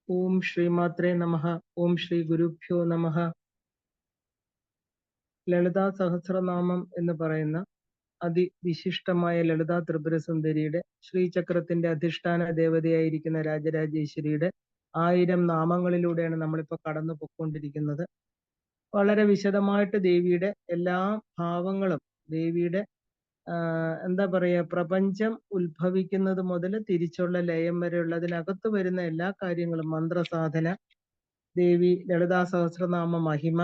ഓം ശ്രീമാത്രേ നമഃ. ഓം ശ്രീ ഗുരുഭ്യോ നമഃ. ലളിതാ സഹസ്രനാമം എന്ന് പറയുന്ന അതിവിശിഷ്ടമായ ലളിതാ ത്രിപുര സുന്ദരിയുടെ ശ്രീചക്രത്തിന്റെ അധിഷ്ഠാന ദേവതയായിരിക്കുന്ന രാജരാജേശ്വരിയുടെ 1000 നാമങ്ങളിലൂടെയാണ് നമ്മളിപ്പോ കടന്നു പൊയ്ക്കൊണ്ടിരിക്കുന്നത്. വളരെ വിശദമായിട്ട് ദേവിയുടെ എല്ലാ ഭാവങ്ങളും, ദേവിയുടെ എന്താ പറയാ, പ്രപഞ്ചം ഉത്ഭവിക്കുന്നത് മുതൽ തിരിച്ചുള്ള ലയം വരെയുള്ളതിനകത്ത് വരുന്ന എല്ലാ കാര്യങ്ങളും, മന്ത്രസാധന, ദേവി ലളിതാ സഹസ്രനാമ മഹിമ,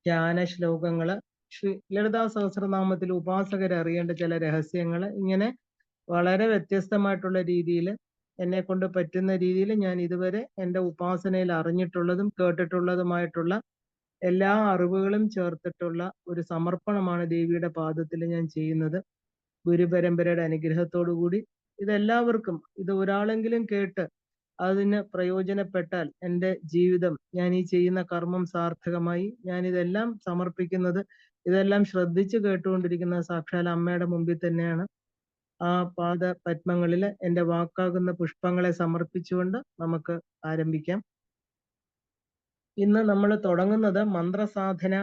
ധ്യാന ശ്ലോകങ്ങള്, ലളിതാ സഹസ്രനാമത്തിൽ ഉപാസകർ അറിയേണ്ട ചില രഹസ്യങ്ങൾ, ഇങ്ങനെ വളരെ വ്യത്യസ്തമായിട്ടുള്ള രീതിയിൽ, എന്നെ കൊണ്ട് പറ്റുന്ന രീതിയിൽ ഞാൻ ഇതുവരെ എൻ്റെ ഉപാസനയിൽ അറിഞ്ഞിട്ടുള്ളതും കേട്ടിട്ടുള്ളതുമായിട്ടുള്ള എല്ലാ അറിവുകളും ചേർത്തിട്ടുള്ള ഒരു സമർപ്പണമാണ് ദേവിയുടെ പാദത്തിൽ ഞാൻ ചെയ്യുന്നത്. ഗുരുപരമ്പരയുടെ അനുഗ്രഹത്തോടു കൂടി ഇതെല്ലാവർക്കും, ഇത് ഒരാളെങ്കിലും കേട്ട് അതിന് പ്രയോജനപ്പെട്ടാൽ എൻ്റെ ജീവിതം, ഞാൻ ഈ ചെയ്യുന്ന കർമ്മം സാർത്ഥകമായി. ഞാൻ ഇതെല്ലാം സമർപ്പിക്കുന്നത്, ഇതെല്ലാം ശ്രദ്ധിച്ചു കേട്ടുകൊണ്ടിരിക്കുന്ന സാക്ഷാൽ അമ്മയുടെ മുമ്പിൽ തന്നെയാണ്. ആ പാദ പത്മങ്ങളിൽ എൻ്റെ വാക്കാകുന്ന പുഷ്പങ്ങളെ സമർപ്പിച്ചുകൊണ്ട് നമുക്ക് ആരംഭിക്കാം. ഇന്ന് നമ്മൾ തുടങ്ങുന്നത് മന്ത്രസാധന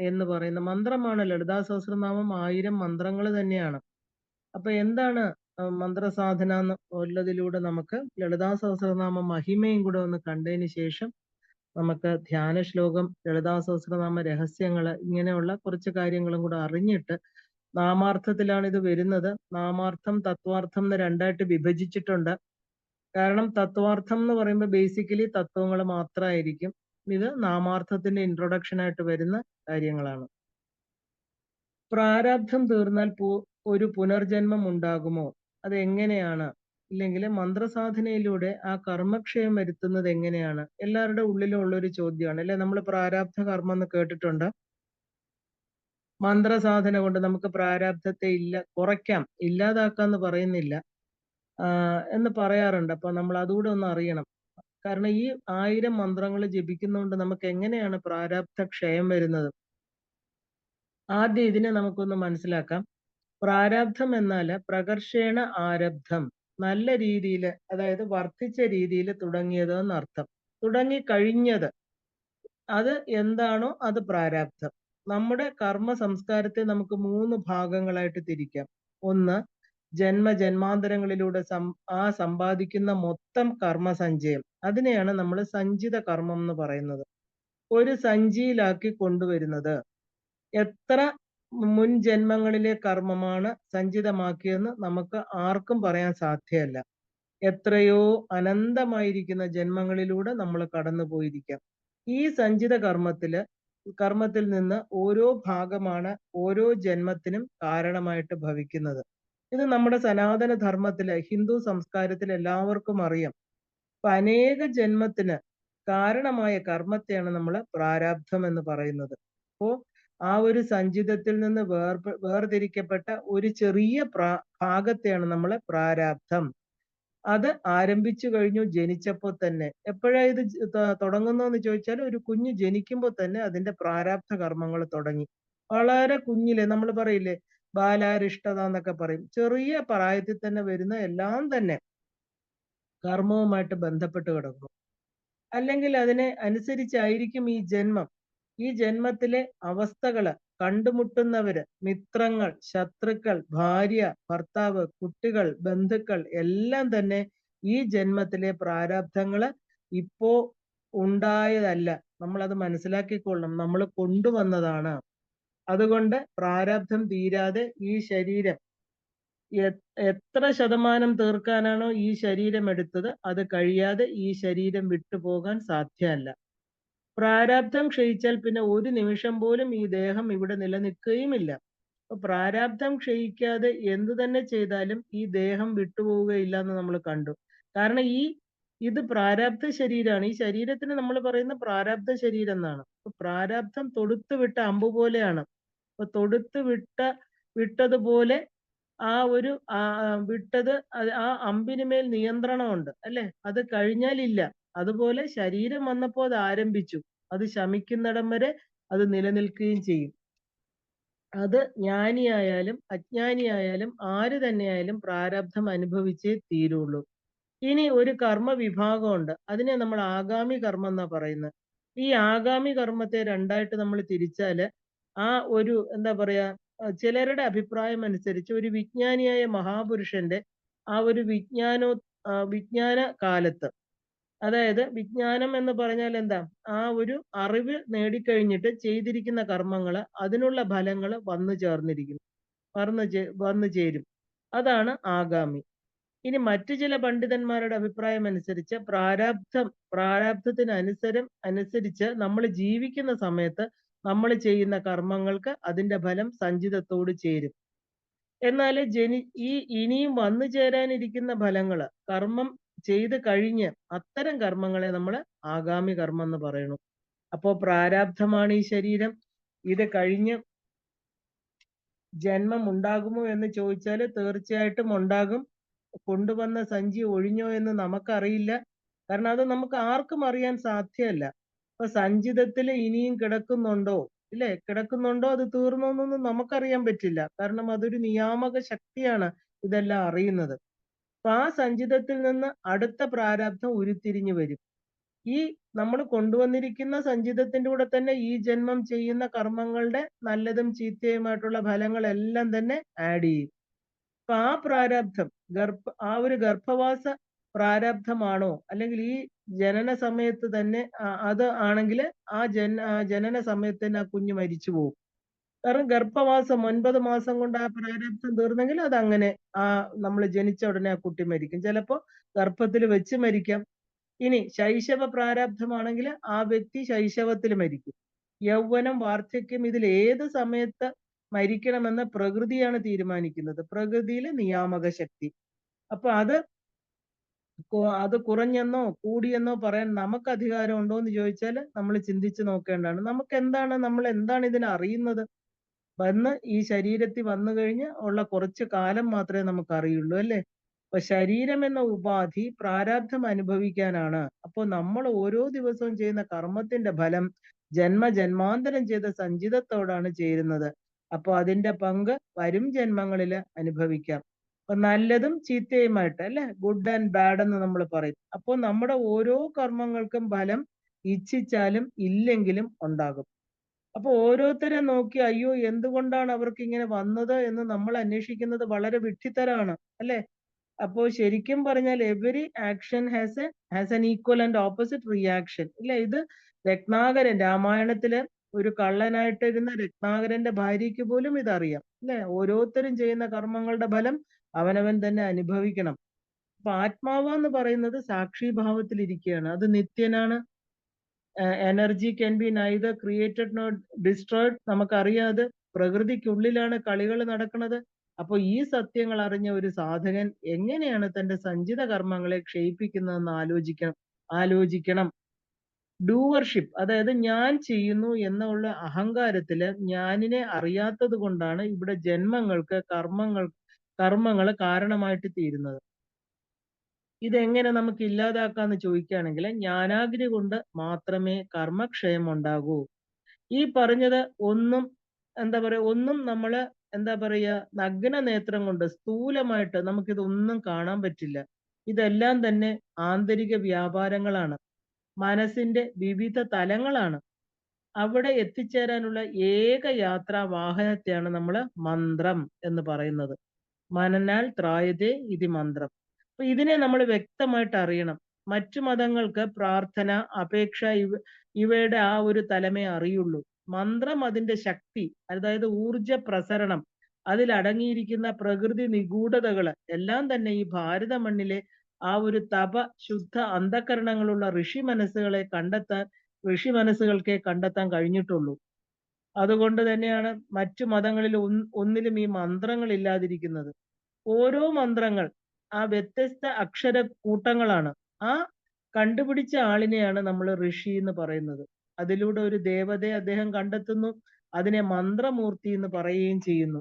എന്ന് പറയുന്ന മന്ത്രമാണ്. ലളിതാ സഹസ്രനാമം 1000 മന്ത്രങ്ങൾ തന്നെയാണ്. അപ്പൊ എന്താണ് മന്ത്രസാധന ഉള്ളതിലൂടെ നമുക്ക് ലളിതാ സഹസ്രനാമ മഹിമയും കൂടെ ഒന്ന് കണ്ടതിന് ശേഷം നമുക്ക് ധ്യാന ശ്ലോകം, ലളിതാ സഹസ്രനാമ രഹസ്യങ്ങള്, ഇങ്ങനെയുള്ള കുറച്ച് കാര്യങ്ങളും കൂടെ അറിഞ്ഞിട്ട്, നാമാർത്ഥത്തിലാണ് ഇത് വരുന്നത്. നാമാർത്ഥം തത്വാർത്ഥം എന്ന് രണ്ടായിട്ട് വിഭജിച്ചിട്ടുണ്ട്. കാരണം തത്വാർത്ഥം എന്ന് പറയുമ്പോൾ ബേസിക്കലി തത്വങ്ങൾ മാത്രമായിരിക്കും. ഇത് നാമാർത്ഥത്തിന്റെ ഇൻട്രൊഡക്ഷൻ ആയിട്ട് വരുന്ന കാര്യങ്ങളാണ്. പ്രാരാബ്ധം തീർന്നാൽ ഒരു പുനർജന്മം ഉണ്ടാകുമോ? അത് എങ്ങനെയാണ്? ഇല്ലെങ്കിൽ മന്ത്രസാധനയിലൂടെ ആ കർമ്മക്ഷയം വരുത്തുന്നത് എങ്ങനെയാണ്? എല്ലാവരുടെ ഉള്ളിലും ഉള്ളൊരു ചോദ്യമാണ് അല്ലെ. നമ്മൾ പ്രാരാബ്ധ കർമ്മം എന്ന് കേട്ടിട്ടുണ്ട്. മന്ത്രസാധന കൊണ്ട് നമുക്ക് പ്രാരാബ്ധത്തെ കുറയ്ക്കാം, ഇല്ലാതാക്കാന്ന് പറയുന്നില്ല എന്ന് പറയാറുണ്ട്. അപ്പൊ നമ്മൾ അതുകൂടെ ഒന്ന് അറിയണം. കാരണം ഈ 1000 മന്ത്രങ്ങൾ ജപിക്കുന്നതുകൊണ്ട് നമുക്ക് എങ്ങനെയാണ് പ്രാരാബ്ധ ക്ഷയം വരുന്നത്? ആദ്യം ഇതിനെ നമുക്കൊന്ന് മനസ്സിലാക്കാം. പ്രാരാബ്ധം എന്നാല് പ്രകർഷേണ ആരബ്ധം, നല്ല രീതിയിൽ, അതായത് വർദ്ധിച്ച രീതിയിൽ തുടങ്ങിയത് എന്നർത്ഥം. തുടങ്ങി കഴിഞ്ഞത്, അത് എന്താണോ അത് പ്രാരാബ്ധം. നമ്മുടെ കർമ്മ സംസ്കാരത്തെ നമുക്ക് 3 ഭാഗങ്ങളായിട്ട് തിരിക്കാം. ഒന്ന്, ജന്മാന്തരങ്ങളിലൂടെ സമ്പാദിക്കുന്ന മൊത്തം കർമ്മസഞ്ചയം, അതിനെയാണ് നമ്മൾ സഞ്ചിത കർമ്മം എന്ന് പറയുന്നത്. ഒരു സഞ്ചിയിലാക്കി കൊണ്ടുവരുന്നത്. എത്ര മുൻ ജന്മങ്ങളിലെ കർമ്മമാണ് സഞ്ചിതമാക്കിയെന്ന് നമുക്ക് ആർക്കും പറയാൻ സാധ്യമല്ല. എത്രയോ അനന്തമായിരിക്കുന്ന ജന്മങ്ങളിലൂടെ നമ്മൾ കടന്നു പോയിരിക്കാം. ഈ സഞ്ചിത കർമ്മത്തിൽ നിന്ന് ഓരോ ഭാഗമാണ് ഓരോ ജന്മത്തിനും കാരണമായിട്ട് ഭവിക്കുന്നത്. ഇത് നമ്മുടെ സനാതന ധർമ്മത്തില്, ഹിന്ദു സംസ്കാരത്തിൽ എല്ലാവർക്കും അറിയാം. അപ്പൊ അനേക ജന്മത്തിന് കാരണമായ കർമ്മത്തെയാണ് നമ്മൾ പ്രാരാബ്ധം എന്ന് പറയുന്നത്. അപ്പോ ആ ഒരു സഞ്ചിതത്തിൽ നിന്ന് വേർതിരിക്കപ്പെട്ട ഒരു ചെറിയ ഭാഗത്തെയാണ് നമ്മൾ പ്രാരാബ്ധം. അത് ആരംഭിച്ചു കഴിഞ്ഞു ജനിച്ചപ്പോൾ തന്നെ. എപ്പോഴാ ഇത് തുടങ്ങുന്നതെന്ന് ചോദിച്ചാൽ, ഒരു കുഞ്ഞ് ജനിക്കുമ്പോൾ തന്നെ അതിന്റെ പ്രാരാബ്ധ കർമ്മങ്ങൾ തുടങ്ങി. വളരെ കുഞ്ഞിലെ, നമ്മൾ പറയില്ലേ ബാലാരിഷ്ടത എന്നൊക്കെ പറയും. ചെറിയ പ്രായത്തിൽ തന്നെ വരുന്ന എല്ലാം തന്നെ കർമ്മവുമായിട്ട് ബന്ധപ്പെട്ട് കിടക്കും. അല്ലെങ്കിൽ അതിനെ അനുസരിച്ചായിരിക്കും ഈ ജന്മം. ഈ ജന്മത്തിലെ അവസ്ഥകള്, കണ്ടുമുട്ടുന്നവര്, മിത്രങ്ങൾ, ശത്രുക്കൾ, ഭാര്യ, ഭർത്താവ്, കുട്ടികൾ, ബന്ധുക്കൾ എല്ലാം തന്നെ ഈ ജന്മത്തിലെ പ്രാരാബ്ധങ്ങള് ഇപ്പോ ഉണ്ടായതല്ല. നമ്മളത് മനസ്സിലാക്കിക്കൊള്ളണം. നമ്മൾ കൊണ്ടുവന്നതാണ്. അതുകൊണ്ട് പ്രാരാബ്ധം തീരാതെ ഈ ശരീരം, എത്ര ശതമാനം തീർക്കാനാണോ ഈ ശരീരം എടുത്തത്, അത് കഴിയാതെ ഈ ശരീരം വിട്ടുപോകാൻ സാധ്യമല്ല. പ്രാരാബ്ധം ക്ഷയിച്ചാൽ പിന്നെ ഒരു നിമിഷം പോലും ഈ ദേഹം ഇവിടെ നിലനിൽക്കുകയുമില്ല. അപ്പൊ പ്രാരാബ്ധം ക്ഷയിക്കാതെ എന്തു തന്നെ ചെയ്താലും ഈ ദേഹം വിട്ടുപോവുകയില്ല എന്ന് നമ്മൾ കണ്ടു. കാരണം ഇത് പ്രാരാബ്ധ ശരീരമാണ്. ഈ ശരീരത്തിന് നമ്മൾ പറയുന്ന പ്രാരാബ്ധ ശരീരം എന്നാണ്. അപ്പൊ പ്രാരാബ്ധം തൊടുത്തു വിട്ട അമ്പ് പോലെയാണ്. അപ്പൊ വിട്ടതുപോലെ ആ ഒരു വിട്ടത്, ആ അമ്പിന് മേൽ നിയന്ത്രണമുണ്ട് അല്ലെ. അത് കഴിഞ്ഞാലില്ല. അതുപോലെ ശരീരം വന്നപ്പോൾ അത് ആരംഭിച്ചു. അത് ശമിക്കുന്നിടം വരെ അത് നിലനിൽക്കുകയും ചെയ്യും. അത് ജ്ഞാനിയായാലും അജ്ഞാനിയായാലും ആര് തന്നെയായാലും പ്രാരബ്ധം അനുഭവിച്ചേ തീരുള്ളൂ. ഇനി ഒരു കർമ്മ വിഭാഗമുണ്ട്. അതിനെ നമ്മൾ ആഗാമി കർമ്മം എന്നാ പറയുന്നത്. ഈ ആഗാമി കർമ്മത്തെ രണ്ടായിട്ട് നമ്മൾ തിരിച്ചാല് ആ ഒരു എന്താ പറയാ ചിലരുടെ അഭിപ്രായം അനുസരിച്ച് ഒരു വിജ്ഞാനിയായ മഹാപുരുഷന്റെ ആ ഒരു വിജ്ഞാന കാലത്ത്, അതായത് വിജ്ഞാനം എന്ന് പറഞ്ഞാൽ എന്താ? ആ ഒരു അറിവ് നേടിക്കഴിഞ്ഞിട്ട് ചെയ്തിരിക്കുന്ന കർമ്മങ്ങള് അതിനുള്ള ഫലങ്ങള് വന്നു ചേർന്നിരിക്കുന്നു. വന്നു ചേരും. അതാണ് ആഗാമി. ഇനി മറ്റു ചില പണ്ഡിതന്മാരുടെ അഭിപ്രായം അനുസരിച്ച് പ്രാരാബ്ധത്തിന് അനുസരിച്ച് നമ്മൾ ജീവിക്കുന്ന സമയത്ത് നമ്മൾ ചെയ്യുന്ന കർമ്മങ്ങൾക്ക് അതിന്റെ ഫലം സഞ്ചിതത്തോട് ചേരും. എന്നാൽ ഈ ഇനിയും വന്നു ചേരാനിരിക്കുന്ന ഫലങ്ങള് കർമ്മം ചെയ്ത് കഴിഞ്ഞ് അത്തരം കർമ്മങ്ങളെ നമ്മൾ ആഗാമി കർമ്മം എന്ന് പറയുന്നു. അപ്പോ പ്രാരാബ്ധമാണ് ഈ ശരീരം. ഇത് കഴിഞ്ഞ് ജന്മം ഉണ്ടാകുമോ എന്ന് ചോദിച്ചാൽ തീർച്ചയായിട്ടും ഉണ്ടാകും. കൊണ്ടുവന്ന സഞ്ചി ഒഴിഞ്ഞോ എന്ന് നമുക്കറിയില്ല. കാരണം അത് നമുക്ക് ആർക്കും അറിയാൻ സാധ്യമല്ല. അപ്പൊ സഞ്ചിതത്തിൽ ഇനിയും കിടക്കുന്നുണ്ടോ, ഇല്ലേ? കിടക്കുന്നുണ്ടോ, അത് തീർന്നോ എന്നൊന്നും നമുക്കറിയാൻ പറ്റില്ല. കാരണം അതൊരു നിയാമക ശക്തിയാണ് ഇതെല്ലാം അറിയുന്നത്. അപ്പൊ ആ സഞ്ചിതത്തിൽ നിന്ന് അടുത്ത പ്രാരാബ്ധം ഉരുത്തിരിഞ്ഞു വരും. ഈ നമ്മൾ കൊണ്ടുവന്നിരിക്കുന്ന സഞ്ചിതത്തിന്റെ കൂടെ തന്നെ ഈ ജന്മം ചെയ്യുന്ന കർമ്മങ്ങളുടെ നല്ലതും ചീത്തയുമായിട്ടുള്ള ഫലങ്ങളെല്ലാം തന്നെ ആഡ് ചെയ്യും. അപ്പൊ ആ പ്രാരാബ്ധം ആ ഒരു ഗർഭവാസ പ്രാരാബ്ധമാണോ, അല്ലെങ്കിൽ ഈ ജനന സമയത്ത് തന്നെ അത് ആണെങ്കിൽ ആ ജനന സമയത്ത് തന്നെ ആ കുഞ്ഞ് മരിച്ചു പോകും. കാരണം ഗർഭവാസം 9 മാസം കൊണ്ട് ആ പ്രാരാബ്ധം തീർന്നെങ്കിൽ അത് അങ്ങനെ ആ നമ്മൾ ജനിച്ച ഉടനെ ആ കുട്ടി മരിക്കും. ചിലപ്പോ ഗർഭത്തിൽ വെച്ച് മരിക്കാം. ഇനി ശൈശവ പ്രാരാബ്ധമാണെങ്കിൽ ആ വ്യക്തി ശൈശവത്തിൽ മരിക്കും. യൗവനം, വാർദ്ധക്യം, ഇതിൽ ഏത് സമയത്ത് മരിക്കണമെന്ന് പ്രകൃതിയാണ് തീരുമാനിക്കുന്നത്. പ്രകൃതിയിലെ നിയാമക ശക്തി. അപ്പൊ അത് കുറഞ്ഞെന്നോ കൂടിയെന്നോ പറയാൻ നമുക്ക് അധികാരം ഉണ്ടോ എന്ന് ചോദിച്ചാൽ നമ്മൾ ചിന്തിച്ചു നോക്കേണ്ടതാണ്. നമ്മൾ എന്താണ് ഇതിനെ അറിയുന്നത്? ഈ ശരീരത്തിൽ വന്നു കഴിഞ്ഞ് ഉള്ള കുറച്ച് കാലം മാത്രമേ നമുക്ക് അറിയുള്ളൂ, അല്ലേ? അപ്പൊ ശരീരം എന്ന ഉപാധി പ്രാരാബ്ധം അനുഭവിക്കാനാണ്. അപ്പോൾ നമ്മൾ ഓരോ ദിവസവും ചെയ്യുന്ന കർമ്മത്തിന്റെ ഫലം ജന്മാന്തരം ചെയ്ത സഞ്ചിതത്തോടാണ് ചേരുന്നത്. അപ്പൊ അതിന്റെ പങ്ക് വരും ജന്മങ്ങളിൽ അനുഭവിക്കാം. അപ്പൊ നല്ലതും ചീത്തയുമായിട്ട്, അല്ലെ? ഗുഡ് ആൻഡ് ബാഡ് എന്ന് നമ്മൾ പറയും. അപ്പോൾ നമ്മുടെ ഓരോ കർമ്മങ്ങൾക്കും ഫലം ഇച്ഛിച്ചാലും ഇല്ലെങ്കിലും ഉണ്ടാകും. അപ്പൊ ഓരോരുത്തരെ നോക്കി അയ്യോ എന്തുകൊണ്ടാണ് അവർക്ക് ഇങ്ങനെ വന്നത് എന്ന് നമ്മൾ അന്വേഷിക്കുന്നത് വളരെ വിഡ്ഢിത്തരാണ്, അല്ലെ? അപ്പോ ശരിക്കും പറഞ്ഞാൽ every action has an equal and opposite reaction, ഇല്ല? ഇത് രാമായണത്തിലെ ഒരു കള്ളനായിട്ടിരുന്ന രത്നാകരന്റെ ഭാര്യയ്ക്ക് പോലും ഇതറിയാം, അല്ലെ? ഓരോരുത്തരും ചെയ്യുന്ന കർമ്മങ്ങളുടെ ഫലം അവനവൻ തന്നെ അനുഭവിക്കണം. അപ്പൊ ആത്മാവ് എന്ന് പറയുന്നത് സാക്ഷിഭാവത്തിൽ ഇരിക്കുകയാണ്. അത് നിത്യനാണ്. Energy can be neither created nor destroyed. നമുക്കറിയാതെ പ്രകൃതിക്കുള്ളിലാണ് കളികൾ നടക്കുന്നത്. അപ്പൊ ഈ സത്യങ്ങൾ അറിഞ്ഞ ഒരു സാധകൻ എങ്ങനെയാണ് തന്റെ സഞ്ചിത കർമ്മങ്ങളെ ക്ഷയിപ്പിക്കുന്നതെന്ന് ആലോചിക്കണം. ഡൂവർഷിപ്പ്, അതായത് ഞാൻ ചെയ്യുന്നു എന്നുള്ള അഹങ്കാരത്തില് ഞാനിനെ അറിയാത്തത് കൊണ്ടാണ് ഇവിടെ ജന്മങ്ങൾക്ക് കർമ്മങ്ങൾ കാരണമായിട്ട് തീരുന്നത്. ഇതെങ്ങനെ നമുക്ക് ഇല്ലാതാക്കാന്ന് ചോദിക്കുകയാണെങ്കിൽ ജ്ഞാനാഗ്നി കൊണ്ട് മാത്രമേ കർമ്മക്ഷയം ഉണ്ടാകൂ. ഈ പറഞ്ഞത് ഒന്നും നമ്മള് നഗ്ന നേത്രം കൊണ്ട് സ്ഥൂലമായിട്ട് നമുക്കിതൊന്നും കാണാൻ പറ്റില്ല. ഇതെല്ലാം തന്നെ ആന്തരിക വ്യാപാരങ്ങളാണ്, മനസ്സിന്റെ വിവിധ തലങ്ങളാണ്. അവിടെ എത്തിച്ചേരാനുള്ള ഏക യാത്രാ വാഹനത്തെയാണ് നമ്മൾ മന്ത്രം എന്ന് പറയുന്നത്. മനനാൽ ത്രായതേ ഇതി മന്ത്രം. അപ്പൊ ഇതിനെ നമ്മൾ വ്യക്തമായിട്ട് അറിയണം. മറ്റു മതങ്ങൾക്ക് പ്രാർത്ഥന, അപേക്ഷ ഇവയുടെ ആ ഒരു തലമേ അറിയുള്ളൂ. മന്ത്രം അതിന്റെ ശക്തി, അതായത് ഊർജ പ്രസരണം, അതിലടങ്ങിയിരിക്കുന്ന പ്രകൃതി നിഗൂഢതകള് എല്ലാം തന്നെ ഈ ഭാരത മണ്ണിലെ ആ ഒരു ശുദ്ധ അന്ധകരണങ്ങളുള്ള ഋഷി മനസ്സുകൾക്കേ കണ്ടെത്താൻ കഴിഞ്ഞിട്ടുള്ളൂ. അതുകൊണ്ട് തന്നെയാണ് മറ്റു മതങ്ങളിൽ ഒന്നിലും ഈ മന്ത്രങ്ങൾ ഇല്ലാതിരിക്കുന്നത്. ഓരോ മന്ത്രങ്ങൾ ആ വ്യത്യസ്ത അക്ഷര കൂട്ടങ്ങളാണ്. ആ കണ്ടുപിടിച്ച ആളിനെയാണ് നമ്മൾ ഋഷി എന്ന് പറയുന്നത്. അതിലൂടെ ഒരു ദേവതയെ അദ്ദേഹം കണ്ടെത്തുന്നു, അതിനെ മന്ത്രമൂർത്തി എന്ന് പറയുകയും ചെയ്യുന്നു.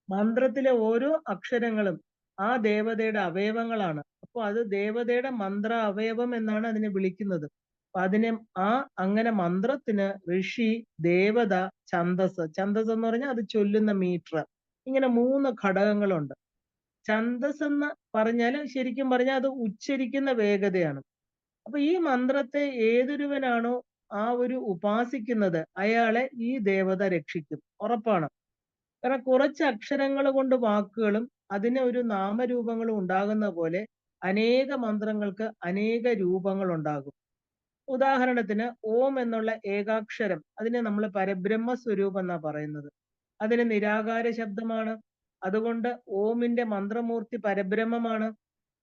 മന്ത്രത്തിലെ ഓരോ അക്ഷരങ്ങളും ആ ദേവതയുടെ അവയവങ്ങളാണ്. അപ്പൊ അത് ദേവതയുടെ മന്ത്ര അവയവം എന്നാണ് അതിനെ വിളിക്കുന്നത്. അപ്പൊ അങ്ങനെ മന്ത്രത്തിന് ഋഷി, ദേവത, ഛന്ദസ് എന്ന് പറഞ്ഞാൽ അത് ചൊല്ലുന്ന മീറ്റർ, ഇങ്ങനെ 3 ഘടകങ്ങളുണ്ട്. ഛന്ദസ് എന്ന് പറഞ്ഞാല് ശരിക്കും പറഞ്ഞാൽ അത് ഉച്ചരിക്കുന്ന വേഗതയാണ്. അപ്പൊ ഈ മന്ത്രത്തെ ഏതൊരുവനാണോ ആ ഒരു ഉപാസിക്കുന്നത് അയാളെ ഈ ദേവത രക്ഷിക്കും. ഉറപ്പാണ്. കാരണം കുറച്ച് അക്ഷരങ്ങൾ കൊണ്ട് വാക്കുകളും അതിന് ഒരു നാമരൂപങ്ങളും ഉണ്ടാകുന്ന പോലെ അനേക മന്ത്രങ്ങൾക്ക് അനേക രൂപങ്ങൾ ഉണ്ടാകും. ഉദാഹരണത്തിന് ഓം എന്നുള്ള ഏകാക്ഷരം അതിനെ നമ്മൾ പരബ്രഹ്മ സ്വരൂപം എന്നാ പറയുന്നത്. അതിന് നിരാകാര ശബ്ദമാണ്. അതുകൊണ്ട് ഓമിന്റെ മന്ത്രമൂർത്തി പരബ്രഹ്മമാണ്.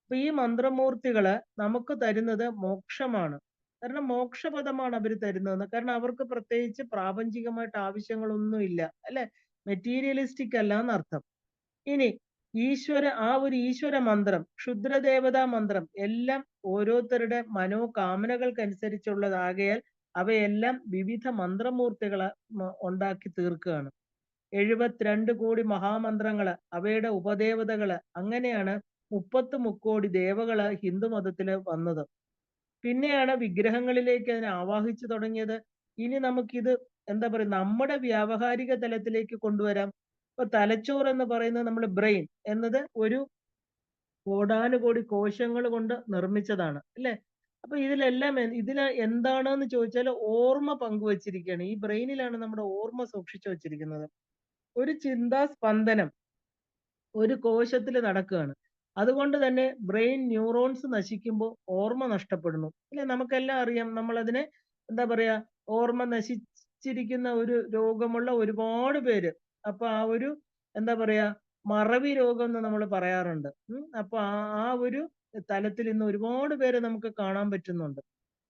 അപ്പൊ ഈ മന്ത്രമൂർത്തികള് നമുക്ക് തരുന്നത് മോക്ഷമാണ്. കാരണം മോക്ഷപദമാണ് അവര് തരുന്നതെന്ന്. കാരണം അവർക്ക് പ്രത്യേകിച്ച് പ്രാപഞ്ചികമായിട്ട് ആവശ്യങ്ങളൊന്നും ഇല്ല. അല്ലെ? മെറ്റീരിയലിസ്റ്റിക് അല്ല എന്നർത്ഥം. ഇനി ആ ഒരു ഈശ്വര മന്ത്രം, ക്ഷുദ്രദേവതാ മന്ത്രം എല്ലാം ഓരോരുത്തരുടെ മനോകാമനകൾക്കനുസരിച്ചുള്ളതാകയാൽ അവയെല്ലാം വിവിധ മന്ത്രമൂർത്തികളെ ഉണ്ടാക്കി തീർക്കുകയാണ്. 72 കോടി മഹാമന്ത്രങ്ങള്, അവയുടെ ഉപദേവതകള്, അങ്ങനെയാണ് 30 മുക്കോടി ദേവകള് ഹിന്ദു മതത്തില് വന്നത്. പിന്നെയാണ് വിഗ്രഹങ്ങളിലേക്ക് അതിനെ ആവാഹിച്ചു തുടങ്ങിയത്. ഇനി നമുക്കിത് എന്താ പറയുക നമ്മുടെ വ്യാവഹാരിക തലത്തിലേക്ക് കൊണ്ടുവരാം. ഇപ്പൊ തലച്ചോറ് എന്ന് പറയുന്നത് നമ്മൾ ബ്രെയിൻ എന്നത് ഒരു കോടാനുകോടി കോശങ്ങൾ കൊണ്ട് നിർമ്മിച്ചതാണ് അല്ലെ? അപ്പൊ ഇതില് എന്താണെന്ന് ചോദിച്ചാൽ ഓർമ്മ പങ്കുവച്ചിരിക്കുകയാണ്. ഈ ബ്രെയിനിലാണ് നമ്മുടെ ഓർമ്മ സൂക്ഷിച്ചു വച്ചിരിക്കുന്നത്. ഒരു ചിന്താ സ്പന്ദനം ഒരു കോശത്തിൽ നടക്കുകയാണ്. അതുകൊണ്ട് തന്നെ ബ്രെയിൻ ന്യൂറോൺസ് നശിക്കുമ്പോൾ ഓർമ്മ നഷ്ടപ്പെടുന്നു. അല്ലെ? നമുക്കെല്ലാം അറിയാം. നമ്മൾ അതിനെ എന്താ പറയാ ഓർമ്മ നശിച്ചിരിക്കുന്ന ഒരു രോഗമുള്ള ഒരുപാട് പേര്. അപ്പൊ ആ ഒരു എന്താ പറയാ മറവി രോഗം എന്ന് നമ്മൾ പറയാറുണ്ട്. അപ്പൊ ആ ഒരു തലത്തിൽ ഇന്ന് ഒരുപാട് പേരെ നമുക്ക് കാണാൻ പറ്റുന്നുണ്ട്.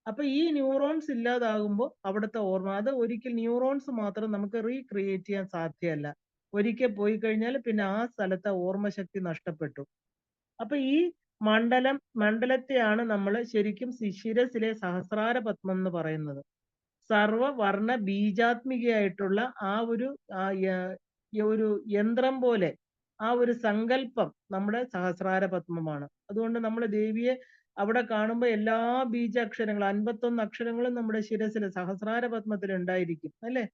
അപ്പൊ ഈ ന്യൂറോൺസ് ഇല്ലാതാകുമ്പോൾ അവിടുത്തെ ഓർമ്മ അത് ഒരിക്കൽ ന്യൂറോൺസ് മാത്രം നമുക്ക് റീക്രിയേറ്റ് ചെയ്യാൻ സാധ്യമല്ല. ഒരിക്കൽ പോയി കഴിഞ്ഞാൽ പിന്നെ ആ സ്ഥലത്തെ ഓർമ്മശക്തി നഷ്ടപ്പെട്ടു. അപ്പൊ ഈ മണ്ഡലത്തെയാണ് നമ്മൾ ശരിക്കും ശിരസിലെ സഹസ്രാര പത്മം എന്ന് പറയുന്നത്. സർവവർണ്ണ ബീജാത്മികയായിട്ടുള്ള ആ ഒരു ഒരു യന്ത്രം പോലെ ആ ഒരു സങ്കല്പം നമ്മുടെ സഹസ്രാര പത്മമാണ്. അതുകൊണ്ട് നമ്മൾ ദേവിയെ അവിടെ കാണുമ്പോൾ എല്ലാ ബീജാക്ഷരങ്ങളും 51 അക്ഷരങ്ങളും നമ്മുടെ ശിരസിൽ സഹസ്രാര പത്മത്തിൽ ഉണ്ടായിരിക്കും അല്ലെ?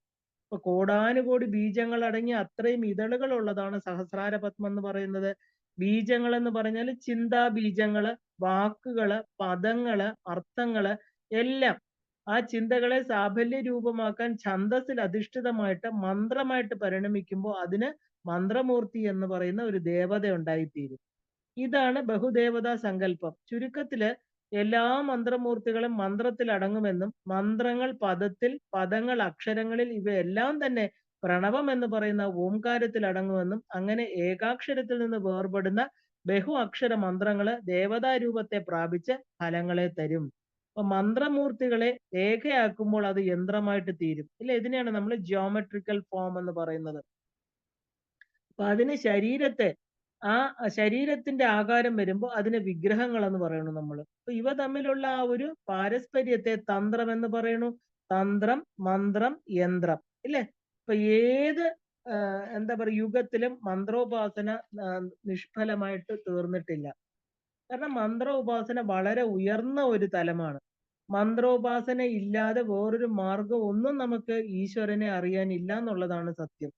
ഇപ്പൊ കോടാനുകോടി ബീജങ്ങൾ അടങ്ങിയ അത്രയും ഇതളുകൾ ഉള്ളതാണ് സഹസ്രാര പത്മം എന്ന് പറയുന്നത്. ബീജങ്ങൾ എന്ന് പറഞ്ഞാൽ ചിന്താ ബീജങ്ങള്, വാക്കുകള്, പദങ്ങള്, അർത്ഥങ്ങള് എല്ലാം ആ ചിന്തകളെ സാഫല്യ രൂപമാക്കാൻ ഛന്ദസ്സിൽ അധിഷ്ഠിതമായിട്ട് മന്ത്രമായിട്ട് പരിണമിക്കുമ്പോൾ അതിന് മന്ത്രമൂർത്തി എന്ന് പറയുന്ന ഒരു ദേവത ഉണ്ടായിത്തീരും. ഇതാണ് ബഹുദേവതാ സങ്കല്പം. ചുരുക്കത്തില് എല്ലാ മന്ത്രമൂർത്തികളും മന്ത്രത്തിൽ അടങ്ങുമെന്നും മന്ത്രങ്ങൾ പദത്തിൽ, പദങ്ങൾ അക്ഷരങ്ങളിൽ ഇവയെല്ലാം തന്നെ പ്രണവം എന്ന് പറയുന്ന ഓംകാരത്തിൽ അടങ്ങുമെന്നും അങ്ങനെ ഏകാക്ഷരത്തിൽ നിന്ന് വേർപെടുന്ന ബഹു അക്ഷര മന്ത്രങ്ങള് ദേവതാരൂപത്തെ പ്രാപിച്ച് ഫലങ്ങളെ തരും. അപ്പൊ മന്ത്രമൂർത്തികളെ രേഖയാക്കുമ്പോൾ അത് യന്ത്രമായിട്ട് തീരും. ഇല്ല, ഇതിനെയാണ് നമ്മൾ ജിയോമെട്രിക്കൽ ഫോം എന്ന് പറയുന്നത്. അപ്പൊ അതിന് ആ ശരീരത്തിന്റെ ആകാരം വരുമ്പോൾ അതിന് വിഗ്രഹങ്ങൾ എന്ന് പറയണു നമ്മൾ. അപ്പൊ ഇവ തമ്മിലുള്ള ആ ഒരു പാരസ്പര്യത്തെ തന്ത്രം എന്ന് പറയണു. തന്ത്രം, മന്ത്രം, യന്ത്രം ഇല്ലേ? ഇപ്പൊ ഏത് എന്താ പറയുക യുഗത്തിലും മന്ത്രോപാസന നിഷ്ഫലമായിട്ട് തീർന്നിട്ടില്ല. കാരണം മന്ത്രോപാസന വളരെ ഉയർന്ന ഒരു തലമാണ്. മന്ത്രോപാസന ഇല്ലാതെ വേറൊരു മാർഗം ഒന്നും നമുക്ക് ഈശ്വരനെ അറിയാനില്ല എന്നുള്ളതാണ് സത്യം.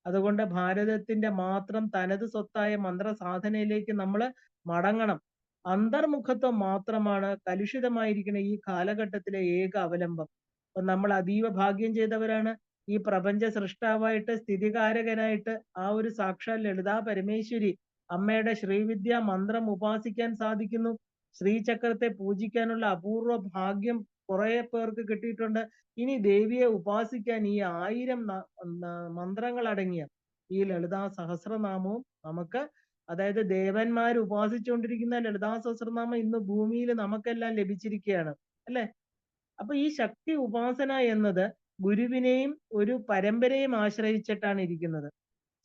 അതുകൊണ്ട് ഭാരതത്തിന്റെ മാത്രം തനത് സ്വത്തായ മന്ത്രസാധനയിലേക്ക് നമ്മൾ മടങ്ങണം. അന്തർമുഖത്വം മാത്രമാണ് കലുഷിതമായിരിക്കുന്ന ഈ കാലഘട്ടത്തിലെ ഏക അവലംബം. അപ്പൊ നമ്മൾ അതീവ ഭാഗ്യം ചെയ്തവരാണ്. ഈ പ്രപഞ്ച സൃഷ്ടാവായിട്ട് സ്ഥിതികാരകനായിട്ട് ആ ഒരു സാക്ഷാൽ ലളിതാ പരമേശ്വരി അമ്മയുടെ ശ്രീവിദ്യ മന്ത്രം ഉപാസിക്കാൻ സാധിക്കുന്നു. ശ്രീചക്രത്തെ പൂജിക്കാനുള്ള അപൂർവ ഭാഗ്യം കുറെ പേർക്ക് കിട്ടിയിട്ടുണ്ട്. ഇനി ദേവിയെ ഉപാസിക്കാൻ ഈ 1000 മന്ത്രങ്ങൾ അടങ്ങിയ ഈ ലളിതാ സഹസ്രനാമവും നമുക്ക്, അതായത് ദേവന്മാർ ഉപാസിച്ചുകൊണ്ടിരിക്കുന്ന ലളിതാ സഹസ്രനാമം ഇന്ന് ഭൂമിയിൽ നമുക്കെല്ലാം ലഭിച്ചിരിക്കുകയാണ് അല്ലെ? അപ്പൊ ഈ ശക്തി ഉപാസന എന്നത് ഗുരുവിനെയും ഒരു പരമ്പരയും ആശ്രയിച്ചിട്ടാണ് ഇരിക്കുന്നത്.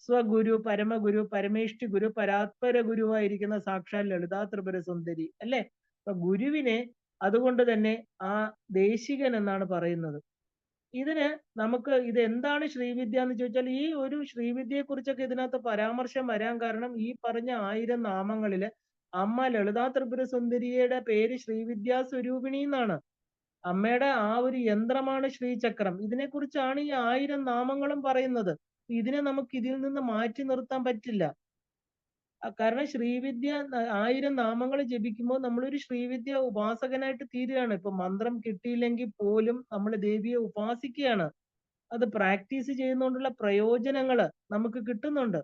സ്വഗുരു, പരമഗുരു, പരമേഷ്ഠി ഗുരു, പരാത്പര ഗുരുവായിരിക്കുന്ന സാക്ഷാൽ ലളിതാ ത്രിപുര സുന്ദരി അല്ലെ? അപ്പൊ ഗുരുവിനെ അതുകൊണ്ട് തന്നെ ആ ദേശികൻ എന്നാണ് പറയുന്നത്. ഇതിന് നമുക്ക് ഇത് എന്താണ് ശ്രീവിദ്യ എന്ന് ചോദിച്ചാൽ ഈ ഒരു ശ്രീവിദ്യയെ കുറിച്ചൊക്കെ ഇതിനകത്ത് പരാമർശം വരാൻ കാരണം ഈ പറഞ്ഞ 1000 നാമങ്ങളില് അമ്മ ലളിതാ ത്രിപുര സുന്ദരിയുടെ പേര് ശ്രീവിദ്യാ സ്വരൂപിണി എന്നാണ്. അമ്മയുടെ ആ ഒരു യന്ത്രമാണ് ശ്രീചക്രം. ഇതിനെക്കുറിച്ചാണ് ഈ 1000 നാമങ്ങളും പറയുന്നത്. ഇതിനെ നമുക്ക് ഇതിൽ നിന്ന് മാറ്റി നിർത്താൻ പറ്റില്ല. കാരണം ശ്രീവിദ്യ 1000 നാമങ്ങൾ ജപിക്കുമ്പോൾ നമ്മളൊരു ശ്രീവിദ്യ ഉപാസകനായിട്ട് തീരുകയാണ്. ഇപ്പൊ മന്ത്രം കിട്ടിയില്ലെങ്കിൽ പോലും നമ്മൾ ദേവിയെ ഉപാസിക്കുകയാണ്. അത് പ്രാക്ടീസ് ചെയ്യുന്നോണ്ടുള്ള പ്രയോജനങ്ങള് നമുക്ക് കിട്ടുന്നുണ്ട്.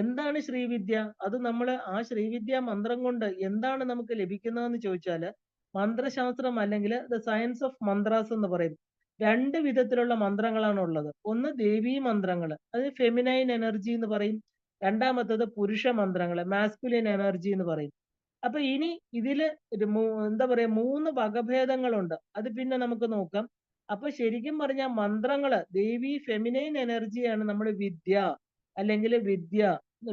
എന്താണ് ശ്രീവിദ്യ? അത് നമ്മള് ആ ശ്രീവിദ്യ മന്ത്രം കൊണ്ട് എന്താണ് നമുക്ക് ലഭിക്കുന്നതെന്ന് ചോദിച്ചാല്, മന്ത്രശാസ്ത്രം അല്ലെങ്കിൽ ദ സയൻസ് ഓഫ് മന്ത്രാസ് എന്ന് പറയും. 2 വിധത്തിലുള്ള മന്ത്രങ്ങളാണ് ഉള്ളത്. ഒന്ന് ദേവീ മന്ത്രങ്ങള്. അത് ഫെമിനൈൻ എനർജി എന്ന് പറയും. രണ്ടാമത്തത് പുരുഷ മന്ത്രങ്ങള്, മാസ്കുലിൻ എനർജി എന്ന് പറയും. അപ്പൊ ഇനി ഇതില് ഒരു എന്താ പറയാ 3 വകഭേദങ്ങളുണ്ട്. അത് പിന്നെ നമുക്ക് നോക്കാം. അപ്പൊ ശരിക്കും പറഞ്ഞാൽ മന്ത്രങ്ങള് ദേവി ഫെമിനൈൻ എനർജിയാണ് നമ്മൾ വിദ്യ അല്ലെങ്കിൽ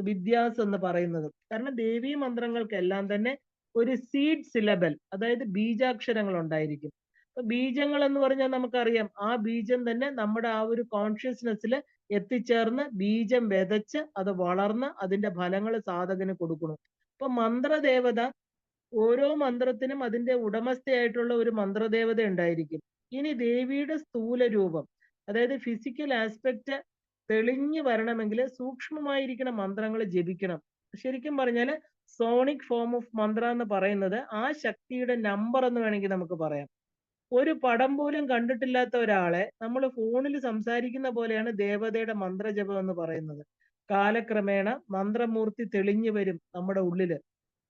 വിദ്യാസ് എന്ന് പറയുന്നത്. കാരണം ദേവീ മന്ത്രങ്ങൾക്കെല്ലാം തന്നെ ഒരു സീഡ് സിലബൽ, അതായത് ബീജാക്ഷരങ്ങൾ ഉണ്ടായിരിക്കും. അപ്പൊ ബീജങ്ങൾ എന്ന് പറഞ്ഞാൽ നമുക്കറിയാം, ആ ബീജം തന്നെ നമ്മുടെ ആ ഒരു കോൺഷ്യസ്നെസ്സിൽ എത്തിച്ചേർന്ന് ബീജം വിതച്ച് അത് വളർന്ന് അതിന്റെ ഫലങ്ങൾ സാധകന് കൊടുക്കണം. അപ്പൊ മന്ത്രദേവത, ഓരോ മന്ത്രത്തിനും അതിന്റെ ഉടമസ്ഥയായിട്ടുള്ള ഒരു മന്ത്രദേവത ഉണ്ടായിരിക്കും. ഇനി ദേവിയുടെ സ്ഥൂല രൂപം, അതായത് ഫിസിക്കൽ ആസ്പെക്ട് തെളിഞ്ഞു വരണമെങ്കിൽ സൂക്ഷ്മമായിരിക്കുന്ന മന്ത്രങ്ങൾ ജപിക്കണം. ശരിക്കും പറഞ്ഞാല് സോണിക് ഫോം ഓഫ് മന്ത്ര എന്ന് പറയുന്നത് ആ ശക്തിയുടെ നമ്പർ എന്ന് വേണമെങ്കിൽ നമുക്ക് പറയാം. ഒരു പടം പോലും കണ്ടിട്ടില്ലാത്ത ഒരാളെ നമ്മൾ ഫോണിൽ സംസാരിക്കുന്ന പോലെയാണ് ദേവതയുടെ മന്ത്രജപം എന്ന് പറയുന്നത്. കാലക്രമേണ മന്ത്രമൂർത്തി തെളിഞ്ഞു വരും നമ്മുടെ ഉള്ളില്.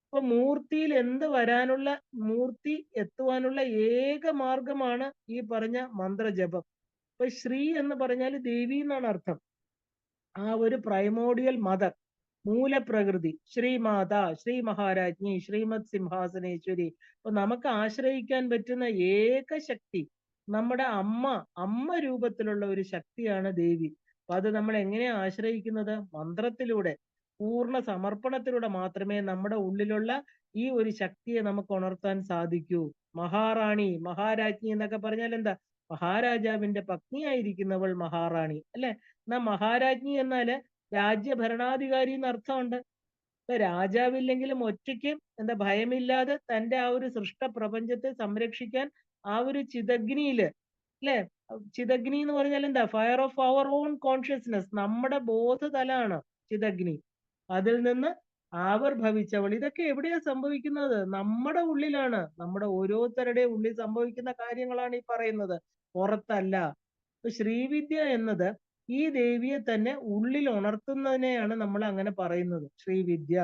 അപ്പൊ മൂർത്തിയിൽ എന്ത് വരാനുള്ള, മൂർത്തി എത്തുവാനുള്ള ഏക മാർഗമാണ് ഈ പറഞ്ഞ മന്ത്രജപം. അപ്പൊ ശ്രീ എന്ന് പറഞ്ഞാൽ ദേവി എന്നാണ് അർത്ഥം. ആ ഒരു പ്രൈമോഡിയൽ മദർ, മൂലപ്രകൃതി, ശ്രീമാത, ശ്രീ മഹാരാജ്ഞി, ശ്രീമത് സിംഹാസനേശ്വരി. അപ്പൊ നമുക്ക് ആശ്രയിക്കാൻ പറ്റുന്ന ഏക ശക്തി നമ്മുടെ അമ്മ രൂപത്തിലുള്ള ഒരു ശക്തിയാണ് ദേവി. അപ്പൊ അത് നമ്മൾ എങ്ങനെയാ ആശ്രയിക്കുന്നത്? മന്ത്രത്തിലൂടെ, പൂർണ്ണ സമർപ്പണത്തിലൂടെ മാത്രമേ നമ്മുടെ ഉള്ളിലുള്ള ഈ ഒരു ശക്തിയെ നമുക്ക് ഉണർത്താൻ സാധിക്കൂ. മഹാറാണി, മഹാരാജ്ഞി എന്നൊക്കെ പറഞ്ഞാൽ എന്താ? മഹാരാജാവിന്റെ പത്നിയായിരിക്കുന്നവൾ മഹാറാണി അല്ലെ? എന്നാ മഹാരാജ്ഞി എന്നാല് രാജ്യഭരണാധികാരി എന്ന് അർത്ഥമുണ്ട്. ഇപ്പൊ രാജാവില്ലെങ്കിലും ഒറ്റയ്ക്ക് എന്താ ഭയമില്ലാതെ തന്റെ ആ ഒരു സൃഷ്ട പ്രപഞ്ചത്തെ സംരക്ഷിക്കാൻ ആ ഒരു ചിതഗ്നിയില്, അല്ലെ? ചിതഗ്നി എന്ന് പറഞ്ഞാൽ എന്താ? Fire of our own consciousness, നമ്മുടെ ബോധതലാണ് ചിതഗ്നി. അതിൽ നിന്ന് ആവിർഭവിച്ചവൾ. ഇതൊക്കെ എവിടെയാ സംഭവിക്കുന്നത്? നമ്മുടെ ഉള്ളിലാണ്. നമ്മുടെ ഓരോരുത്തരുടെയും ഉള്ളിൽ സംഭവിക്കുന്ന കാര്യങ്ങളാണ് ഈ പറയുന്നത്, പുറത്തല്ല. ശ്രീവിദ്യ എന്നത് ഈ ദേവിയെ തന്നെ ഉള്ളിൽ ഉണർത്തുന്നതിനെയാണ് നമ്മൾ അങ്ങനെ പറയുന്നത്, ശ്രീവിദ്യ.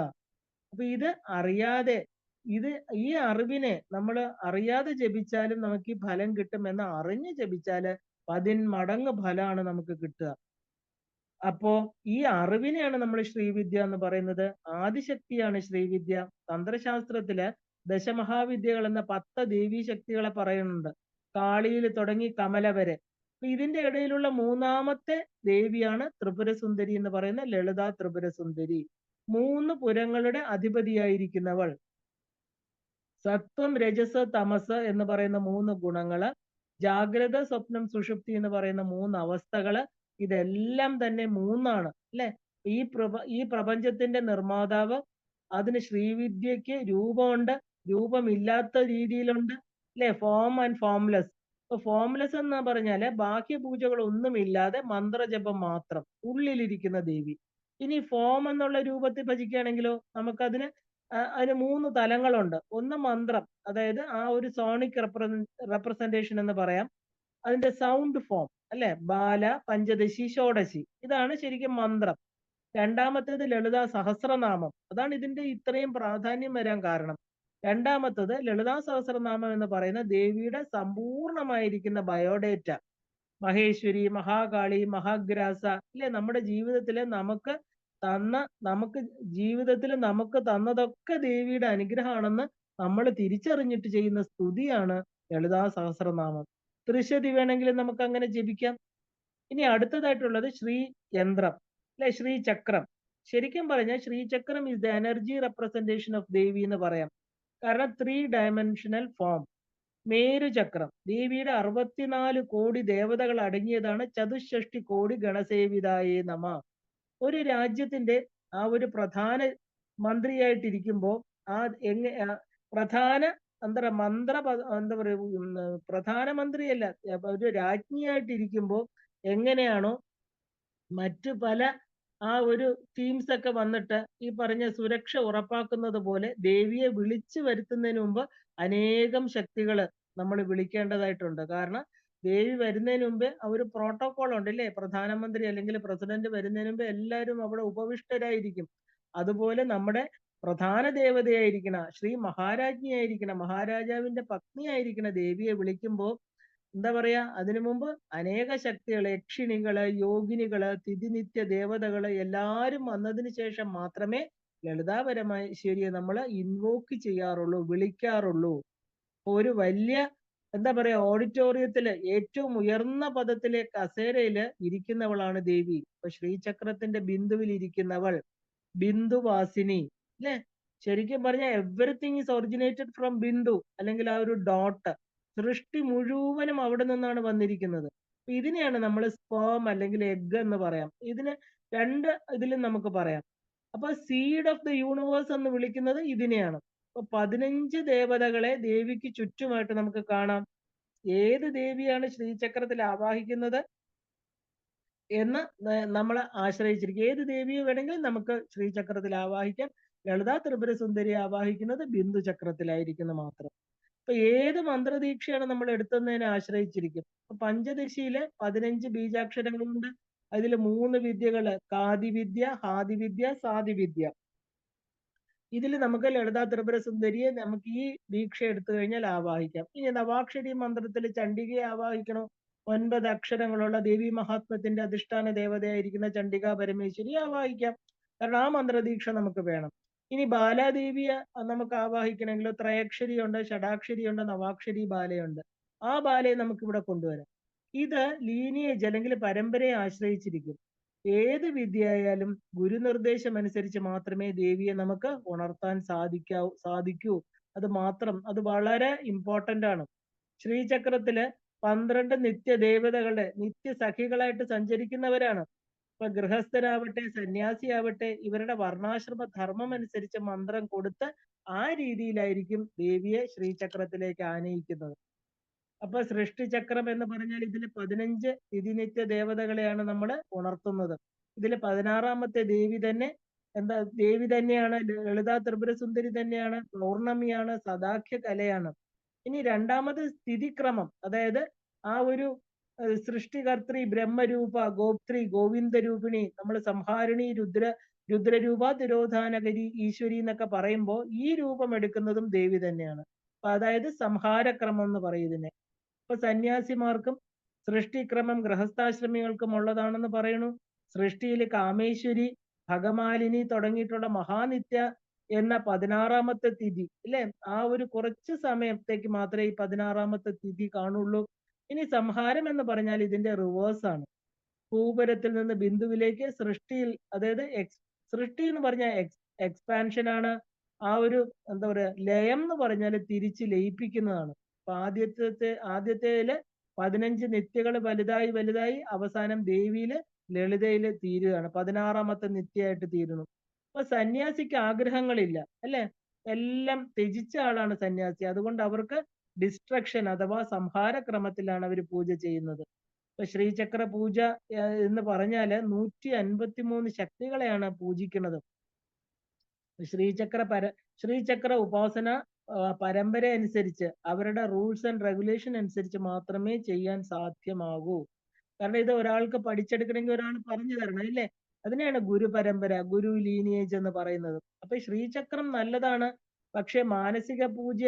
അപ്പൊ ഇത് അറിയാതെ, ഇത് ഈ അറിവിനെ നമ്മൾ അറിയാതെ ജപിച്ചാലും നമുക്ക് ഈ ഫലം കിട്ടും, എന്ന് അറിഞ്ഞ് ജപിച്ചാല് 10 മടങ്ങ് ഫലമാണ് നമുക്ക് കിട്ടുക. അപ്പോ ഈ അറിവിനെയാണ് നമ്മൾ ശ്രീവിദ്യ എന്ന് പറയുന്നത്. ആദിശക്തിയാണ് ശ്രീവിദ്യ. തന്ത്രശാസ്ത്രത്തില് ദശമഹാവിദ്യകൾ എന്ന 10 ദേവീ ശക്തികളെ പറയുന്നുണ്ട്, കാളിയിൽ തുടങ്ങി കമല വരെ. ഇതിന്റെ ഇടയിലുള്ള മൂന്നാമത്തെ ദേവിയാണ് ത്രിപുരസുന്ദരി എന്ന് പറയുന്ന ലളിത ത്രിപുരസുന്ദരി. 3 പുരങ്ങളുടെ അധിപതിയായിരിക്കുന്നവൾ. സത്വം, രജസ്, തമസ് എന്ന് പറയുന്ന 3 ഗുണങ്ങള്, ജാഗ്രത, സ്വപ്നം, സുഷുപ്തി എന്ന് പറയുന്ന 3 അവസ്ഥകള്, ഇതെല്ലാം തന്നെ 3ആണ് അല്ലെ? ഈ പ്രപഞ്ചത്തിന്റെ നിർമ്മാതാവ്. അതിന് ശ്രീവിദ്യക്ക് രൂപമുണ്ട്, രൂപമില്ലാത്ത രീതിയിലുണ്ട് അല്ലെ? Form and formless. ഇപ്പൊ ഫോംലെസ് എന്ന് പറഞ്ഞാല് ബാഹ്യപൂജകൾ ഒന്നുമില്ലാതെ മന്ത്രജപം മാത്രം, ഉള്ളിലിരിക്കുന്ന ദേവി. ഇനി ഫോം എന്നുള്ള രൂപത്തിൽ ഭജിക്കുകയാണെങ്കിലോ നമുക്കതിന് അതിന് 3 തലങ്ങളുണ്ട്. ഒന്ന് മന്ത്രം, അതായത് ആ ഒരു സോണിക് റെപ്രസെന്റേഷൻ എന്ന് പറയാം. അതിന്റെ സൗണ്ട് ഫോം അല്ലെ? ബാല, പഞ്ചദശി, ഷോഡശി, ഇതാണ് ശരിക്കും മന്ത്രം. രണ്ടാമത്തേത് ലളിതാ സഹസ്രനാമം. അതാണ് ഇതിന്റെ ഇത്രയും പ്രാധാന്യം വരാൻ കാരണം. രണ്ടാമത്തത് ലളിതാ സഹസ്രനാമം എന്ന് പറയുന്ന ദേവിയുടെ സമ്പൂർണമായിരിക്കുന്ന ബയോഡേറ്റ. മഹേശ്വരി, മഹാകാളി, മഹാഗ്രാസ ഇല്ലേ? നമ്മുടെ ജീവിതത്തില് നമുക്ക് ജീവിതത്തിൽ നമുക്ക് തന്നതൊക്കെ ദേവിയുടെ അനുഗ്രഹമാണെന്ന് നമ്മൾ തിരിച്ചറിഞ്ഞിട്ട് ചെയ്യുന്ന സ്തുതിയാണ് ലളിതാ സഹസ്രനാമം. ത്രിശതി വേണമെങ്കിലും നമുക്ക് അങ്ങനെ ജപിക്കാം. ഇനി അടുത്തതായിട്ടുള്ളത് ശ്രീ യന്ത്രം അല്ലെ? ശ്രീ ചക്രം. ശരിക്കും പറഞ്ഞാൽ Srichakra is the energy representation of Devi എന്ന് പറയാം. കാരണം 3 ഡയമെൻഷണൽ ഫോം. മേരുചക്രം, ദേവിയുടെ 64 കോടി ദേവതകൾ അടങ്ങിയതാണ്. ചതുഷ്ഷഷ്ടി കോടി ഗണസേവിതായേ നമ. ഒരു രാജ്യത്തിന്റെ ആ ഒരു പ്രധാന മന്ത്രിയായിട്ടിരിക്കുമ്പോ ആ പ്രധാന എന്താ പറയുക, പ്രധാനമന്ത്രിയല്ല, ഒരു രാജ്ഞിയായിട്ടിരിക്കുമ്പോ എങ്ങനെയാണോ മറ്റു പല ആ ഒരു ടീംസ് ഒക്കെ വന്നിട്ട് ഈ പറഞ്ഞ സുരക്ഷ ഉറപ്പാക്കുന്നത് പോലെ ദേവിയെ വിളിച്ചു വരുത്തുന്നതിന് മുമ്പ് അനേകം ശക്തികള് നമ്മൾ വിളിക്കേണ്ടതായിട്ടുണ്ട്. കാരണം ദേവി വരുന്നതിന് മുമ്പേ ആ ഒരു പ്രോട്ടോകോൾ ഉണ്ട് ഇല്ലേ? പ്രധാനമന്ത്രി അല്ലെങ്കിൽ പ്രസിഡന്റ് വരുന്നതിന് മുമ്പ് എല്ലാവരും അവിടെ ഉപവിഷ്ടരായിരിക്കും. അതുപോലെ നമ്മുടെ പ്രധാന ദേവതയായിരിക്കണ ശ്രീ മഹാരാജ്ഞിയായിരിക്കണ മഹാരാജാവിന്റെ പത്നിയായിരിക്കണ ദേവിയെ വിളിക്കുമ്പോൾ എന്താ പറയാ അതിനു മുമ്പ് അനേക ശക്തികള് യക്ഷിണികള് യോഗിനികള് തിഥിനിത്യ ദേവതകള് എല്ലാരും വന്നതിന് ശേഷം മാത്രമേ ലളിതാ പരമേശ്വരിയെ നമ്മൾ ഇൻവോക്ക് ചെയ്യാറുള്ളൂ, വിളിക്കാറുള്ളൂ. ഒരു വലിയ എന്താ പറയാ ഓഡിറ്റോറിയത്തില് ഏറ്റവും ഉയർന്ന പദത്തിലെ കസേരയില് ഇരിക്കുന്നവളാണ് ദേവി. ഇപ്പൊ ശ്രീചക്രത്തിന്റെ ബിന്ദുവിൽ ഇരിക്കുന്നവൾ ബിന്ദുവാസിനി അല്ലെ? ശരിക്കും പറഞ്ഞാൽ everything is originated from Bindu അല്ലെങ്കിൽ ആ ഒരു ഡോട്ട്. സൃഷ്ടി മുഴുവനും അവിടെ നിന്നാണ് വന്നിരിക്കുന്നത്. ഇതിനെയാണ് നമ്മൾ സ്പേം അല്ലെങ്കിൽ എഗ് എന്ന് പറയാം. ഇതിന് രണ്ട് ഇതിലും നമുക്ക് പറയാം. അപ്പൊ സീഡ് ഓഫ് ദ യൂണിവേഴ്സ് എന്ന് വിളിക്കുന്നത് ഇതിനെയാണ്. അപ്പൊ 15 ദേവതകളെ ദേവിക്ക് ചുറ്റുമായിട്ട് നമുക്ക് കാണാം. ഏത് ദേവിയാണ് ശ്രീചക്രത്തിൽ ആവാഹിക്കുന്നത് എന്ന് നമ്മൾ ആശ്രയിച്ചിരിക്കും. ഏത് ദേവിയെ വേണമെങ്കിലും നമുക്ക് ശ്രീചക്രത്തിൽ ആവാഹിക്കാം. ലളിതാ ത്രിപുര സുന്ദരി ആവാഹിക്കുന്നത് ബിന്ദു ചക്രത്തിലായിരിക്കുന്നു മാത്രം. അപ്പൊ ഏത് മന്ത്രദീക്ഷയാണ് നമ്മൾ എടുത്തുന്നതിനെ ആശ്രയിച്ചിരിക്കും. അപ്പൊ പഞ്ചദശിയിലെ 15 ബീജാക്ഷരങ്ങളുണ്ട്. അതിൽ 3 വിദ്യകള് കാതിവിദ്യ, ഹാദിവിദ്യ, സാദിവിദ്യ. ഇതിൽ നമുക്ക് ലളിതാ ത്രിപുര സുന്ദരിയെ നമുക്ക് ഈ ദീക്ഷ എടുത്തു കഴിഞ്ഞാൽ ആവാഹിക്കാം. ഇനി നവാക്ഷരി മന്ത്രത്തിൽ ചണ്ഡികയെ ആവാഹിക്കണോ? 9 അക്ഷരങ്ങളുള്ള ദേവി മഹാത്മ്യത്തിന്റെ അധിഷ്ഠാന ദേവതയായിരിക്കുന്ന ചണ്ഡികാ പരമേശ്വരി ആവാഹിക്കാം. കാരണം ആ മന്ത്രദീക്ഷ നമുക്ക് വേണം. ഇനി ബാലാദേവിയെ നമുക്ക് ആവാഹിക്കണമെങ്കിലോ ത്രയക്ഷരിയുണ്ട്, ഷടാക്ഷരിയുണ്ട്, നവാക്ഷരി ബാലയുണ്ട്. ആ ബാലയെ നമുക്ക് ഇവിടെ കൊണ്ടുവരാം. ഇത് ലീനിയേജ് അല്ലെങ്കിൽ പരമ്പരയെ ആശ്രയിച്ചിരിക്കും. ഏത് വിദ്യയായാലും ഗുരുനിർദ്ദേശം അനുസരിച്ച് മാത്രമേ ദേവിയെ നമുക്ക് ഉണർത്താൻ സാധിക്കൂ. അത് മാത്രം അത് വളരെ ഇമ്പോർട്ടന്റ് ആണ്. ശ്രീചക്രത്തില് 12 നിത്യദേവതകളുടെ നിത്യസഖികളായിട്ട് സഞ്ചരിക്കുന്നവരാണ്. ഇപ്പൊ ഗൃഹസ്ഥരാവട്ടെ സന്യാസിയാവട്ടെ ഇവരുടെ വർണ്ണാശ്രമ ധർമ്മം അനുസരിച്ച് മന്ത്രം കൊടുത്ത് ആ രീതിയിലായിരിക്കും ദേവിയെ ശ്രീചക്രത്തിലേക്ക് ആനയിക്കുന്നത്. അപ്പൊ സൃഷ്ടിചക്രം എന്ന് പറഞ്ഞാൽ ഇതിൽ 15 തിഥിനിത്യ ദേവതകളെയാണ് നമ്മൾ ഉണർത്തുന്നത്. ഇതിൽ 16ാമത്തെ ദേവി തന്നെ ദേവി തന്നെയാണ്, ലളിതാ ത്രിപുര സുന്ദരി തന്നെയാണ്, പൗർണമിയാണ്, സദാഖ്യ കലയാണ്. ഇനി രണ്ടാമത് സ്ഥിതിക്രമം, അതായത് ആ ഒരു സൃഷ്ടികർत्री ബ്രഹ്മരൂപ, ഗോപ്ത്രി, ഗോവിന്ദരൂപിണി, നമ്മൾ സംഹാരിണി, രുദ്രരൂപ, തിരോധാനകരി, ഈശ്വരി എന്നൊക്കെ പറയുമ്പോൾ ഈ രൂപം എടുക്കുന്നതും ദേവി തന്നെയാണ്. അപ്പൊ അതായത് സംഹാരക്രമം എന്ന് പറയുന്നതിനെ. ഇപ്പൊ സന്യാസിമാർക്കും സൃഷ്ടിക്രമം ഗൃഹസ്ഥാശ്രമികൾക്കും ഉള്ളതാണെന്ന് പറയണു. സൃഷ്ടിയിൽ കാമേശ്വരി, ഭഗമാലിനി തുടങ്ങിയിട്ടുള്ള മഹാനിത്യ എന്ന 16ാമത്തെ തിഥി അല്ലെ, ആ ഒരു കുറച്ച് സമയത്തേക്ക് മാത്രമേ ഈ 16ാമത്തെ തിഥി കാണുള്ളൂ. ഇനി സംഹാരം എന്ന് പറഞ്ഞാൽ ഇതിന്റെ റിവേഴ്സ് ആണ്. ഭൂപരത്തിൽ നിന്ന് ബിന്ദുവിലേക്ക് സൃഷ്ടിയിൽ, അതായത് സൃഷ്ടി എന്ന് പറഞ്ഞാൽ എക്സ്പാൻഷൻ ആണ്. ആ ഒരു എന്താ പറയാ ലയം എന്ന് പറഞ്ഞാൽ തിരിച്ച് ലയിപ്പിക്കുന്നതാണ്. അപ്പൊ ആദ്യത്തേല് 15 നിത്യകൾ വലുതായി വലുതായി അവസാനം ദേവിയില് ലളിതയില് തീരുകയാണ്. 16ാമത്തെ നിത്യമായിട്ട് തീരുന്നു. അപ്പൊ സന്യാസിക്ക് ആഗ്രഹങ്ങളില്ല അല്ലെ, എല്ലാം ത്യജിച്ച ആളാണ് സന്യാസി. അതുകൊണ്ട് അവർക്ക് ഡിസ്ട്രക്ഷൻ അഥവാ സംഹാര ക്രമത്തിലാണ് അവർ പൂജ ചെയ്യുന്നത്. ഇപ്പൊ ശ്രീചക്ര പൂജ എന്ന് പറഞ്ഞാല് 153 ശക്തികളെയാണ് പൂജിക്കുന്നത്. ശ്രീചക്ര ഉപാസന പരമ്പര അനുസരിച്ച് അവരുടെ റൂൾസ് ആൻഡ് റെഗുലേഷൻ അനുസരിച്ച് മാത്രമേ ചെയ്യാൻ സാധ്യമാകൂ. കാരണം ഇത് ഒരാൾക്ക് പഠിച്ചെടുക്കണമെങ്കിൽ ഒരാൾ പറഞ്ഞു തരണം അല്ലേ? അതിനെയാണ് ഗുരു പരമ്പര, ഗുരു ലീനിയേജ് എന്ന് പറയുന്നത്. അപ്പൊ ശ്രീചക്രം നല്ലതാണ്. പക്ഷെ മാനസിക പൂജ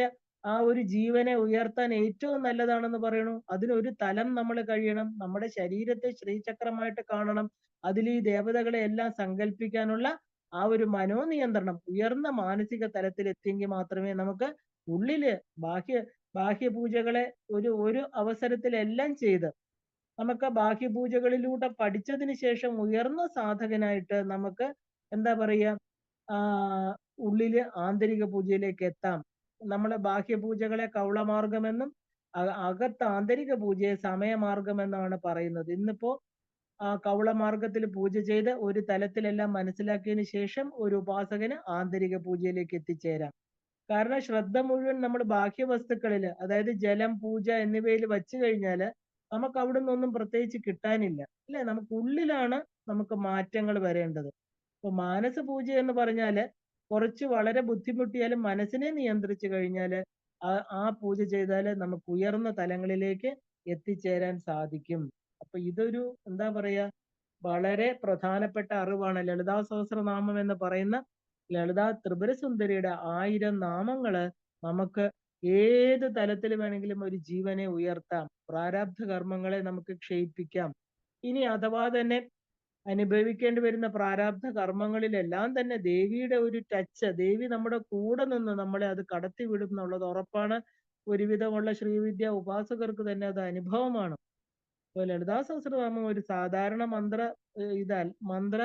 ആ ഒരു ജീവനെ ഉയർത്താൻ ഏറ്റവും നല്ലതാണെന്ന് പറയണു. അതിനൊരു തലം നമ്മൾ കഴിയണം. നമ്മുടെ ശരീരത്തെ ശ്രീചക്രമായിട്ട് കാണണം. അതിൽ ഈ ദേവതകളെ എല്ലാം സങ്കല്പിക്കാനുള്ള ആ ഒരു മനോനിയന്ത്രണം ഉയർന്ന മാനസിക തലത്തിൽ എത്തിയെങ്കിൽ മാത്രമേ നമുക്ക് ഉള്ളില് ബാഹ്യ പൂജകളെ ഒരു അവസരത്തിലെല്ലാം ചെയ്ത് നമുക്ക് ബാഹ്യപൂജകളിലൂടെ പഠിച്ചതിന് ശേഷം ഉയർന്ന സാധകനായിട്ട് നമുക്ക് എന്താ പറയാ ഉള്ളില് ആന്തരിക പൂജയിലേക്ക് എത്താം. നമ്മളെ ബാഹ്യപൂജകളെ കൗളമാർഗമെന്നും അകത്ത് ആന്തരിക പൂജയെ സമയമാർഗമെന്നാണ് പറയുന്നത്. ഇന്നിപ്പോ കൗളമാർഗത്തിൽ പൂജ ചെയ്ത് ഒരു തലത്തിലെല്ലാം മനസ്സിലാക്കിയതിന് ശേഷം ഒരു ഉപാസകന് ആന്തരിക പൂജയിലേക്ക് എത്തിച്ചേരാം. കാരണം ശ്രദ്ധ മുഴുവൻ നമ്മൾ ബാഹ്യ വസ്തുക്കളില്, അതായത് ജലം, പൂജ എന്നിവയിൽ വച്ചു കഴിഞ്ഞാല് നമുക്ക് അവിടെ നിന്നൊന്നും പ്രത്യേകിച്ച് കിട്ടാനില്ല അല്ലെ. നമുക്ക് ഉള്ളിലാണ് നമുക്ക് മാറ്റങ്ങൾ വരേണ്ടത്. ഇപ്പൊ മാനസ പൂജ എന്ന് പറഞ്ഞാല് കുറച്ച് വളരെ ബുദ്ധിമുട്ടിയാലും മനസ്സിനെ നിയന്ത്രിച്ചു കഴിഞ്ഞാല് ആ പൂജ ചെയ്താല് നമുക്ക് ഉയർന്ന തലങ്ങളിലേക്ക് എത്തിച്ചേരാൻ സാധിക്കും. അപ്പൊ ഇതൊരു എന്താ പറയാ വളരെ പ്രധാനപ്പെട്ട അറിവാണ്. ലളിതാ സഹസ്രനാമം എന്ന് പറയുന്ന ലളിതാ ത്രിപുര സുന്ദരിയുടെ 1000 നാമങ്ങള് നമുക്ക് ഏത് തലത്തിൽ വേണമെങ്കിലും ഒരു ജീവനെ ഉയർത്താം. പ്രാരാബ്ധ കർമ്മങ്ങളെ നമുക്ക് ക്ഷയിപ്പിക്കാം. ഇനി അഥവാ തന്നെ അനുഭവിക്കേണ്ടി വരുന്ന പ്രാരാബ്ധ കർമ്മങ്ങളിലെല്ലാം തന്നെ ദേവിയുടെ ഒരു ടച്ച്, ദേവി നമ്മുടെ കൂടെ നിന്ന് നമ്മളെ അത് കടത്തിവിടും എന്നുള്ളത് ഉറപ്പാണ്. ഒരുവിധമുള്ള ശ്രീവിദ്യ ഉപാസകർക്ക് തന്നെ അത് അനുഭവമാണ്. ഇപ്പൊ ലളിതാ സഹസ്രനാമം ഒരു സാധാരണ ഇതാൽ മന്ത്ര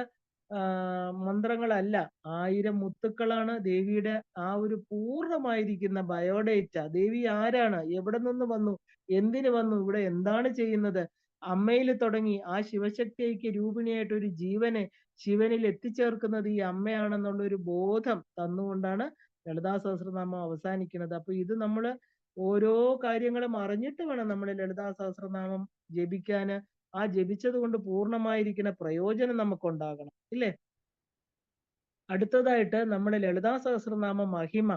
മന്ത്രങ്ങളല്ല. 1000 മുത്തുക്കളാണ് ദേവിയുടെ ആ ഒരു പൂർണ്ണമായിരിക്കുന്ന ബയോഡേറ്റ. ദേവി ആരാണ്, എവിടെ നിന്ന് വന്നു, എന്തിനു വന്നു, ഇവിടെ എന്താണ് ചെയ്യുന്നത്, അമ്മയിൽ തുടങ്ങി ആ ശിവശക്തി ഐക്യ രൂപിണിയായിട്ട് ഒരു ജീവനെ ശിവനിൽ എത്തിച്ചേർക്കുന്നത് ഈ അമ്മയാണെന്നുള്ള ഒരു ബോധം തന്നുകൊണ്ടാണ് ലളിതാ സഹസ്രനാമം അവസാനിക്കുന്നത്. അപ്പൊ ഇത് നമ്മള് ഓരോ കാര്യങ്ങളും അറിഞ്ഞിട്ട് വേണം നമ്മൾ ലളിതാ സഹസ്രനാമം ജപിക്കാന്. ആ ജപിച്ചത് കൊണ്ട് പൂർണ്ണമായിരിക്കുന്ന പ്രയോജനം നമുക്കുണ്ടാകണം, ഇല്ലേ? അടുത്തതായിട്ട് നമ്മുടെ ലളിതാ സഹസ്രനാമ മഹിമ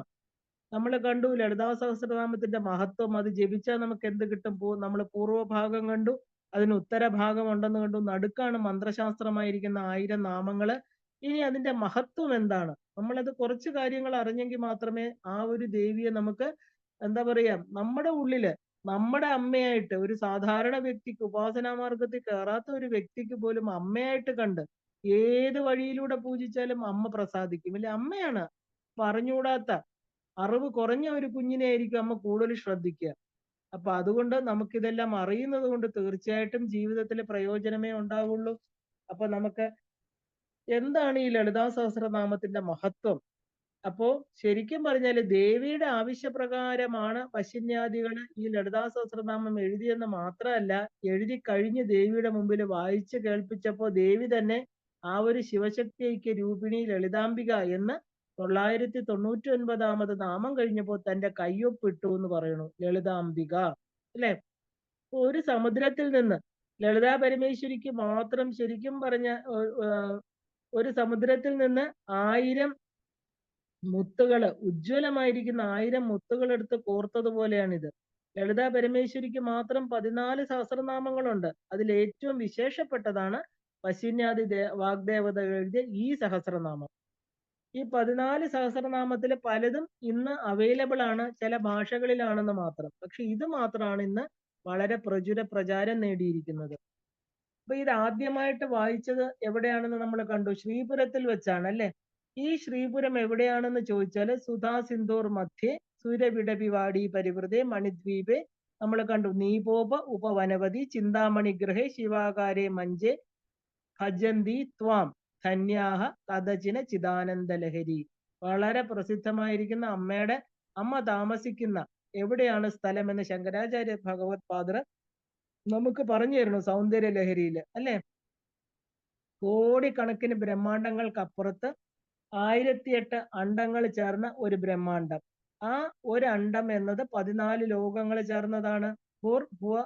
നമ്മൾ കണ്ടു. ലളിതാ സഹസ്രനാമത്തിന്റെ മഹത്വം, അത് ജപിച്ചാൽ നമുക്ക് എന്ത് കിട്ടും? നമ്മൾ പൂർവ്വഭാഗം കണ്ടു, അതിന് ഉത്തരഭാഗം ഉണ്ടെന്ന് കണ്ടു, നടുക്കാണ് മന്ത്രശാസ്ത്രമായിരിക്കുന്ന 1000 നാമങ്ങള്. ഇനി അതിന്റെ മഹത്വം എന്താണ്? നമ്മളത് കുറച്ച് കാര്യങ്ങൾ അറിഞ്ഞെങ്കിൽ മാത്രമേ ആ ഒരു ദേവിയെ നമുക്ക് എന്താ പറയാ നമ്മുടെ ഉള്ളില് നമ്മുടെ അമ്മയായിട്ട്, ഒരു സാധാരണ വ്യക്തിക്ക്, ഉപാസനാ മാർഗത്തിൽ കയറാത്ത ഒരു വ്യക്തിക്ക് പോലും അമ്മയായിട്ട് കണ്ട് ഏത് വഴിയിലൂടെ പൂജിച്ചാലും അമ്മ പ്രസാദിക്കും, ഇല്ല? അമ്മയാണ്. പറഞ്ഞുകൂടാത്ത അറിവ് കുറഞ്ഞ ഒരു കുഞ്ഞിനെ ആയിരിക്കും അമ്മ കൂടുതൽ ശ്രദ്ധിക്കുക. അപ്പൊ അതുകൊണ്ട് നമുക്കിതെല്ലാം അറിയുന്നത് കൊണ്ട് തീർച്ചയായിട്ടും ജീവിതത്തിൽ പ്രയോജനമേ ഉണ്ടാവുള്ളൂ. അപ്പൊ നമുക്ക് എന്താണ് ഈ ലളിതാ സഹസ്രനാമത്തിന്റെ മഹത്വം? അപ്പോ ശരിക്കും പറഞ്ഞാല് ദേവിയുടെ ആവശ്യപ്രകാരമാണ് പശുന്യാദികള് ഈ ലളിതാ സഹസ്രനാമം എഴുതിയെന്ന് മാത്രമല്ല, എഴുതി കഴിഞ്ഞ് ദേവിയുടെ മുമ്പിൽ വായിച്ച് കേൾപ്പിച്ചപ്പോ ദേവി തന്നെ ആ ഒരു ശിവശക്തി ഐക്യ രൂപിണി ലളിതാംബിക എന്ന് 999 നാമം കഴിഞ്ഞപ്പോൾ തന്റെ കയ്യൊപ്പിട്ടു എന്ന് പറയുന്നു, ലളിതാംബിക, അല്ലെ? ഒരു സമുദ്രത്തിൽ നിന്ന് ലളിതാ പരമേശ്വരിക്ക് മാത്രം ശരിക്കും പറഞ്ഞ ഒരു സമുദ്രത്തിൽ നിന്ന് 1000 മുത്തുകള്, ഉജ്ജ്വലമായിരിക്കുന്ന 1000 മുത്തുകൾ എടുത്ത് കോർത്തതുപോലെയാണിത്. ലളിതാ പരമേശ്വരിക്ക് മാത്രം 14 സഹസ്രനാമങ്ങളുണ്ട്. അതിൽ ഏറ്റവും വിശേഷപ്പെട്ടതാണ് പശുന്യാദി വാഗ്ദേവതകൾ എഴുതിയ ഈ സഹസ്രനാമം. ഈ 14 സഹസ്രനാമത്തില് പലതും ഇന്ന് അവൈലബിൾ ആണ്, ചില ഭാഷകളിലാണെന്ന് മാത്രം. പക്ഷെ ഇത് മാത്രമാണ് ഇന്ന് വളരെ പ്രചാരം നേടിയിരിക്കുന്നത്. അപ്പൊ ഇത് ആദ്യമായിട്ട് വായിച്ചത് എവിടെയാണെന്ന് നമ്മൾ കണ്ടു, ശ്രീപുരത്തിൽ വെച്ചാണ്, അല്ലെ? ഈ ശ്രീപുരം എവിടെയാണെന്ന് ചോദിച്ചാല് സുധാ സിന്ധൂർ മധ്യേ സൂര്യവിടപിവാടി പരിവൃതേ മണിദ്വീപേ നമ്മൾ കണ്ടു. നീപോപ ഉപവനവതി ചിന്താമണി ഗ്രഹേ ശിവാകാരേ മഞ്ചേ ഭജന്തി ത്വാം ധന്യാഹ കഥചിന ചിദാനന്ദ ലഹരി. വളരെ പ്രസിദ്ധമായിരിക്കുന്ന അമ്മ താമസിക്കുന്ന എവിടെയാണ് സ്ഥലം എന്ന് ശങ്കരാചാര്യ ഭഗവത് പാദർ നമുക്ക് പറഞ്ഞു തരുന്നു സൗന്ദര്യ ലഹരിയില്, അല്ലെ? കോടിക്കണക്കിന് ബ്രഹ്മാണ്ടങ്ങൾക്കപ്പുറത്ത് 1008 അണ്ടങ്ങൾ ചേർന്ന ഒരു ബ്രഹ്മാണ്ടം. ആ ഒരു അണ്ടം എന്നത് 14 ലോകങ്ങൾ ചേർന്നതാണ്. ഭൂർ ഭുവ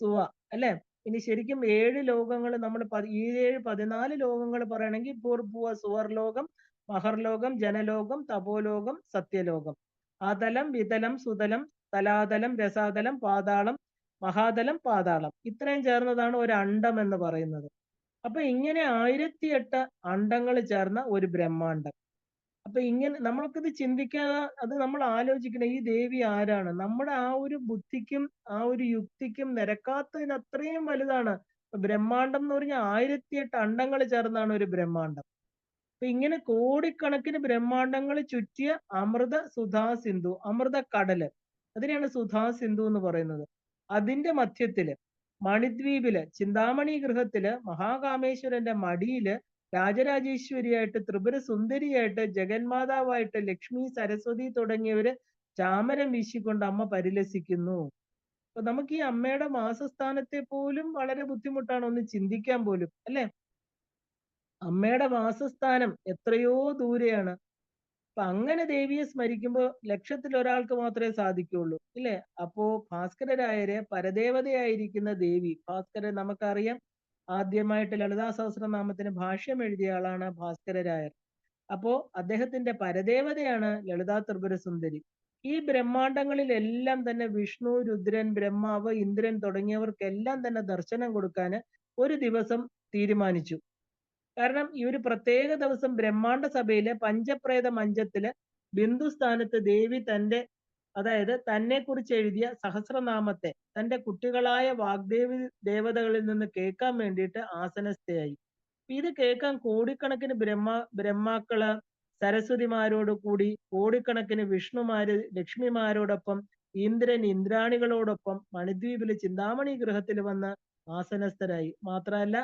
സുവ, അല്ലെ? ഇനി ശരിക്കും 7 ലോകങ്ങൾ നമ്മൾ ഈ 14 ലോകങ്ങൾ പറയണമെങ്കിൽ ഭൂർ ഭുവ സുവർലോകം, മഹർലോകം, ജനലോകം, തപോലോകം, സത്യലോകം, അതലം, വിതലം, സുതലം, തലാതലം, രസാതലം, പാതാളം, മഹാതലം, പാതാളം, ഇത്രയും ചേർന്നതാണ് ഒരു അണ്ടം എന്ന് പറയുന്നത്. അപ്പൊ ഇങ്ങനെ 1008 അണ്ടങ്ങൾ ചേർന്ന ഒരു ബ്രഹ്മാണ്ടം. അപ്പൊ ഇങ്ങനെ നമ്മൾക്കിത് ചിന്തിക്കാതെ അത് നമ്മൾ ആലോചിക്കണം, ഈ ദേവി ആരാണ്? നമ്മുടെ ആ ഒരു ബുദ്ധിക്കും ആ ഒരു യുക്തിക്കും നിരക്കാത്തതിന് അത്രയും വലുതാണ്. ബ്രഹ്മാണ്ടം എന്ന് പറഞ്ഞാൽ 1008 അണ്ടങ്ങൾ ചേർന്നാണ് ഒരു ബ്രഹ്മാണ്ടം. അപ്പൊ ഇങ്ങനെ കോടിക്കണക്കിന് ബ്രഹ്മാണ്ടങ്ങൾ ചുറ്റിയ അമൃത സുധാ സിന്ധു, അമൃത കടല്, അതിനെയാണ് സുധാ സിന്ധു എന്ന് പറയുന്നത്. അതിന്റെ മധ്യത്തില് മണിദ്വീപില് ചിന്താമണി ഗൃഹത്തില് മഹാകാമേശ്വരന്റെ മടിയില് രാജരാജേശ്വരിയായിട്ട്, ത്രിപുര സുന്ദരിയായിട്ട്, ജഗന്മാതാവായിട്ട് ലക്ഷ്മി, സരസ്വതി തുടങ്ങിയവര് ചാമരം വീശിക്കൊണ്ട് അമ്മ പരിലസിക്കുന്നു. അപ്പൊ നമുക്ക് ഈ അമ്മയുടെ വാസസ്ഥാനത്തെ പോലും വളരെ ബുദ്ധിമുട്ടാണ് ഒന്ന് ചിന്തിക്കാൻ പോലും, അല്ലെ? അമ്മയുടെ വാസസ്ഥാനം എത്രയോ ദൂരെയാണ്. അപ്പൊ അങ്ങനെ ദേവിയെ സ്മരിക്കുമ്പോൾ ലക്ഷത്തിൽ ഒരാൾക്ക് മാത്രമേ സാധിക്കുള്ളൂ, ഇല്ലേ? അപ്പോ ഭാസ്കരരായര് പരദേവതയായിരിക്കുന്ന ദേവി, ഭാസ്കരൻ നമുക്കറിയാം ആദ്യമായിട്ട് ലളിതാ സഹസ്രനാമത്തിന് ഭാഷ്യം എഴുതിയ ആളാണ് ഭാസ്കരരായർ. അപ്പോ അദ്ദേഹത്തിന്റെ പരദേവതയാണ് ലളിതാ ത്രിപുര സുന്ദരി. ഈ ബ്രഹ്മാണ്ടങ്ങളിലെല്ലാം തന്നെ വിഷ്ണു, രുദ്രൻ, ബ്രഹ്മാവ്, ഇന്ദ്രൻ തുടങ്ങിയവർക്കെല്ലാം തന്നെ ദർശനം കൊടുക്കാൻ ഒരു ദിവസം തീരുമാനിച്ചു. കാരണം ഈ ഒരു പ്രത്യേക ദിവസം ബ്രഹ്മാണ്ട സഭയിലെ പഞ്ചപ്രേത മഞ്ചത്തില് ബിന്ദുസ്ഥാനത്ത് ദേവി അതായത് തന്നെ കുറിച്ച് എഴുതിയ സഹസ്രനാമത്തെ തന്റെ കുട്ടികളായ വാഗ്ദേവി ദേവതകളിൽ നിന്ന് കേൾക്കാൻ വേണ്ടിയിട്ട് ആസനസ്ഥയായി. ഇത് കേൾക്കാൻ കോടിക്കണക്കിന് ബ്രഹ്മാക്കള് സരസ്വതിമാരോട് കൂടി, കോടിക്കണക്കിന് വിഷ്ണുമാര് ലക്ഷ്മിമാരോടൊപ്പം, ഇന്ദ്രൻ ഇന്ദ്രാണികളോടൊപ്പം മണിദ്വീപില് ചിന്താമണി ഗൃഹത്തിൽ വന്ന് ആസനസ്ഥരായി. മാത്രമല്ല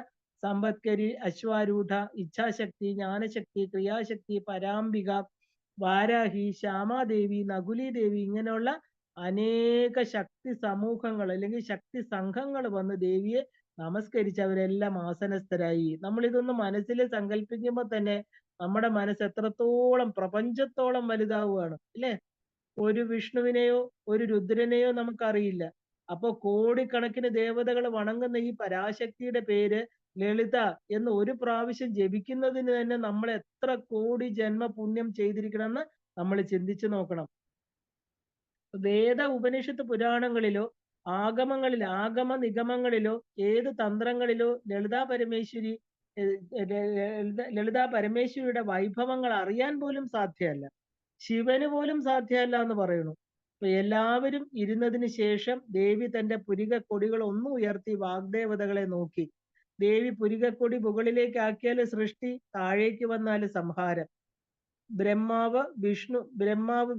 സമ്പത്കരി, അശ്വാരൂഢ, ഇച്ഛാശക്തി, ജ്ഞാനശക്തി, ക്രിയാശക്തി, പരാംബിക, വാരാഹി, ശ്യാമാദേവി, നകുലി ദേവി ഇങ്ങനെയുള്ള അനേക ശക്തി സമൂഹങ്ങൾ അല്ലെങ്കിൽ ശക്തി സംഘങ്ങൾ വന്ന് ദേവിയെ നമസ്കരിച്ച് അവരെല്ലാം ആസനസ്ഥരായി. നമ്മൾ ഇതൊന്ന് മനസ്സിൽ സങ്കല്പിക്കുമ്പോൾ തന്നെ നമ്മുടെ മനസ്സ് എത്രത്തോളം പ്രപഞ്ചത്തോളം വലുതാവുകയാണ് അല്ലെ? ഒരു വിഷ്ണുവിനെയോ ഒരു രുദ്രനെയോ നമുക്കറിയില്ല. അപ്പൊ കോടിക്കണക്കിന് ദേവതകൾ വണങ്ങുന്ന ഈ പരാശക്തിയുടെ പേര് ലളിത എന്ന് ഒരു പ്രാവശ്യം ജപിക്കുന്നതിന് തന്നെ നമ്മൾ എത്ര കോടി ജന്മ പുണ്യം ചെയ്തിരിക്കണമെന്ന് നമ്മൾ ചിന്തിച്ചു നോക്കണം. വേദ ഉപനിഷത്ത് പുരാണങ്ങളിലോ ആഗമ നിഗമങ്ങളിലോ ഏത് തന്ത്രങ്ങളിലോ ലളിതാ പരമേശ്വരിയുടെ വൈഭവങ്ങൾ അറിയാൻ പോലും സാധ്യമല്ല. ശിവന് പോലും സാധ്യമല്ല എന്ന് പറയുന്നു. അപ്പൊ എല്ലാവരും ഇരുന്നതിന് ശേഷം ദേവി തന്റെ പുരികക്കൊടികൾ ഒന്ന് ഉയർത്തി വാഗ്ദേവതകളെ നോക്കി. ദേവി പുരികക്കൊടി മുകളിലേക്ക് ആക്കിയാൽ സൃഷ്ടി, താഴേക്ക് വന്നാൽ സംഹാരം. ബ്രഹ്മാവ്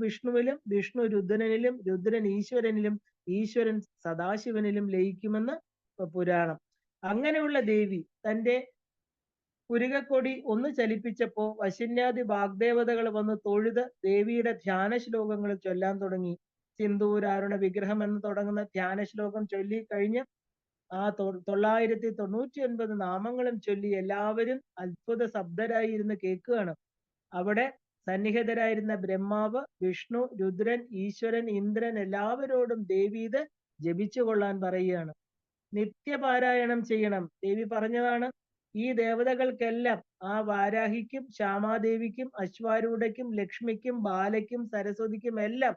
വിഷ്ണുവിലും, വിഷ്ണു രുദ്രനിലും, രുദ്രൻ ഈശ്വരനിലും, ഈശ്വരൻ സദാശിവനിലും ലയിക്കുമെന്ന് പുരാണം. അങ്ങനെയുള്ള ദേവി തന്റെ പുരികക്കൊടി ഒന്ന് ചലിപ്പിച്ചപ്പോ വശന്യാദി വാഗ്ദേവതകൾ വന്ന് തൊഴുത് ദേവിയുടെ ധ്യാന ശ്ലോകങ്ങൾ ചൊല്ലാൻ തുടങ്ങി. സിന്ദൂരാരുണ വിഗ്രഹം എന്ന് തുടങ്ങുന്ന ധ്യാന ശ്ലോകം ചൊല്ലി കഴിഞ്ഞ് ആ 999 നാമങ്ങളും ചൊല്ലി എല്ലാവരും അത്ഭുത ശബ്ദരായിരുന്ന് കേൾക്കുകയാണ്. അവിടെ സന്നിഹിതരായിരുന്ന ബ്രഹ്മാവ്, വിഷ്ണു, രുദ്രൻ, ഈശ്വരൻ, ഇന്ദ്രൻ എല്ലാവരോടും ദേവി ഇത് ജപിച്ചു കൊള്ളാൻ പറയുകയാണ്. നിത്യപാരായണം ചെയ്യണം. ദേവി പറഞ്ഞതാണ് ഈ ദേവതകൾക്കെല്ലാം, ആ വാരാഹിക്കും, ശ്യാമാദേവിക്കും, അശ്വാരൂഢയ്ക്കും, ലക്ഷ്മിക്കും, ബാലയ്ക്കും, സരസ്വതിക്കും എല്ലാം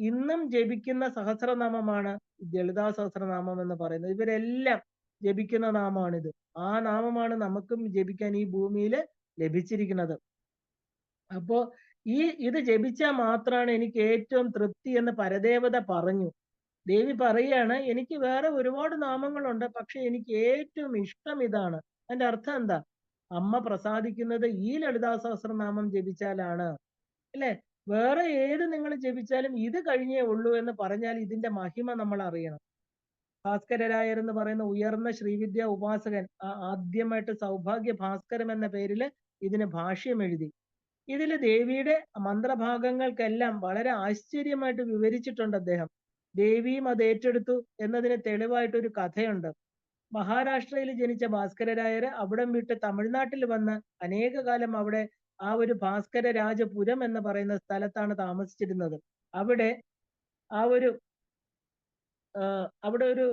ഇന്നും ജപിക്കുന്ന സഹസ്രനാമമാണ് ലളിതാ സഹസ്രനാമം എന്ന് പറയുന്നത്. ഇവരെല്ലാം ജപിക്കുന്ന നാമമാണിത്. ആ നാമമാണ് നമുക്കും ജപിക്കാൻ ഈ ഭൂമിയിൽ ലഭിച്ചിരിക്കുന്നത്. അപ്പോ ഇത് ജപിച്ചാൽ മാത്രമാണ് എനിക്ക് ഏറ്റവും തൃപ്തി എന്ന് പരദേവത പറഞ്ഞു. ദേവി പറയാണ്, എനിക്ക് വേറെ ഒരുപാട് നാമങ്ങളുണ്ട്, പക്ഷെ എനിക്ക് ഏറ്റവും ഇഷ്ടം ഇതാണ്. അതിന്റെ അർത്ഥം എന്താ? അമ്മ പ്രസാദിക്കുന്നത് ഈ ലളിതാ സഹസ്രനാമം ജപിച്ചാലാണ് അല്ലെ? വേറെ ഏത് നിങ്ങൾ ജപിച്ചാലും ഇത് കഴിഞ്ഞേ ഉള്ളൂ എന്ന് പറഞ്ഞാൽ ഇതിന്റെ മഹിമ നമ്മൾ അറിയണം. ഭാസ്കരരായർ എന്ന് പറയുന്ന ഉയർന്ന ശ്രീവിദ്യ ഉപാസകൻ ആദ്യമായിട്ട് സൗഭാഗ്യ ഭാസ്കരം എന്ന പേരില് ഇതിന് ഭാഷ്യം എഴുതി. ഇതില് ദേവിയുടെ മന്ത്രഭാഗങ്ങൾക്കെല്ലാം വളരെ ആശ്ചര്യമായിട്ട് വിവരിച്ചിട്ടുണ്ട് അദ്ദേഹം. ദേവിയും അത് ഏറ്റെടുത്തു എന്നതിന് തെളിവായിട്ടൊരു കഥയുണ്ട്. മഹാരാഷ്ട്രയിൽ ജനിച്ച ഭാസ്കരരായർ അവിടം വിട്ട് തമിഴ്നാട്ടിൽ വന്ന് അനേക കാലം അവിടെ ആ ഒരു ഭാസ്കര രാജപുരം എന്ന് പറയുന്ന സ്ഥലത്താണ് താമസിച്ചിരുന്നത്. അവിടെ ഒരു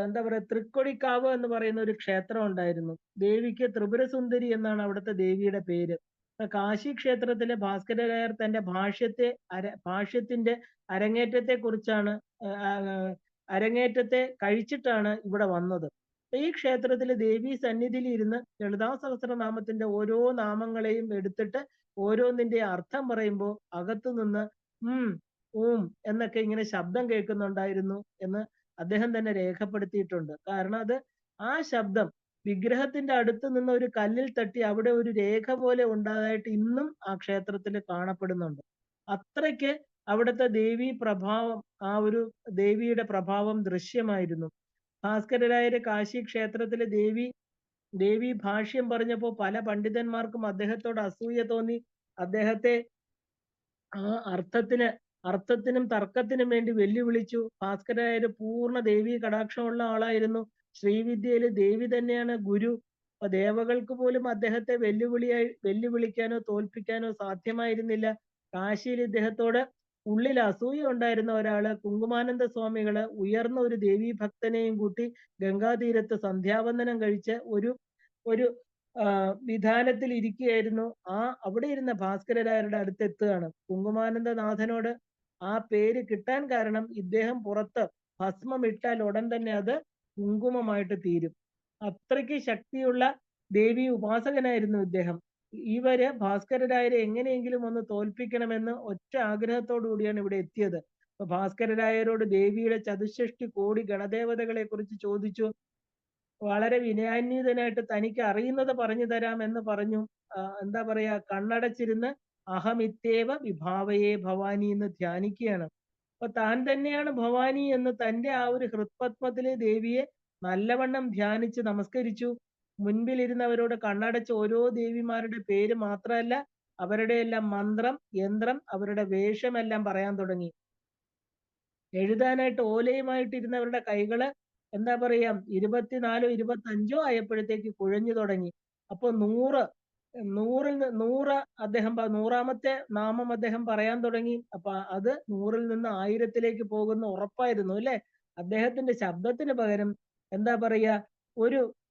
എന്താ പറയുക, തൃക്കൊടിക്കാവ് എന്ന് പറയുന്ന ഒരു ക്ഷേത്രം ഉണ്ടായിരുന്നു. ദേവിക്ക് ത്രിപുരസുന്ദരി എന്നാണ് അവിടുത്തെ ദേവിയുടെ പേര്. കാശി ക്ഷേത്രത്തിലെ ഭാസ്കരരായർ തന്റെ ഭാഷ്യത്തിന്റെ അരങ്ങേറ്റത്തെ കഴിച്ചിട്ടാണ് ഇവിടെ വന്നത്. ഈ ക്ഷേത്രത്തിൽ ദേവി സന്നിധിയിൽ ഇരുന്ന് ലളിതാ സഹസ്രനാമത്തിന്റെ ഓരോ നാമങ്ങളെയും എടുത്തിട്ട് ഓരോന്നിന്റെ അർത്ഥം പറയുമ്പോൾ അകത്തു നിന്ന് ഊം എന്നൊക്കെ ഇങ്ങനെ ശബ്ദം കേൾക്കുന്നുണ്ടായിരുന്നു എന്ന് അദ്ദേഹം തന്നെ രേഖപ്പെടുത്തിയിട്ടുണ്ട്. കാരണം ആ ശബ്ദം വിഗ്രഹത്തിന്റെ അടുത്ത് നിന്ന് ഒരു കല്ലിൽ തട്ടി അവിടെ ഒരു രേഖ പോലെ ഉണ്ടായതായിട്ട് ഇന്നും ആ ക്ഷേത്രത്തിൽ കാണപ്പെടുന്നുണ്ട്. അത്രയ്ക്ക് അവിടുത്തെ ദേവിയുടെ പ്രഭാവം ദൃശ്യമായിരുന്നു. ഭാസ്കരരായര് കാശി ക്ഷേത്രത്തിലെ ദേവി ഭാഷ്യം പറഞ്ഞപ്പോ പല പണ്ഡിതന്മാർക്കും അദ്ദേഹത്തോട് അസൂയ തോന്നി. അദ്ദേഹത്തെ ആ അർത്ഥത്തിനും തർക്കത്തിനും വേണ്ടി വെല്ലുവിളിച്ചു. ഭാസ്കരരായര് പൂർണ്ണ ദേവീ കടാക്ഷമുള്ള ആളായിരുന്നു. ശ്രീവിദ്യയിൽ ദേവി തന്നെയാണ് ഗുരു. അപ്പൊ ദേവകൾക്ക് പോലും അദ്ദേഹത്തെ വെല്ലുവിളിക്കാനോ തോൽപ്പിക്കാനോ സാധ്യമായിരുന്നില്ല. കാശിയിൽ ഇദ്ദേഹത്തോട് ഉള്ളിൽ അസൂയ ഉണ്ടായിരുന്ന ഒരാള് കുങ്കുമാനന്ദ സ്വാമികള് ഉയർന്ന ഒരു ദേവീ ഭക്തനെയും കൂട്ടി ഗംഗാതീരത്ത് സന്ധ്യാവന്ദനം കഴിച്ച് ഒരു ഒരു വിധാനത്തിൽ ഇരിക്കുകയായിരുന്നു. അവിടെ ഇരുന്ന ഭാസ്കരരായരുടെ അടുത്തെത്തുകയാണ്. കുങ്കുമാനന്ദനാഥനോട് ആ പേര് കിട്ടാൻ കാരണം ഇദ്ദേഹം പുറത്ത് ഭസ്മം ഇട്ടാൽ ഉടൻ തന്നെ അത് കുങ്കുമമായിട്ട് തീരും. അത്രയ്ക്ക് ശക്തിയുള്ള ദേവി ഉപാസകനായിരുന്നു ഇദ്ദേഹം. ഇവര് ഭാസ്കരരായരെ എങ്ങനെയെങ്കിലും ഒന്ന് തോൽപ്പിക്കണമെന്ന് ഒറ്റ ആഗ്രഹത്തോടു കൂടിയാണ് ഇവിടെ എത്തിയത്. അപ്പൊ ഭാസ്കരരായരോട് ദേവിയുടെ ചതുഷ്ഷഷ്ടി കോടി ഗണദേവതകളെ കുറിച്ച് ചോദിച്ചു. വളരെ വിനയാന്വിതനായിട്ട് തനിക്ക് അറിയുന്നത് പറഞ്ഞു തരാം എന്ന് പറഞ്ഞു. എന്താ പറയാ, കണ്ണടച്ചിരുന്ന് അഹമിത്യേവ വിഭാവയെ ഭവാനി എന്ന് ധ്യാനിക്കുകയാണ്. അപ്പൊ താൻ തന്നെയാണ് ഭവാനി എന്ന് തന്റെ ആ ഒരു ഹൃത്പത്മത്തിലെ ദേവിയെ നല്ലവണ്ണം ധ്യാനിച്ച് നമസ്കരിച്ചു. മുൻപിലിരുന്നവരോട് കണ്ണടച്ച് ഓരോ ദേവിമാരുടെ പേര് മാത്രമല്ല, അവരുടെ എല്ലാം മന്ത്രം, യന്ത്രം, അവരുടെ വേഷമെല്ലാം പറയാൻ തുടങ്ങി. എഴുതാനായിട്ട് ഓലയുമായിട്ടിരുന്നവരുടെ കൈകള് എന്താ പറയാ 24 25 ആയപ്പോഴത്തേക്ക് കുഴഞ്ഞു തുടങ്ങി. അപ്പൊ 100 അദ്ദേഹം 100ാമത്തെ നാമം അദ്ദേഹം പറയാൻ തുടങ്ങി. അപ്പൊ അത് 100ൽ നിന്ന് 1000ത്തിലേക്ക് പോകുന്ന ഉറപ്പായിരുന്നു അല്ലെ. അദ്ദേഹത്തിന്റെ ശബ്ദത്തിന് പകരം എന്താ പറയാ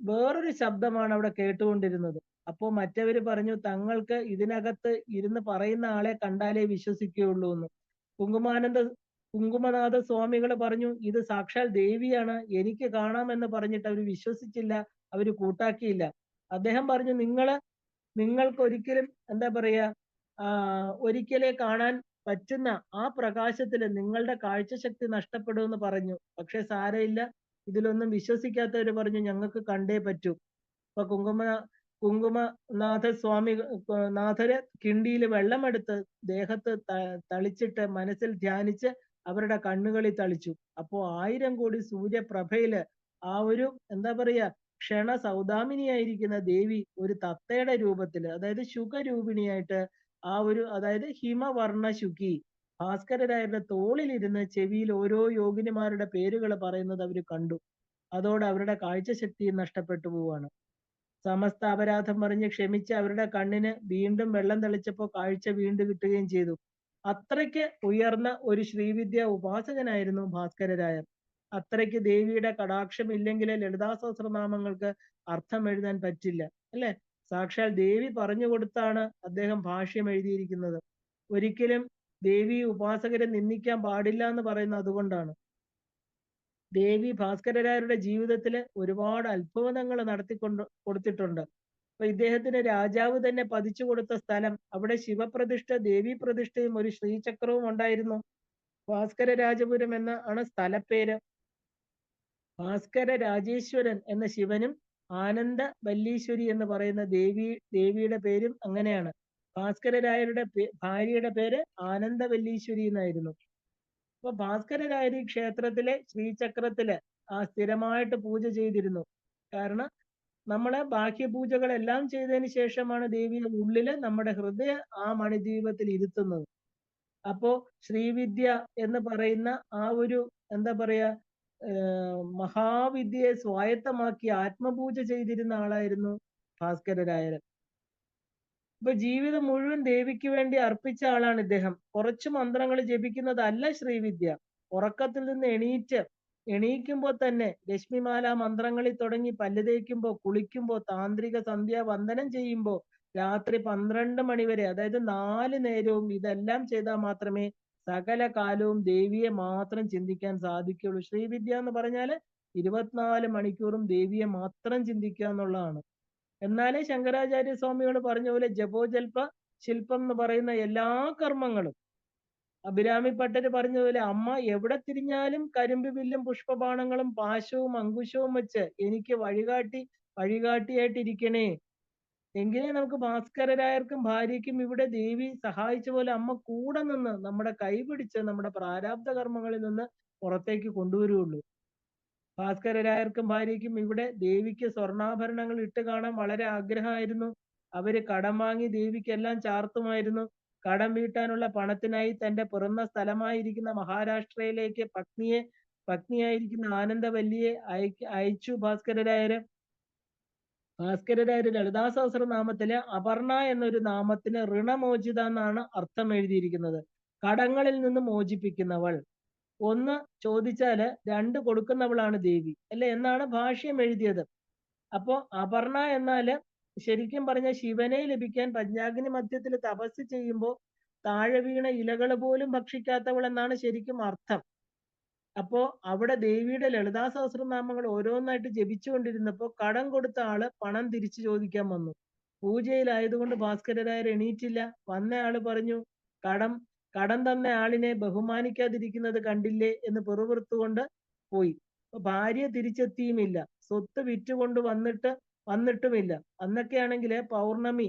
വേറൊരു ശബ്ദമാണ് അവിടെ കേട്ടുകൊണ്ടിരുന്നത്. അപ്പോ മറ്റവര് പറഞ്ഞു തങ്ങൾക്ക് ഇതിനകത്ത് ഇരുന്ന് പറയുന്ന ആളെ കണ്ടാലേ വിശ്വസിക്കുകയുള്ളൂ എന്ന്. കുങ്കുമാനന്ദ കുങ്കുമനാഥ സ്വാമികൾ പറഞ്ഞു ഇത് സാക്ഷാൽ ദേവിയാണ്, എനിക്ക് കാണാമെന്ന് പറഞ്ഞിട്ട് അവർ വിശ്വസിച്ചില്ല, അവര് കൂട്ടാക്കിയില്ല. അദ്ദേഹം പറഞ്ഞു നിങ്ങൾക്ക് ഒരിക്കലും എന്താ പറയാ ഒരിക്കലേ കാണാൻ പറ്റുന്ന ആ പ്രകാശത്തിൽ നിങ്ങളുടെ കാഴ്ചശക്തി നഷ്ടപ്പെടുമെന്ന് പറഞ്ഞു. പക്ഷെ സാരമില്ല, ഇതിലൊന്നും വിശ്വസിക്കാത്തവര് പറഞ്ഞു ഞങ്ങൾക്ക് കണ്ടേ പറ്റൂ. അപ്പൊ കുങ്കുമനാഥ സ്വാമി നാഥര് കിണ്ടിയിൽ വെള്ളമെടുത്ത് ദേഹത്ത് തളിച്ചിട്ട് മനസ്സിൽ ധ്യാനിച്ച് അവരുടെ കണ്ണുകളിൽ തളിച്ചു. അപ്പോ 1000 കോടി സൂര്യപ്രഭയില് ആ ഒരു എന്താ പറയാ ക്ഷണ സൗദാമിനിയായിരിക്കുന്ന ദേവി ഒരു തത്തയുടെ രൂപത്തില്, അതായത് ശുഖരൂപിണിയായിട്ട് അതായത് ഹിമവർണ്ണ ശുഖി ഭാസ്കരരായരുടെ തോളിലിരുന്ന് ചെവിയിൽ ഓരോ യോഗിനിമാരുടെ പേരുകൾ പറയുന്നത് അവര് കണ്ടു. അതോടെ അവരുടെ കാഴ്ചശക്തി നഷ്ടപ്പെട്ടു പോവാണ്. സമസ്ത അപരാധം പറഞ്ഞ് ക്ഷമിച്ച് അവരുടെ കണ്ണിന് വീണ്ടും വെള്ളം തെളിച്ചപ്പോൾ കാഴ്ച വീണ്ടും കിട്ടുകയും ചെയ്തു. അത്രയ്ക്ക് ഉയർന്ന ഒരു ശ്രീവിദ്യ ഉപാസകനായിരുന്നു ഭാസ്കരരായർ. അത്രയ്ക്ക് ദേവിയുടെ കടാക്ഷം ഇല്ലെങ്കിൽ ലളിതാ സഹസ്രനാമങ്ങൾക്ക് അർത്ഥം എഴുതാൻ പറ്റില്ല അല്ലെ. സാക്ഷാൽ ദേവി പറഞ്ഞു കൊടുത്താണ് അദ്ദേഹം ഭാഷ്യം എഴുതിയിരിക്കുന്നത്. ഒരിക്കലും ദേവി ഉപാസകരെ നിന്ദിക്കാൻ പാടില്ല എന്ന് പറയുന്നത് അതുകൊണ്ടാണ്. ദേവി ഭാസ്കരരായരുടെ ജീവിതത്തിൽ ഒരുപാട് അത്ഭുതങ്ങൾ കൊടുത്തിട്ടുണ്ട്. അപ്പൊ ഇദ്ദേഹത്തിന് രാജാവ് തന്നെ പതിച്ചു കൊടുത്ത സ്ഥലം, അവിടെ ശിവപ്രതിഷ്ഠ, ദേവി പ്രതിഷ്ഠയും ഒരു ശ്രീചക്രവും ഉണ്ടായിരുന്നു. ഭാസ്കര രാജപുരം ആണ് സ്ഥലപ്പേര്. ഭാസ്കര രാജേശ്വരൻ എന്ന ശിവനും ആനന്ദ വല്ലീശ്വരി എന്ന് പറയുന്ന ദേവിയുടെ പേരും അങ്ങനെയാണ്. ഭാസ്കരരായരുടെ ഭാര്യയുടെ പേര് ആനന്ദവല്ലീശ്വരി എന്നായിരുന്നു. അപ്പൊ ഭാസ്കരരായർ ഈ ക്ഷേത്രത്തിലെ ശ്രീചക്രത്തില് സ്ഥിരമായിട്ട് പൂജ ചെയ്തിരുന്നു. കാരണം നമ്മളെ ബാഹ്യപൂജകളെല്ലാം ചെയ്തതിന് ശേഷമാണ് ദേവിയുടെ ഉള്ളില് നമ്മുടെ ഹൃദയ ആ മണിദ്വീപത്തിൽ ഇരുത്തുന്നത്. അപ്പോ ശ്രീവിദ്യ എന്ന് പറയുന്ന ആ ഒരു എന്താ പറയാ മഹാവിദ്യയെ സ്വായത്തമാക്കി ആത്മപൂജ ചെയ്തിരുന്ന ആളായിരുന്നു ഭാസ്കരരായർ. ഇപ്പൊ ജീവിതം മുഴുവൻ ദേവിക്ക് വേണ്ടി അർപ്പിച്ച ആളാണ് ഇദ്ദേഹം. കുറച്ച് മന്ത്രങ്ങൾ ജപിക്കുന്നതല്ല ശ്രീവിദ്യ. ഉറക്കത്തിൽ നിന്ന് എണീക്കുമ്പോൾ തന്നെ രശ്മിമാല മന്ത്രങ്ങളിൽ തുടങ്ങി പല്ല് തേക്കുമ്പോ, കുളിക്കുമ്പോ, താന്ത്രിക സന്ധ്യ വന്ദനം ചെയ്യുമ്പോ, രാത്രി 12 മണി വരെ, അതായത് 4 നേരവും ഇതെല്ലാം ചെയ്താൽ മാത്രമേ സകല കാലവും ദേവിയെ മാത്രം ചിന്തിക്കാൻ സാധിക്കുള്ളൂ. ശ്രീവിദ്യ എന്ന് പറഞ്ഞാല് 24 മണിക്കൂറും ദേവിയെ മാത്രം ചിന്തിക്കുക എന്നുള്ളതാണ്. എന്നാലേ ശങ്കരാചാര്യ സ്വാമികൾ പറഞ്ഞ പോലെ ജപോജൽപ ശില്പം എന്ന് പറയുന്ന എല്ലാ കർമ്മങ്ങളും, അഭിരാമി ഭട്ടര് പറഞ്ഞതുപോലെ അമ്മ എവിടെ തിരിഞ്ഞാലും കരിമ്പ് വില്ലും പുഷ്പബാണങ്ങളും പാശവും അങ്കുശവും വെച്ച് എനിക്ക് വഴികാട്ടിയായിട്ടിരിക്കണേ. എങ്കിലേ നമുക്ക് ഭാസ്കരരായർക്കും ഭാര്യയ്ക്കും ഇവിടെ ദേവി സഹായിച്ച പോലെ അമ്മ കൂടെ നിന്ന് നമ്മുടെ കൈ പിടിച്ച് നമ്മുടെ പ്രാരാബ്ധ കർമ്മങ്ങളിൽ നിന്ന് പുറത്തേക്ക് കൊണ്ടുവരുള്ളൂ. ഭാസ്കരരായർക്കും ഭാര്യയ്ക്കും ഇവിടെ ദേവിക്ക് സ്വർണ്ണാഭരണങ്ങൾ ഇട്ട് കാണാൻ വളരെ ആഗ്രഹമായിരുന്നു. അവര് കടം വാങ്ങി ദേവിക്കെല്ലാം ചാർത്തുമായിരുന്നു. കടം വീട്ടാനുള്ള പണത്തിനായി തന്റെ പിറന്ന സ്ഥലമായിരിക്കുന്ന മഹാരാഷ്ട്രയിലേക്ക് പത്നിയായിരിക്കുന്ന ആനന്ദവല്ലിയെ അയച്ചു ഭാസ്കരരായര്. ഭാസ്കരരായര് ലളിതാ സഹസ്രനാമത്തില് അപർണ എന്നൊരു നാമത്തിന് ഋണമോചിത എന്നാണ് അർത്ഥം എഴുതിയിരിക്കുന്നത്. കടങ്ങളിൽ നിന്ന് മോചിപ്പിക്കുന്നവൾ. ഒന്ന് ചോദിച്ചാല് രണ്ട് കൊടുക്കുന്നവളാണ് ദേവി അല്ലെ എന്നാണ് ഭാഷ്യം എഴുതിയത്. അപ്പോ അപർണ എന്നാല് ശരിക്കും പറഞ്ഞ ശിവനെ ലഭിക്കാൻ പഞ്ചാഗ്നി മധ്യത്തിൽ തപസ് ചെയ്യുമ്പോൾ താഴെ വീണ ഇലകൾ പോലും ഭക്ഷിക്കാത്തവൾ എന്നാണ് ശരിക്കും അർത്ഥം. അപ്പോ അവിടെ ദേവിയുടെ ലളിതാ സഹസ്രനാമങ്ങൾ ഓരോന്നായിട്ട് ജപിച്ചുകൊണ്ടിരുന്നപ്പോ കടം കൊടുത്ത ആള് പണം തിരിച്ചു ചോദിക്കാൻ വന്നു. പൂജയിലായതുകൊണ്ട് ഭാസ്കരരായർ എണീറ്റില്ല. വന്നയാള് പറഞ്ഞു, കടം കടം തന്ന ആളിനെ ബഹുമാനിക്കാതിരിക്കുന്നത് കണ്ടില്ലേ എന്ന് പെറുപിറുത്തുകൊണ്ട് പോയി. ഭാര്യ തിരിച്ചെത്തിയുമില്ല. സ്വത്ത് വിറ്റുകൊണ്ട് വന്നിട്ടുമില്ല. അന്നൊക്കെയാണെങ്കിൽ പൗർണമി,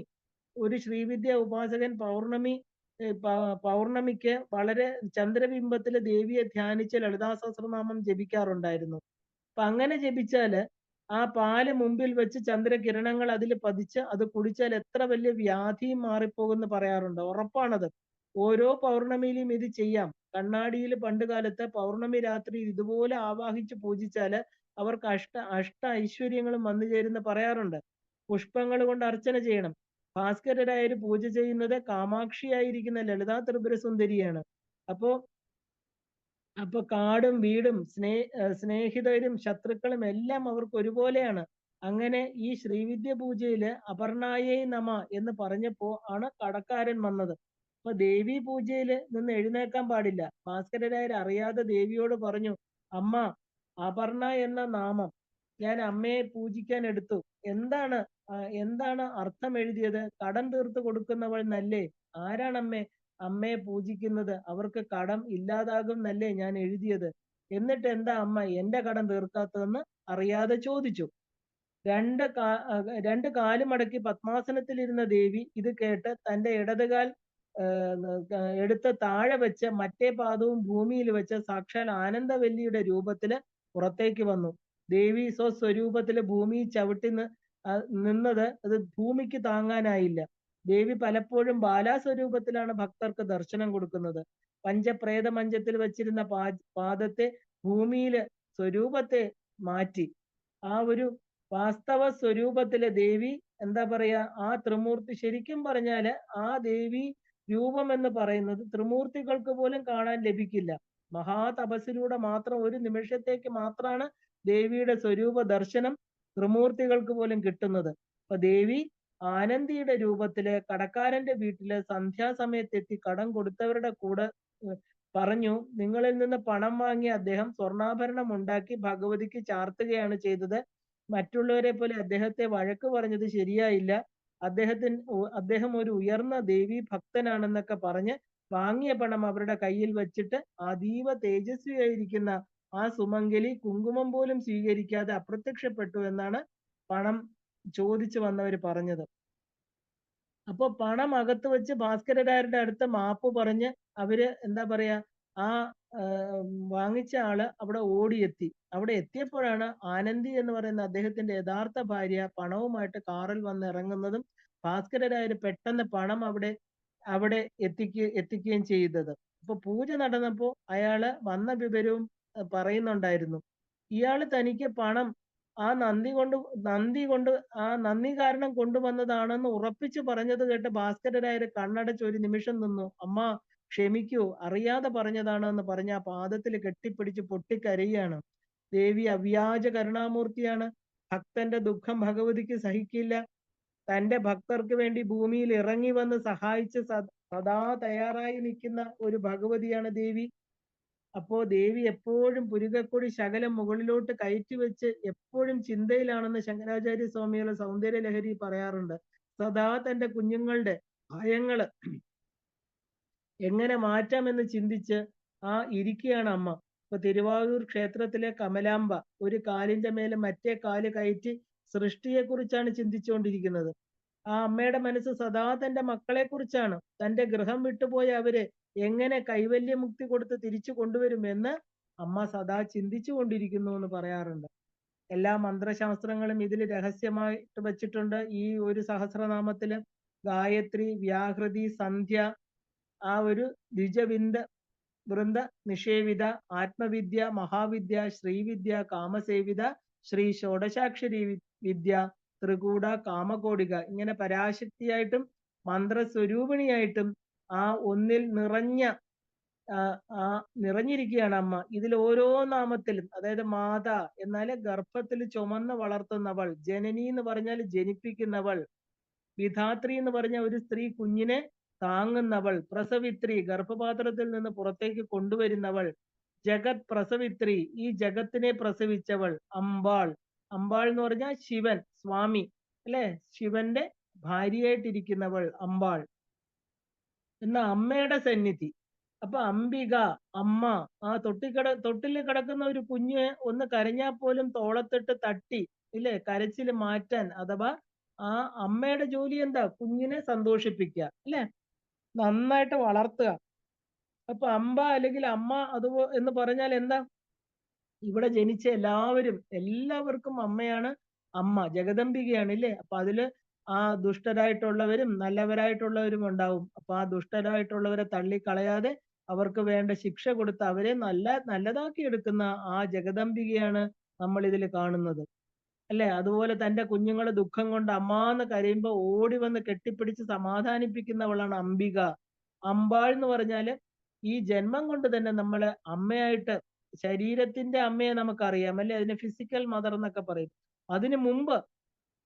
ഒരു ശ്രീവിദ്യ ഉപാസകൻ പൗർണമിക്ക് വളരെ ചന്ദ്രബിംബത്തിലെ ദേവിയെ ധ്യാനിച്ച് ലളിതാ സഹസ്രനാമം ജപിക്കാറുണ്ടായിരുന്നു. അപ്പൊ അങ്ങനെ ജപിച്ചാല് ആ പാല് മുമ്പിൽ വെച്ച് ചന്ദ്രകിരണങ്ങൾ അതിൽ പതിച്ച് അത് കുടിച്ചാൽ എത്ര വലിയ വ്യാധിയും മാറിപ്പോകുമെന്ന് പറയാറുണ്ട്. ഉറപ്പാണത്. ഓരോ പൗർണമിയിലും ഇത് ചെയ്യാം. കണ്ണാടിയിൽ പണ്ട് കാലത്ത് പൗർണമി രാത്രി ഇതുപോലെ ആവാഹിച്ച് പൂജിച്ചാല് അവർക്ക് അഷ്ട ഐശ്വര്യങ്ങളും വന്നു ചേരുന്ന പറയാറുണ്ട്. പുഷ്പങ്ങൾ കൊണ്ട് അർച്ചന ചെയ്യണം. ഭാസ്കരരായർ പൂജ ചെയ്യുന്നത് കാമാക്ഷിയായിരിക്കുന്ന ലളിതാ ത്രിപുര സുന്ദരിയാണ്. അപ്പോ അപ്പൊ കാടും വീടും സ്നേഹിതരും ശത്രുക്കളും എല്ലാം അവർക്ക് ഒരുപോലെയാണ്. അങ്ങനെ ഈ ശ്രീവിദ്യ പൂജയില് അപർണായേ നമ എന്ന് പറഞ്ഞപ്പോ ആണ് കടക്കാരൻ വന്നത്. അപ്പൊ ദേവി പൂജയില് നിന്ന് എഴുന്നേക്കാൻ പാടില്ല. ഭാസ്കരരായർ അറിയാതെ ദേവിയോട് പറഞ്ഞു, അമ്മ, അപർണ എന്ന നാമം ഞാൻ അമ്മയെ പൂജിക്കാൻ എടുത്തു. എന്താണ് എന്താണ് അർത്ഥം എഴുതിയത്? കടം തീർത്ത് കൊടുക്കുന്നവൾ എന്നല്ലേ? ആരാണമ്മേ അമ്മയെ പൂജിക്കുന്നത്? അവർക്ക് കടം ഇല്ലാതാകും എന്നല്ലേ ഞാൻ എഴുതിയത്? എന്നിട്ട് എന്താ അമ്മ എന്റെ കടം തീർക്കാത്തതെന്ന് അറിയാതെ ചോദിച്ചു. രണ്ട് കാലും മടക്കി പത്മാസനത്തിലിരുന്ന ദേവി ഇത് കേട്ട് തന്റെ ഇടതുകാൽ എടുത്ത് താഴെ വെച്ച് മറ്റേ പാദവും ഭൂമിയിൽ വെച്ച് സാക്ഷാൽ ആനന്ദവല്ലിയുടെ രൂപത്തില് പുറത്തേക്ക് വന്നു. ദേവി സ്വസ്വരൂപത്തില് ഭൂമി ചവിട്ടി നിന്നത് അത് ഭൂമിക്ക് താങ്ങാനായില്ല. ദേവി പലപ്പോഴും ബാലാസ്വരൂപത്തിലാണ് ഭക്തർക്ക് ദർശനം കൊടുക്കുന്നത്. പഞ്ചപ്രേത മഞ്ചത്തിൽ വെച്ചിരുന്ന പാദത്തെ ഭൂമിയില് സ്വരൂപത്തെ മാറ്റി ആ ഒരു വാസ്തവ സ്വരൂപത്തിലെ ദേവി എന്താ പറയാ, ആ ത്രിമൂർത്തി ശരിക്കും പറഞ്ഞാല് ആ ദേവി രൂപം എന്ന് പറയുന്നത് ത്രിമൂർത്തികൾക്ക് പോലും കാണാൻ ലഭിക്കില്ല. മഹാതപസ്സിലൂടെ മാത്രം ഒരു നിമിഷത്തേക്ക് മാത്രമാണ് ദേവിയുടെ സ്വരൂപ ദർശനം ത്രിമൂർത്തികൾക്ക് പോലും കിട്ടുന്നത്. അപ്പൊ ദേവി ആനന്ദിയുടെ രൂപത്തില് കടക്കാരന്റെ വീട്ടില് സന്ധ്യാസമയത്തെത്തി കടം കൊടുത്തവരുടെ കൂടെ പറഞ്ഞു, നിങ്ങളിൽ നിന്ന് പണം വാങ്ങിയ അദ്ദേഹം സ്വർണ്ണാഭരണം ഉണ്ടാക്കി ഭഗവതിക്ക് ചാർത്തുകയാണ് ചെയ്തത്. മറ്റുള്ളവരെ പോലെ അദ്ദേഹത്തെ വഴക്ക് പറഞ്ഞത് ശരിയായില്ല. അദ്ദേഹം ഒരു ഉയർന്ന ദേവി ഭക്തനാണെന്നൊക്കെ പറഞ്ഞ് വാങ്ങിയ പണം അവരുടെ കയ്യിൽ വെച്ചിട്ട് അതീവ തേജസ്വിയായിരിക്കുന്ന ആ സുമംഗലി കുങ്കുമം പോലും സ്വീകരിക്കാതെ അപ്രത്യക്ഷപ്പെട്ടു എന്നാണ് പണം ചോദിച്ചു വന്നവർ പറഞ്ഞത്. അപ്പൊ പണം അകത്ത് വെച്ച് ഭാസ്കരരായരുടെ അടുത്ത് മാപ്പ് പറഞ്ഞ് അവര് എന്താ പറയാ ആ വാങ്ങിച്ച ആള് അവിടെ ഓടിയെത്തി. അവിടെ എത്തിയപ്പോഴാണ് ആനന്ദി എന്ന് പറയുന്ന അദ്ദേഹത്തിന്റെ യഥാർത്ഥ ഭാര്യ പണവുമായിട്ട് കാറിൽ വന്ന് ഇറങ്ങുന്നതും ഭാസ്കരരായർ പെട്ടെന്ന് പണം അവിടെ എത്തിക്കുകയും ചെയ്തത്. അപ്പൊ പൂജ നടന്നപ്പോ അയാള് വന്ന വിവരവും പറയുന്നുണ്ടായിരുന്നു. ഇയാള് തനിക്ക് പണം ആ നന്ദി കാരണം കൊണ്ടുവന്നതാണെന്ന് ഉറപ്പിച്ചു പറഞ്ഞത് കേട്ട് ഭാസ്കരരായർ കണ്ണടച്ച് ഒരു നിമിഷം നിന്നു. അമ്മ ക്ഷമിക്കൂ, അറിയാതെ പറഞ്ഞതാണെന്ന് പറഞ്ഞ ആ പാദത്തിൽ കെട്ടിപ്പിടിച്ച് പൊട്ടിക്കരയാണ്. ദേവി അവ്യാജ കരുണാമൂർത്തിയാണ്. ഭക്തന്റെ ദുഃഖം ഭഗവതിക്ക് സഹിക്കില്ല. തന്റെ ഭക്തർക്ക് വേണ്ടി ഭൂമിയിൽ ഇറങ്ങി വന്ന് സഹായിച്ച് സദാ തയ്യാറായി നിൽക്കുന്ന ഒരു ഭഗവതിയാണ് ദേവി. അപ്പോ ദേവി എപ്പോഴും പുരികക്കൊടി ശകലം മുകളിലോട്ട് കയറ്റി വെച്ച് എപ്പോഴും ചിന്തയിലാണെന്ന് ശങ്കരാചാര്യ സ്വാമികൾ സൗന്ദര്യ ലഹരി പറയാറുണ്ട്. സദാ തന്റെ കുഞ്ഞുങ്ങളുടെ ഭയങ്ങള് എങ്ങനെ മാറ്റാമെന്ന് ചിന്തിച്ച് ഇരിക്കുകയാണ് അമ്മ. ഇപ്പൊ തിരുവായൂർ ക്ഷേത്രത്തിലെ കമലാംബ ഒരു കാലിന്റെ മേലെ മറ്റേ കാല് കയറ്റി സൃഷ്ടിയെ കുറിച്ചാണ് ചിന്തിച്ചുകൊണ്ടിരിക്കുന്നത്. ആ അമ്മയുടെ മനസ്സ് സദാ തന്റെ മക്കളെ കുറിച്ചാണ്. തന്റെ ഗൃഹം വിട്ടുപോയ അവരെ എങ്ങനെ കൈവല്യമുക്തി കൊടുത്ത് തിരിച്ചു കൊണ്ടുവരുമെന്ന് അമ്മ സദാ ചിന്തിച്ചു കൊണ്ടിരിക്കുന്നു എന്ന് പറയാറുണ്ട്. എല്ലാ മന്ത്രശാസ്ത്രങ്ങളും ഇതിൽ രഹസ്യമായിട്ട് വെച്ചിട്ടുണ്ട്. ഈ ഒരു സഹസ്രനാമത്തില് ഗായത്രി, വ്യാഹൃതി, സന്ധ്യ, ആ ഒരു ദ്വിജവിന്ദ വൃന്ദ നിഷേവിത, ആത്മവിദ്യ, മഹാവിദ്യ, ശ്രീവിദ്യ, കാമസേവിത, ശ്രീ ഷോഡശാക്ഷരി വിദ്യ, ത്രികൂട, കാമകോടിക, ഇങ്ങനെ പരാശക്തിയായിട്ടും മന്ത്രസ്വരൂപിണിയായിട്ടും ആ ഒന്നിൽ നിറഞ്ഞ ആ ആ നിറഞ്ഞിരിക്കുകയാണ് അമ്മ. ഇതിൽ ഓരോ നാമത്തിലും അതായത് മാതാ എന്നാല് ഗർഭത്തിൽ ചുമന്ന് വളർത്തുന്നവൾ, ജനനി എന്ന് പറഞ്ഞാൽ ജനിപ്പിക്കുന്നവൾ, വിധാത്രി എന്ന് പറഞ്ഞ ഒരു സ്ത്രീ കുഞ്ഞിനെ താങ്ങുന്നവൾ, പ്രസവിത്രി ഗർഭപാത്രത്തിൽ നിന്ന് പുറത്തേക്ക് കൊണ്ടുവരുന്നവൾ, ജഗത് പ്രസവിത്രി ഈ ജഗത്തിനെ പ്രസവിച്ചവൾ, അമ്പാൾ. അമ്പാൾ എന്ന് പറഞ്ഞാൽ ശിവൻ, സ്വാമി അല്ലെ, ശിവന്റെ ഭാര്യയായിട്ടിരിക്കുന്നവൾ അമ്പാൾ എന്ന അമ്മയുടെ സന്നിധി. അപ്പൊ അംബിക, അമ്മ, ആ തൊട്ടിൽ കിടക്കുന്ന ഒരു കുഞ്ഞ് ഒന്ന് കരഞ്ഞാൽ പോലും തോളത്തിട്ട് തട്ടി ഇല്ലേ കരച്ചിൽ മാറ്റാൻ, അഥവാ ആ അമ്മയുടെ ജോലി എന്താ, കുഞ്ഞിനെ സന്തോഷിപ്പിക്കുക അല്ലെ, നന്നായിട്ട് വളർത്തുക. അപ്പൊ അമ്പ അല്ലെങ്കിൽ അമ്മ എന്ന് പറഞ്ഞാൽ എന്താ, ഇവിടെ ജനിച്ച എല്ലാവർക്കും അമ്മയാണ് അമ്മ, ജഗദംബികയാണ് ഇല്ലേ. അപ്പൊ അതില് ആ ദുഷ്ടരായിട്ടുള്ളവരും നല്ലവരായിട്ടുള്ളവരും ഉണ്ടാവും. അപ്പൊ ആ ദുഷ്ടരായിട്ടുള്ളവരെ തള്ളിക്കളയാതെ അവർക്ക് വേണ്ട ശിക്ഷ കൊടുത്ത് അവരെ നല്ലതാക്കി എടുക്കുന്ന ആ ജഗദംബികയാണ് നമ്മൾ ഇതിൽ കാണുന്നത് അല്ലെ. അതുപോലെ തന്റെ കുഞ്ഞുങ്ങളെ ദുഃഖം കൊണ്ട് അമ്മാന്ന് കരയുമ്പോ ഓടി വന്ന് കെട്ടിപ്പിടിച്ച് സമാധാനിപ്പിക്കുന്നവളാണ് അംബിക. അമ്പാൾ എന്ന് പറഞ്ഞാല് ഈ ജന്മം കൊണ്ട് തന്നെ നമ്മളെ അമ്മയായിട്ട്, ശരീരത്തിന്റെ അമ്മയെ നമുക്കറിയാം അല്ലെ, അതിന് ഫിസിക്കൽ മദർ എന്നൊക്കെ പറയും. അതിനു മുമ്പ്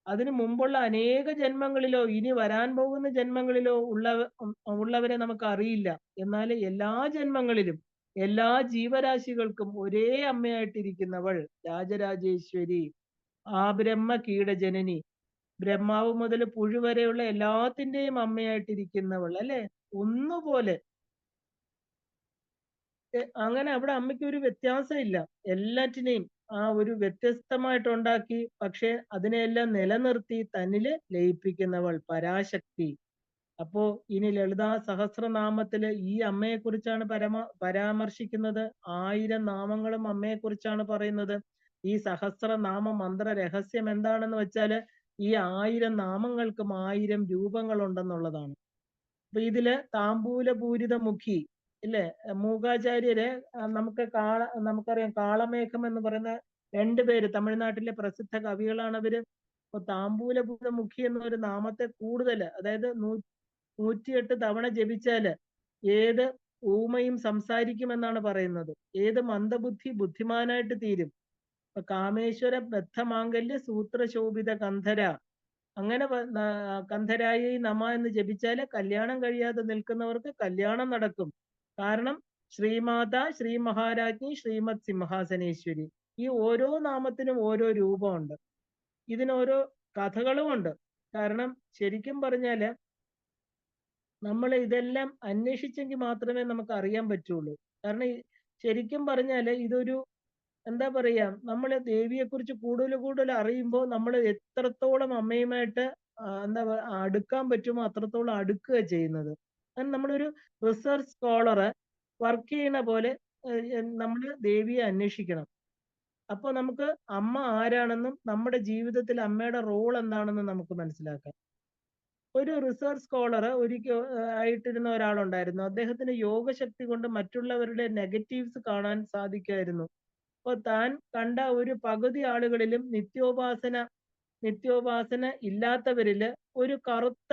അതിനു മുമ്പുള്ള അനേക ജന്മങ്ങളിലോ ഇനി വരാൻ പോകുന്ന ജന്മങ്ങളിലോ ഉള്ളവരെ നമുക്ക് അറിയില്ല. എന്നാൽ എല്ലാ ജന്മങ്ങളിലും എല്ലാ ജീവരാശികൾക്കും ഒരേ അമ്മയായിട്ടിരിക്കുന്നവൾ രാജരാജേശ്വരി, ആ ബ്രഹ്മ കീടജനനി, ബ്രഹ്മാവ് മുതൽ പുഴു വരെയുള്ള എല്ലാത്തിന്റെയും അമ്മയായിട്ടിരിക്കുന്നവൾ അല്ലെ. ഒന്നുപോലെ അങ്ങനെ അവിടെ അമ്മയ്ക്ക് ഒരു വ്യത്യാസമില്ല. എല്ലാറ്റിനെയും ആ ഒരു വ്യത്യസ്തമായിട്ട് ഉണ്ടാക്കി, പക്ഷെ അതിനെയെല്ലാം നിലനിർത്തി തന്നില് ലയിപ്പിക്കുന്നവൾ പരാശക്തി. അപ്പോ ഇനി ലളിതാ സഹസ്രനാമത്തില് ഈ അമ്മയെ കുറിച്ചാണ് പരാമർശിക്കുന്നത്. 1000 നാമങ്ങളും അമ്മയെ കുറിച്ചാണ് പറയുന്നത്. ഈ സഹസ്രനാമ മന്ത്ര രഹസ്യം എന്താണെന്ന് വെച്ചാല് ഈ 1000 നാമങ്ങൾക്കും 1000 രൂപങ്ങൾ ഉണ്ടെന്നുള്ളതാണ്. അപ്പൊ ഇതില് താമ്പൂലപൂരിത മുഖി ഇല്ലേ, മൂകാചാര്യര് നമുക്കറിയാം കാളമേഘം എന്ന് പറയുന്ന രണ്ടുപേര് തമിഴ്നാട്ടിലെ പ്രസിദ്ധ കവികളാണ് അവര്. അപ്പൊ താമ്പൂലപൂരിത മുഖി എന്നൊരു നാമത്തെ കൂടുതൽ, അതായത് 108 തവണ ജപിച്ചാല് ഏത് ഊമയും സംസാരിക്കുമെന്നാണ് പറയുന്നത്. ഏത് മന്ദബുദ്ധി ബുദ്ധിമാനായിട്ട് തീരും. കാമേശ്വര ബദ്ധമാംഗല്യ സൂത്രശോഭിത കന്ധര, അങ്ങനെ കന്ധരായി നമ എന്ന് ജപിച്ചാല് കല്യാണം കഴിയാതെ നിൽക്കുന്നവർക്ക് കല്യാണം നടക്കും. കാരണം ശ്രീമാത, ശ്രീ മഹാരാജ്ഞി, ശ്രീമത് സിംഹാസനേശ്വരി. ഈ ഓരോ നാമത്തിനും ഓരോ രൂപമുണ്ട്. ഇതിനോരോ കഥകളും ഉണ്ട്. കാരണം ശരിക്കും പറഞ്ഞാല് നമ്മൾ ഇതെല്ലാം അന്വേഷിച്ചെങ്കിൽ മാത്രമേ നമുക്ക് അറിയാൻ പറ്റുള്ളൂ. കാരണം ശരിക്കും പറഞ്ഞാല് ഇതൊരു എന്താ പറയാ, നമ്മൾ ദേവിയെ കുറിച്ച് കൂടുതൽ കൂടുതൽ അറിയുമ്പോൾ നമ്മൾ എത്രത്തോളം അമ്മയുമായിട്ട് അടുക്കാൻ പറ്റുമോ അത്രത്തോളം അടുക്കുക ചെയ്യുന്നത്. കാരണം നമ്മളൊരു റിസർച്ച് സ്കോളറ് വർക്ക് ചെയ്യണ പോലെ നമ്മൾ ദേവിയെ അന്വേഷിക്കണം. അപ്പൊ നമുക്ക് അമ്മ ആരാണെന്നും നമ്മുടെ ജീവിതത്തിൽ അമ്മയുടെ റോൾ എന്താണെന്നും നമുക്ക് മനസ്സിലാക്കാം. ഒരു റിസർച്ച് സ്കോളർ ആയിട്ടിരുന്ന ഒരാളുണ്ടായിരുന്നു. അദ്ദേഹത്തിന് യോഗശക്തി കൊണ്ട് മറ്റുള്ളവരുടെ നെഗറ്റീവ്സ് കാണാൻ സാധിക്കുമായിരുന്നു. അപ്പൊ താൻ കണ്ട ഒരു പകുതി ആളുകളിലും നിത്യോപാസന ഇല്ലാത്തവരില് ഒരു കറുത്ത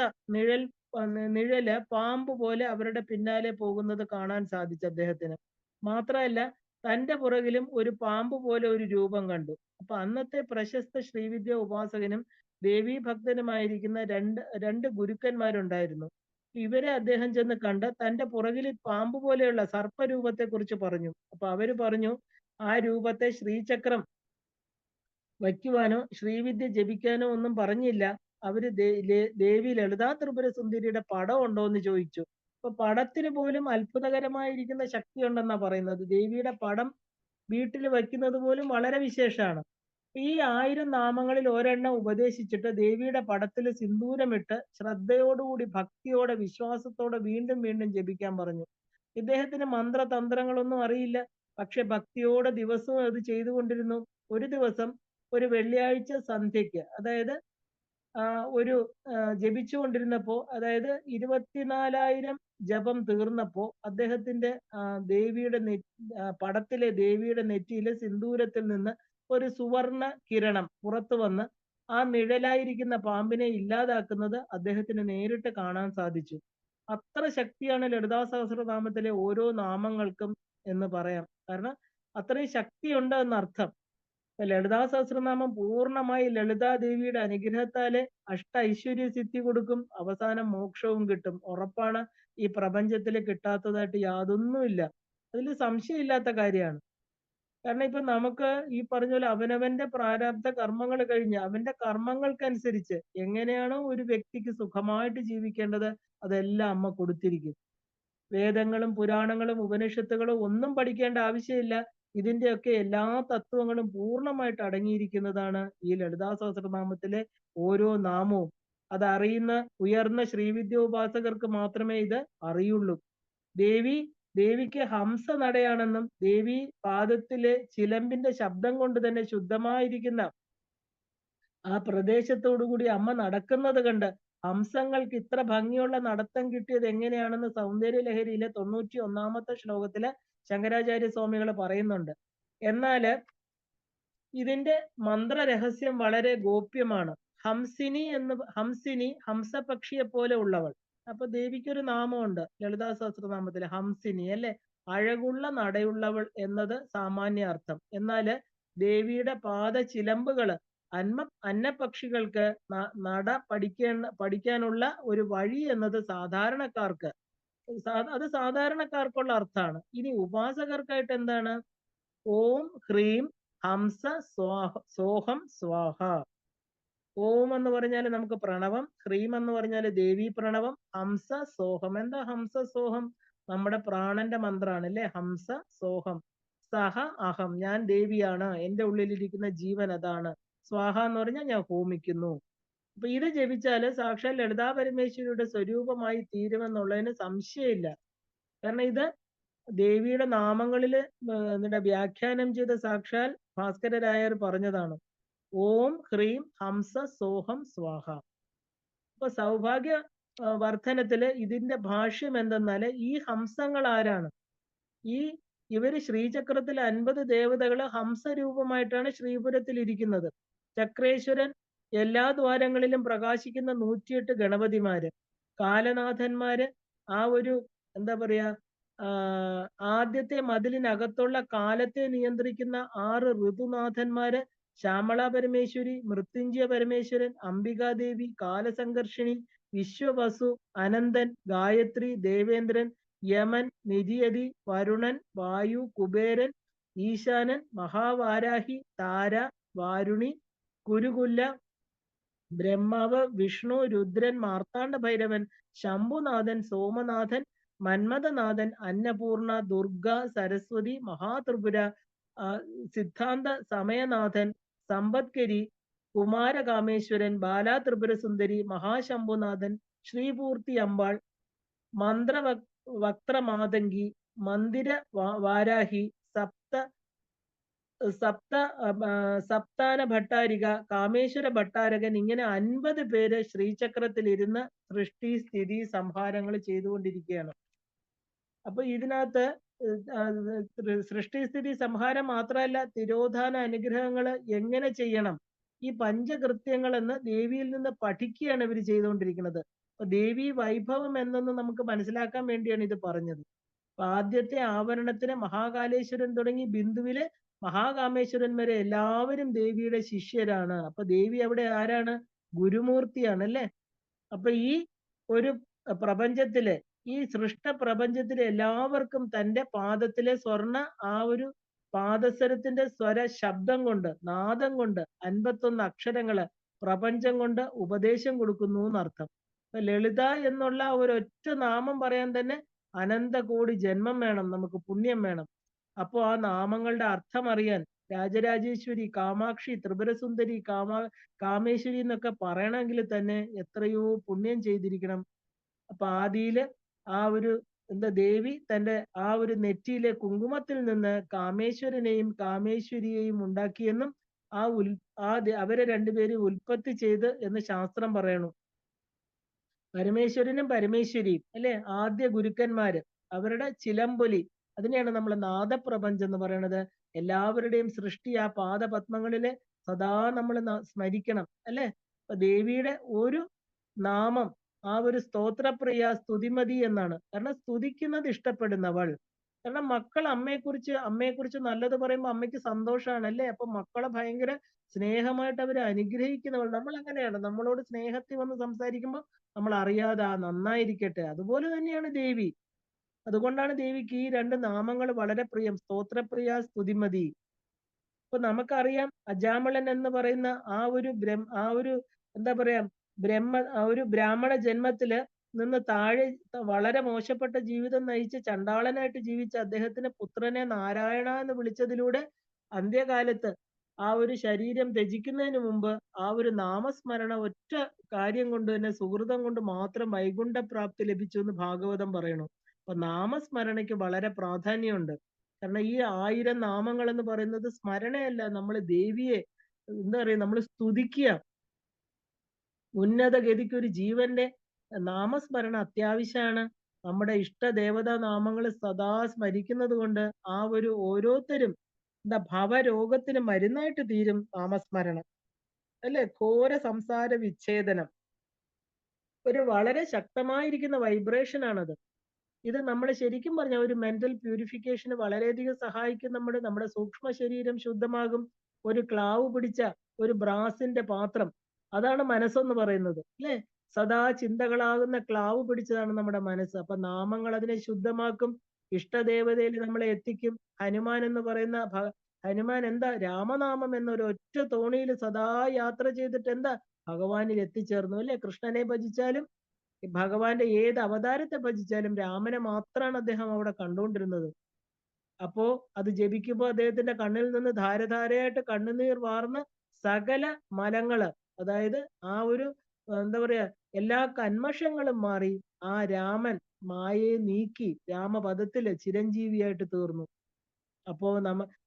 നിഴല് പാമ്പ് പോലെ അവരുടെ പിന്നാലെ പോകുന്നത് കാണാൻ സാധിച്ചു അദ്ദേഹത്തിന്. മാത്രമല്ല തന്റെ പുറകിലും ഒരു പാമ്പ് പോലെ ഒരു രൂപം കണ്ടു. അപ്പൊ അന്നത്തെ പ്രശസ്ത ശ്രീവിദ്യ ഉപാസകനും ദേവീ ഭക്തനുമായിരിക്കുന്ന രണ്ട് ഗുരുക്കന്മാരുണ്ടായിരുന്നു. ഇവരെ അദ്ദേഹം ചെന്ന് കണ്ട് തന്റെ പുറകിൽ പാമ്പ് പോലെയുള്ള സർപ്പരൂപത്തെ കുറിച്ച് പറഞ്ഞു. അപ്പൊ അവര് പറഞ്ഞു ആ രൂപത്തെ ശ്രീചക്രം വയ്ക്കുവാനോ ശ്രീവിദ്യ ജപിക്കാനോ ഒന്നും പറഞ്ഞില്ല. അവര് ദേവി ലളിതാ ത്രിപുര സുന്ദരിയുടെ പടം ഉണ്ടോ എന്ന് ചോദിച്ചു. അപ്പൊ പടത്തിന് പോലും അത്ഭുതകരമായിരിക്കുന്ന ശക്തി ഉണ്ടെന്നാ പറയുന്നത്. ദേവിയുടെ പടം വീട്ടിൽ വയ്ക്കുന്നത് പോലും വളരെ വിശേഷമാണ്. ഈ 1000 നാമങ്ങളിൽ ഒരെണ്ണം ഉപദേശിച്ചിട്ട് ദേവിയുടെ പടത്തിൽ സിന്ദൂരമിട്ട് ശ്രദ്ധയോടുകൂടി ഭക്തിയോടെ വിശ്വാസത്തോടെ വീണ്ടും വീണ്ടും ജപിക്കാൻ പറഞ്ഞു. ഇദ്ദേഹത്തിന് മന്ത്രതന്ത്രങ്ങളൊന്നും അറിയില്ല. പക്ഷെ ഭക്തിയോടെ ദിവസവും അത് ചെയ്തുകൊണ്ടിരുന്നു. ഒരു ദിവസം ഒരു വെള്ളിയാഴ്ച സന്ധ്യയ്ക്ക്, അതായത് ഒരു ജപിച്ചുകൊണ്ടിരുന്നപ്പോ, അതായത് 24,000 ജപം തീർന്നപ്പോ അദ്ദേഹത്തിന്റെ ദേവിയുടെ പടത്തിലെ ദേവിയുടെ നെറ്റിയിലെ സിന്ദൂരത്തിൽ നിന്ന് ഒരു സുവർണ കിരണം പുറത്തു വന്ന് ആ നിഴലായിരിക്കുന്ന പാമ്പിനെ ഇല്ലാതാക്കുന്നത് അദ്ദേഹത്തിന് നേരിട്ട് കാണാൻ സാധിച്ചു. അത്ര ശക്തിയാണ് ലളിതാ സഹസ്രനാമത്തിലെ ഓരോ നാമങ്ങൾക്കും എന്ന് പറയാം. കാരണം അത്രയും ശക്തിയുണ്ട് എന്നർത്ഥം. ലളിതാ സഹസ്രനാമം പൂർണ്ണമായി ലളിതാ ദേവിയുടെ അനുഗ്രഹത്താല് ഐശ്വര്യ സിദ്ധി കൊടുക്കും, അവസാനം മോക്ഷവും കിട്ടും. ഉറപ്പാണ്. ഈ പ്രപഞ്ചത്തിൽ കിട്ടാത്തതായിട്ട് യാതൊന്നുമില്ല. അതിൽ സംശയമില്ലാത്ത കാര്യമാണ്. കാരണം ഇപ്പൊ നമുക്ക് ഈ പറഞ്ഞ പോലെ അവനവന്റെ പ്രാരാബ്ധ കർമ്മങ്ങൾ കഴിഞ്ഞ് അവന്റെ കർമ്മങ്ങൾക്കനുസരിച്ച് എങ്ങനെയാണോ ഒരു വ്യക്തിക്ക് സുഖമായിട്ട് ജീവിക്കേണ്ടത് അതെല്ലാം അമ്മ കൊടുത്തിരിക്കും. വേദങ്ങളും പുരാണങ്ങളും ഉപനിഷത്തുകളും ഒന്നും പഠിക്കേണ്ട ആവശ്യമില്ല. ഇതിന്റെയൊക്കെ എല്ലാ തത്വങ്ങളും പൂർണ്ണമായിട്ട് അടങ്ങിയിരിക്കുന്നതാണ് ഈ ലളിതാ സഹസ്രനാമത്തിലെ ഓരോ നാമവും. അതറിയുന്ന ഉയർന്ന ശ്രീവിദ്യോപാസകർക്ക് മാത്രമേ ഇത് അറിയുള്ളൂ. ദേവിക്ക് ഹംസ നടയാണെന്നും ദേവി പാദത്തിലെ ചിലമ്പിന്റെ ശബ്ദം കൊണ്ട് തന്നെ ശുദ്ധമായിരിക്കുന്ന ആ പ്രദേശത്തോടുകൂടി അമ്മ നടക്കുന്നത് കണ്ട് ഹംസങ്ങൾക്ക് ഇത്ര ഭംഗിയുള്ള നടത്തം കിട്ടിയത് എങ്ങനെയാണെന്ന് സൗന്ദര്യ ലഹരിയിലെ 91-ാമത്തെ ശ്ലോകത്തില് ശങ്കരാചാര്യ സ്വാമികൾ പറയുന്നുണ്ട്. എന്നാല് ഇതിന്റെ മന്ത്രരഹസ്യം വളരെ ഗോപ്യമാണ്. ഹംസിനി ഹംസപക്ഷിയെ പോലെ ഉള്ളവൾ. അപ്പൊ ദേവിക്കൊരു നാമമുണ്ട് ലളിതാ സഹസ്രനാമത്തില്, ഹംസിനി അല്ലെ. അഴകുള്ള നടയുള്ളവൾ എന്നത് സാമാന്യ അർത്ഥം. എന്നാല് ദേവിയുടെ പാദചിലമ്പുകള് അന്നപക്ഷികൾക്ക് നട പഠിക്കാനുള്ള ഒരു വഴി എന്നത് സാധാരണക്കാർക്ക് അത് സാധാരണക്കാർക്കുള്ള അർത്ഥമാണ്. ഇനി ഉപാസകർക്കായിട്ട് എന്താണ്? ഓം ഹ്രീം ഹംസ സോഹം സ്വാഹ. ഓം എന്ന് പറഞ്ഞാൽ നമുക്ക് പ്രണവം, ഹ്രീം എന്ന് പറഞ്ഞാൽ ദേവി പ്രണവം, ഹംസ സോഹം. എന്താ ഹംസ സോഹം? നമ്മുടെ പ്രാണന്റെ മന്ത്രമാണ് അല്ലെ. ഹംസ സോഹം. സഹ അഹം, ഞാൻ ദേവിയാണ്, എന്റെ ഉള്ളിലിരിക്കുന്ന ജീവൻ അതാണ്. സ്വാഹ എന്ന് പറഞ്ഞാൽ ഞാൻ ഹോമിക്കുന്നു. അപ്പൊ ഇത് ജപിച്ചാല് സാക്ഷാൽ ലളിതാ പരമേശ്വരിയുടെ സ്വരൂപമായി തീരുമെന്നുള്ളതിന് സംശയമില്ല. കാരണം ഇത് ദേവിയുടെ നാമങ്ങളില് വ്യാഖ്യാനം ചെയ്ത സാക്ഷാൽ ഭാസ്കരരായർ പറഞ്ഞതാണ്. ഓം ഹ്രീം ഹംസ സോഹം സ്വാഹ. അപ്പൊ സൗഭാഗ്യ വർധനത്തില് ഇതിന്റെ ഭാഷ്യം എന്തെന്നാല് ഈ ഹംസങ്ങൾ ആരാണ്? ഇവര് ശ്രീചക്രത്തിൽ 50 ദേവതകള് ഹംസരൂപമായിട്ടാണ് ശ്രീപുരത്തിൽ ഇരിക്കുന്നത്. ചക്രേശ്വരൻ, എല്ലാ ദ്വാരങ്ങളിലും പ്രകാശിക്കുന്ന 108 ഗണപതിമാര്, കാലനാഥന്മാര്, ആ ഒരു എന്താ പറയാ ആദ്യത്തെ മതിലിനകത്തുള്ള കാലത്തെ നിയന്ത്രിക്കുന്ന 6 ഋതുനാഥന്മാര്, ശ്യാമള പരമേശ്വരി, മൃത്യുഞ്ജയ പരമേശ്വരൻ, അംബികാദേവി, കാലസംഘർഷിണി, വിശ്വവസു, അനന്തൻ, ഗായത്രി, ദേവേന്ദ്രൻ, യമൻ, നിര്യതി, വരുണൻ, വായു, കുബേരൻ, ഈശാനൻ, മഹാവാരാഹി, താര, വാരുണി, കുരുകുല്ല, ബ്രഹ്മാവ്, വിഷ്ണു, രുദ്രൻ, മാർത്താണ്ഡ ഭൈരവൻ, ശംഭുനാഥൻ, സോമനാഥൻ, മന്മഥനാഥൻ, അന്നപൂർണ, ദുർഗ, സരസ്വതി, മഹാത്രിപുര, സിദ്ധാന്ത സമയനാഥൻ, സമ്പത്കരി, കുമാരകാമേശ്വരൻ, ബാലാ ത്രിപുര സുന്ദരി, മഹാശംഭുനാഥൻ, ശ്രീപൂർത്തി അമ്പാൾ, മന്ത്രവക്ത്രമാതങ്കി, മന്ദിര വാരാഹി, സപ്താന ഭട്ടാരിക, കാമേശ്വര ഭട്ടാരകൻ, ഇങ്ങനെ 50 പേര് ശ്രീചക്രത്തിൽ ഇരുന്ന് സൃഷ്ടി സ്ഥിതി സംഹാരങ്ങൾ ചെയ്തുകൊണ്ടിരിക്കുകയാണ്. അപ്പൊ ഇതിനകത്ത് സൃഷ്ടി സ്ഥിതി സംഹാരം മാത്രമല്ല, തിരോധാന അനുഗ്രഹങ്ങൾ എങ്ങനെ ചെയ്യണം, ഈ പഞ്ചകൃത്യങ്ങൾ എന്ന് ദേവിയിൽ നിന്ന് പഠിക്കുകയാണ് ഇവർ ചെയ്തുകൊണ്ടിരിക്കുന്നത്. അപ്പൊ ദേവി വൈഭവം എന്നൊന്ന് നമുക്ക് മനസ്സിലാക്കാൻ വേണ്ടിയാണ് ഇത് പറഞ്ഞത്. അപ്പൊ ആദ്യത്തെ ആവരണത്തിന് മഹാകാലേശ്വരൻ തുടങ്ങി ബിന്ദുവില് മഹാകാമേശ്വരൻ വരെ എല്ലാവരും ദേവിയുടെ ശിഷ്യരാണ്. അപ്പൊ ദേവി അവിടെ ആരാണ്? ഗുരുമൂർത്തിയാണ് അല്ലേ. അപ്പൊ ഈ ഒരു പ്രപഞ്ചത്തില്, ഈ സൃഷ്ട പ്രപഞ്ചത്തിലെ എല്ലാവർക്കും തന്റെ പാദത്തിലെ സ്വർണ്ണ ആ ഒരു പാദസരത്തിന്റെ സ്വര ശബ്ദം കൊണ്ട്, നാദം കൊണ്ട് 51 അക്ഷരങ്ങള് പ്രപഞ്ചം കൊണ്ട് ഉപദേശം കൊടുക്കുന്നു എന്നർത്ഥം. അപ്പൊ ലളിത എന്നുള്ള ഒരൊറ്റ നാമം പറയാൻ തന്നെ അനന്തകോടി ജന്മം വേണം, നമുക്ക് പുണ്യം വേണം. അപ്പോ ആ നാമങ്ങളുടെ അർത്ഥം അറിയാൻ രാജരാജേശ്വരി, കാമാക്ഷി, ത്രിപുരസുന്ദരി, കാമേശ്വരി എന്നൊക്കെ പറയണമെങ്കിൽ തന്നെ എത്രയോ പുണ്യം ചെയ്തിരിക്കണം. അപ്പൊ ആദിയില് ആ ഒരു ദേവി തന്റെ ആ ഒരു നെറ്റിയിലെ കുങ്കുമത്തിൽ നിന്ന് കാമേശ്വരനെയും കാമേശ്വരിയെയും ഉണ്ടാക്കിയെന്നും അവരെ രണ്ടുപേരും ഉൽപ്പത്തി ചെയ്ത് എന്ന് ശാസ്ത്രം പറയണു. പരമേശ്വരനും പരമേശ്വരിയും അല്ലെ ആദ്യ ഗുരുക്കന്മാര്, അവരുടെ ചിലമ്പൊലി, അതിനെയാണ് നമ്മൾ നാദപ്രപഞ്ചം എന്ന് പറയുന്നത്. എല്ലാവരുടെയും സൃഷ്ടി ആ പാദപത്മങ്ങളില് സദാ നമ്മൾ സ്മരിക്കണം അല്ലെ. അപ്പൊ ദേവിയുടെ ഒരു നാമം ആ ഒരു സ്തോത്രപ്രിയ സ്തുതിമതി എന്നാണ്. കാരണം സ്തുതിക്കുന്നത് ഇഷ്ടപ്പെടുന്നവൾ. കാരണം മക്കൾ അമ്മയെക്കുറിച്ച് നല്ലത് പറയുമ്പോൾ അമ്മയ്ക്ക് സന്തോഷാണ് അല്ലേ? അപ്പൊ മക്കളെ ഭയങ്കര സ്നേഹമായിട്ട് അവര് അനുഗ്രഹിക്കുന്നവൾ. നമ്മൾ അങ്ങനെയാണ്. നമ്മളോട് സ്നേഹത്തിൽ വന്ന് സംസാരിക്കുമ്പോൾ നമ്മൾ അറിയാതെ നന്നായിരിക്കട്ടെ. അതുപോലെ തന്നെയാണ് ദേവി. അതുകൊണ്ടാണ് ദേവിക്ക് ഈ 2 നാമങ്ങൾ വളരെ പ്രിയം. സ്തോത്രപ്രിയ, സ്തുതിമതി. ഇപ്പൊ നമുക്കറിയാം അജാമിളൻ എന്ന് പറയുന്ന ആ ഒരു എന്താ പറയാ ആ ഒരു ബ്രാഹ്മണ ജന്മത്തില് നിന്ന് താഴെ വളരെ മോശപ്പെട്ട ജീവിതം നയിച്ച് ചണ്ടാളനായിട്ട് ജീവിച്ച അദ്ദേഹത്തിന് പുത്രനെ നാരായണ എന്ന് വിളിച്ചതിലൂടെ അന്ത്യകാലത്ത് ആ ഒരു ശരീരം ത്യജിക്കുന്നതിന് മുമ്പ് ആ ഒരു നാമസ്മരണ ഒറ്റ കാര്യം കൊണ്ട് തന്നെ സുഹൃതം കൊണ്ട് മാത്രം വൈകുണ്ഠ പ്രാപ്തി ലഭിച്ചു എന്ന് ഭാഗവതം പറയണു. അപ്പൊ നാമസ്മരണയ്ക്ക് വളരെ പ്രാധാന്യമുണ്ട്. കാരണം ഈ 1000 നാമങ്ങൾ എന്ന് പറയുന്നത് സ്മരണയല്ല, നമ്മൾ ദേവിയെ എന്താ പറയാ നമ്മൾ സ്തുതിക്കുക. ഉന്നത ഗതിക്ക് ഒരു ജീവന്റെ നാമസ്മരണ അത്യാവശ്യമാണ്. നമ്മുടെ ഇഷ്ട ദേവതാ നാമങ്ങൾ സദാ സ്മരിക്കുന്നത് കൊണ്ട് ആ ഒരു ഓരോരുത്തരും എന്താ ഭവരോഗത്തിന് മരുന്നായിട്ട് തീരും നാമസ്മരണം. അല്ലെ? ഘോര സംസാര വിച്ഛേദനം. ഒരു വളരെ ശക്തമായിരിക്കുന്ന വൈബ്രേഷൻ ആണത്. ഇത് നമ്മൾ ശരിക്കും പറഞ്ഞ ഒരു മെന്റൽ പ്യൂരിഫിക്കേഷന് വളരെയധികം സഹായിക്കും. നമ്മുടെ സൂക്ഷ്മ ശരീരം ശുദ്ധമാകും. ഒരു ക്ലാവ് പിടിച്ച ഒരു ബ്രാസിന്റെ പാത്രം, അതാണ് മനസ്സെന്ന് പറയുന്നത് അല്ലെ? സദാ ചിന്തകളാകുന്ന ക്ലാവ് പിടിച്ചതാണ് നമ്മുടെ മനസ്സ്. അപ്പൊ നാമങ്ങൾ അതിനെ ശുദ്ധമാക്കും, ഇഷ്ടദേവതയിൽ നമ്മളെ എത്തിക്കും. ഹനുമാൻ എന്ന് പറയുന്ന ഹനുമാൻ എന്താ രാമനാമം എന്നൊരു ഒറ്റ തോണിയിൽ സദാ യാത്ര ചെയ്തിട്ട് എന്താ ഭഗവാനിൽ എത്തിച്ചേർന്നു അല്ലെ? കൃഷ്ണനെ ഭജിച്ചാലും ഭഗവാന്റെ ഏത് അവതാരത്തെ ഭജിച്ചാലും രാമനെ മാത്രമാണ് അദ്ദേഹം അവിടെ കണ്ടുകൊണ്ടിരുന്നത്. അപ്പോ അത് ജപിക്കുമ്പോൾ അദ്ദേഹത്തിന്റെ കണ്ണിൽ നിന്ന് ധാരധാരയായിട്ട് കണ്ണുനീർ വാർന്ന് സകല മലങ്ങള്, അതായത് ആ ഒരു എന്താ പറയാ എല്ലാ കന്മഷങ്ങളും മാറി ആ രാമൻ മായയെ നീക്കി രാമപദത്തില് ചിരഞ്ജീവിയായിട്ട് തീർന്നു. അപ്പോ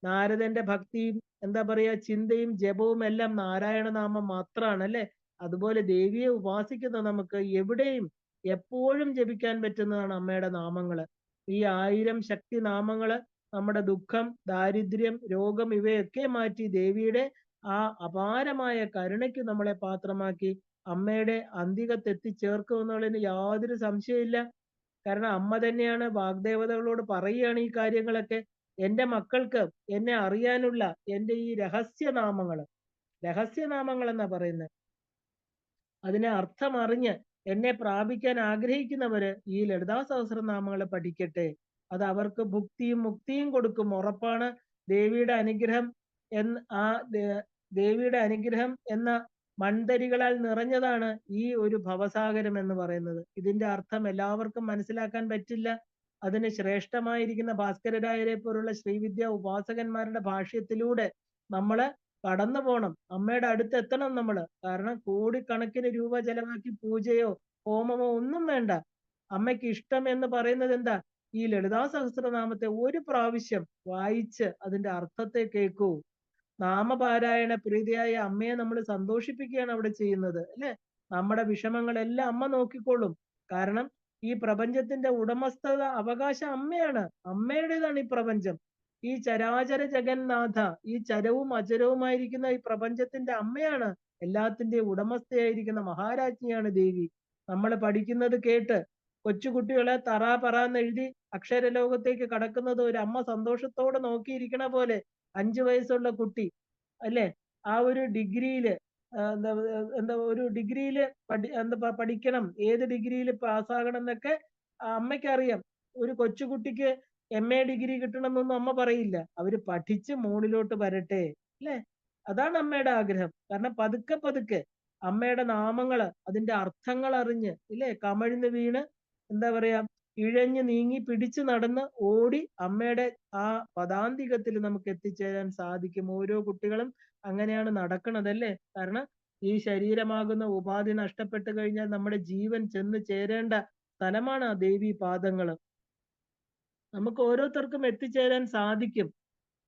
നാരദന്റെ ഭക്തിയും എന്താ പറയാ ചിന്തയും ജപവും എല്ലാം നാരായണ നാമം മാത്രമാണ് അല്ലെ? അതുപോലെ ദേവിയെ ഉപാസിക്കുന്ന നമുക്ക് എവിടെയും എപ്പോഴും ജപിക്കാൻ പറ്റുന്നതാണ് അമ്മയുടെ നാമങ്ങള്. ഈ 1000 ശക്തി നാമങ്ങള് നമ്മുടെ ദുഃഖം, ദാരിദ്ര്യം, രോഗം ഇവയൊക്കെ മാറ്റി ദേവിയുടെ ആ അപാരമായ കരുണയ്ക്ക് നമ്മളെ പാത്രമാക്കി അമ്മയുടെ അന്തികത്ത് എത്തിച്ചേർക്കും എന്നുള്ളതിന് യാതൊരു സംശയമില്ല. കാരണം അമ്മ തന്നെയാണ് വാഗ്ദേവതകളോട് പറയുകയാണ് ഈ കാര്യങ്ങളൊക്കെ. എന്റെ മക്കൾക്ക് എന്നെ അറിയാനുള്ള എന്റെ ഈ രഹസ്യനാമങ്ങൾ എന്നാ പറയുന്നത്. അതിനെ അർത്ഥം അറിഞ്ഞ് എന്നെ പ്രാപിക്കാൻ ആഗ്രഹിക്കുന്നവര് ഈ ലളിതാ സഹസ്രനാമങ്ങൾ പഠിക്കട്ടെ. അത് അവർക്ക് ഭുക്തിയും മുക്തിയും കൊടുക്കും, ഉറപ്പാണ്. ദേവിയുടെ അനുഗ്രഹം ദേവിയുടെ അനുഗ്രഹം എന്ന മൺതരികളാൽ നിറഞ്ഞതാണ് ഈ ഒരു ഭവസാഗരം എന്ന് പറയുന്നത്. ഇതിന്റെ അർത്ഥം എല്ലാവർക്കും മനസ്സിലാക്കാൻ പറ്റില്ല. അതിന് ശ്രേഷ്ഠമായിരിക്കുന്ന ഭാസ്കരരായരെ പോലുള്ള ശ്രീവിദ്യ ഉപാസകന്മാരുടെ ഭാഷ്യത്തിലൂടെ നമ്മള് കടന്നു പോണം. അമ്മയുടെ അടുത്ത് എത്തണം നമ്മള്. കാരണം കോടിക്കണക്കിന് രൂപ ചെലവാക്കി പൂജയോ ഹോമമോ ഒന്നും വേണ്ട. അമ്മയ്ക്ക് ഇഷ്ടം എന്ന് പറയുന്നത് എന്താ? ഈ ലളിതാ സഹസ്രനാമത്തെ ഒരു പ്രാവശ്യം വായിച്ച് അതിന്റെ അർത്ഥത്തെ കേൾക്കൂ. നാമപാരായണ പ്രീതിയായ അമ്മയെ നമ്മൾ സന്തോഷിപ്പിക്കുകയാണ് അവിടെ ചെയ്യുന്നത് അല്ലെ? നമ്മുടെ വിഷമങ്ങളെല്ലാം അമ്മ നോക്കിക്കൊള്ളും. കാരണം ഈ പ്രപഞ്ചത്തിന്റെ ഉടമസ്ഥത അവകാശം അമ്മയാണ്. അമ്മയുടേതാണ് ഈ പ്രപഞ്ചം. ഈ ചരാചര ജഗന്നാഥ, ഈ ചരവും അചരവുമായിരിക്കുന്ന ഈ പ്രപഞ്ചത്തിന്റെ അമ്മയാണ്. എല്ലാത്തിന്റെയും ഉടമസ്ഥയായിരിക്കുന്ന മഹാരാജ്ഞിയാണ് ദേവി. നമ്മൾ പഠിക്കുന്നത് കേട്ട് കൊച്ചുകുട്ടികളെ തറാ പറന്ന് എഴുതി അക്ഷരലോകത്തേക്ക് കടക്കുന്നത് ഒരു അമ്മ സന്തോഷത്തോടെ നോക്കിയിരിക്കണ പോലെ 5 വയസ്സുള്ള കുട്ടി അല്ലെ? ആ ഒരു ഡിഗ്രിയില് എന്താ എന്താ ഒരു ഡിഗ്രിയില് പഠിക്കണം, ഏത് ഡിഗ്രിയിൽ പാസ്സാകണം എന്നൊക്കെ അമ്മയ്ക്ക് അറിയാം. ഒരു കൊച്ചുകുട്ടിക്ക് MA ഡിഗ്രി കിട്ടണമെന്നൊന്നും അമ്മ പറയില്ല. അവര് പഠിച്ച് മുകളിലോട്ട് വരട്ടെ അല്ലെ? അതാണ് അമ്മയുടെ ആഗ്രഹം. കാരണം പതുക്കെ പതുക്കെ അമ്മയുടെ നാമങ്ങള് അതിന്റെ അർത്ഥങ്ങൾ അറിഞ്ഞ് ഇല്ലേ കമഴ്ന്ന് വീണ് എന്താ പറയാ ഇഴഞ്ഞു നീങ്ങി പിടിച്ചു നടന്ന് ഓടി അമ്മയുടെ ആ പദാന്തികത്തിൽ നമുക്ക് എത്തിച്ചേരാൻ സാധിക്കും. ഓരോ കുട്ടികളും അങ്ങനെയാണ് നടക്കണതല്ലേ? കാരണം ഈ ശരീരമാകുന്ന ഉപാധി നഷ്ടപ്പെട്ടു കഴിഞ്ഞാൽ നമ്മുടെ ജീവൻ ചെന്ന് ചേരേണ്ട സ്ഥലമാണ് ആ ദേവി പാദങ്ങള്. നമുക്ക് ഓരോരുത്തർക്കും എത്തിച്ചേരാൻ സാധിക്കും.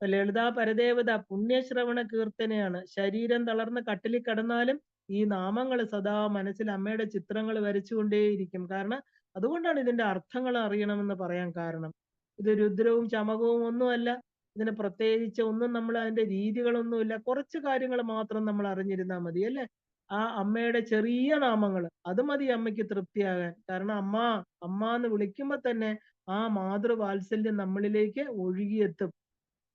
ലളിതാ പരദേവത പുണ്യശ്രവണ കീർത്തനയാണ്. ശരീരം തളർന്ന് കട്ടിലിൽ കിടന്നാലും ഈ നാമങ്ങൾ സദാ മനസ്സിൽ അമ്മയുടെ ചിത്രങ്ങൾ വരച്ചുകൊണ്ടേയിരിക്കും. കാരണം അതുകൊണ്ടാണ് ഇതിന്റെ അർത്ഥങ്ങൾ അറിയണമെന്ന് പറയാൻ കാരണം. ഇത് രുദ്രവും ചമകവും ഒന്നുമല്ല. ഇതിന് പ്രത്യേകിച്ച് ഒന്നും നമ്മൾ അതിന്റെ രീതികളൊന്നുമില്ല. കുറച്ച് കാര്യങ്ങൾ മാത്രം നമ്മൾ അറിഞ്ഞിരുന്നാൽ മതി അല്ലേ? ആ അമ്മയുടെ ചെറിയ നാമങ്ങൾ അത് മതി അമ്മയ്ക്ക് തൃപ്തിയാകാൻ. കാരണം അമ്മ അമ്മ എന്ന് വിളിക്കുമ്പോ തന്നെ ആ മാതൃവാത്സല്യം നമ്മളിലേക്ക് ഒഴുകിയെത്തും.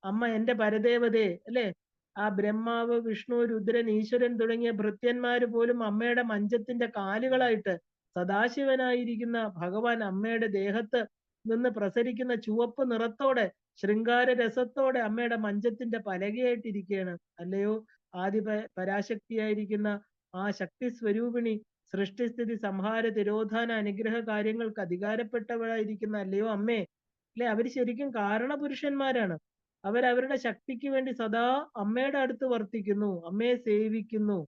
അമ്മ എന്റെ പരദേവതേ അല്ലേ? ആ ബ്രഹ്മാവ്, വിഷ്ണു, രുദ്രൻ, ഈശ്വരൻ തുടങ്ങിയ ഭൃത്യന്മാര് പോലും അമ്മയുടെ മഞ്ചത്തിന്റെ കാലുകളായിട്ട് സദാശിവനായിരിക്കുന്ന ഭഗവാൻ അമ്മയുടെ ദേഹത്ത് നിന്ന് പ്രസരിക്കുന്ന ചുവപ്പ് നിറത്തോടെ ശൃംഗാര രസത്തോടെ അമ്മയുടെ മഞ്ചത്തിന്റെ പലകയായിട്ടിരിക്കുകയാണ്. അല്ലയോ ആദി പരാശക്തിയായിരിക്കുന്ന ആ ശക്തി സ്വരൂപിണി, സൃഷ്ടിസ്ഥിതി സംഹാര തിരോധാന അനുഗ്രഹ കാര്യങ്ങൾക്ക് അധികാരപ്പെട്ടവരായിരിക്കുന്ന അല്ലയോ അമ്മേ, അല്ലെ? അവര് ശരിക്കും കാരണപുരുഷന്മാരാണ്. അവരവരുടെ ശക്തിക്ക് വേണ്ടി സദാ അമ്മയുടെ അടുത്ത് വർത്തിക്കുന്നു, അമ്മയെ സേവിക്കുന്നു.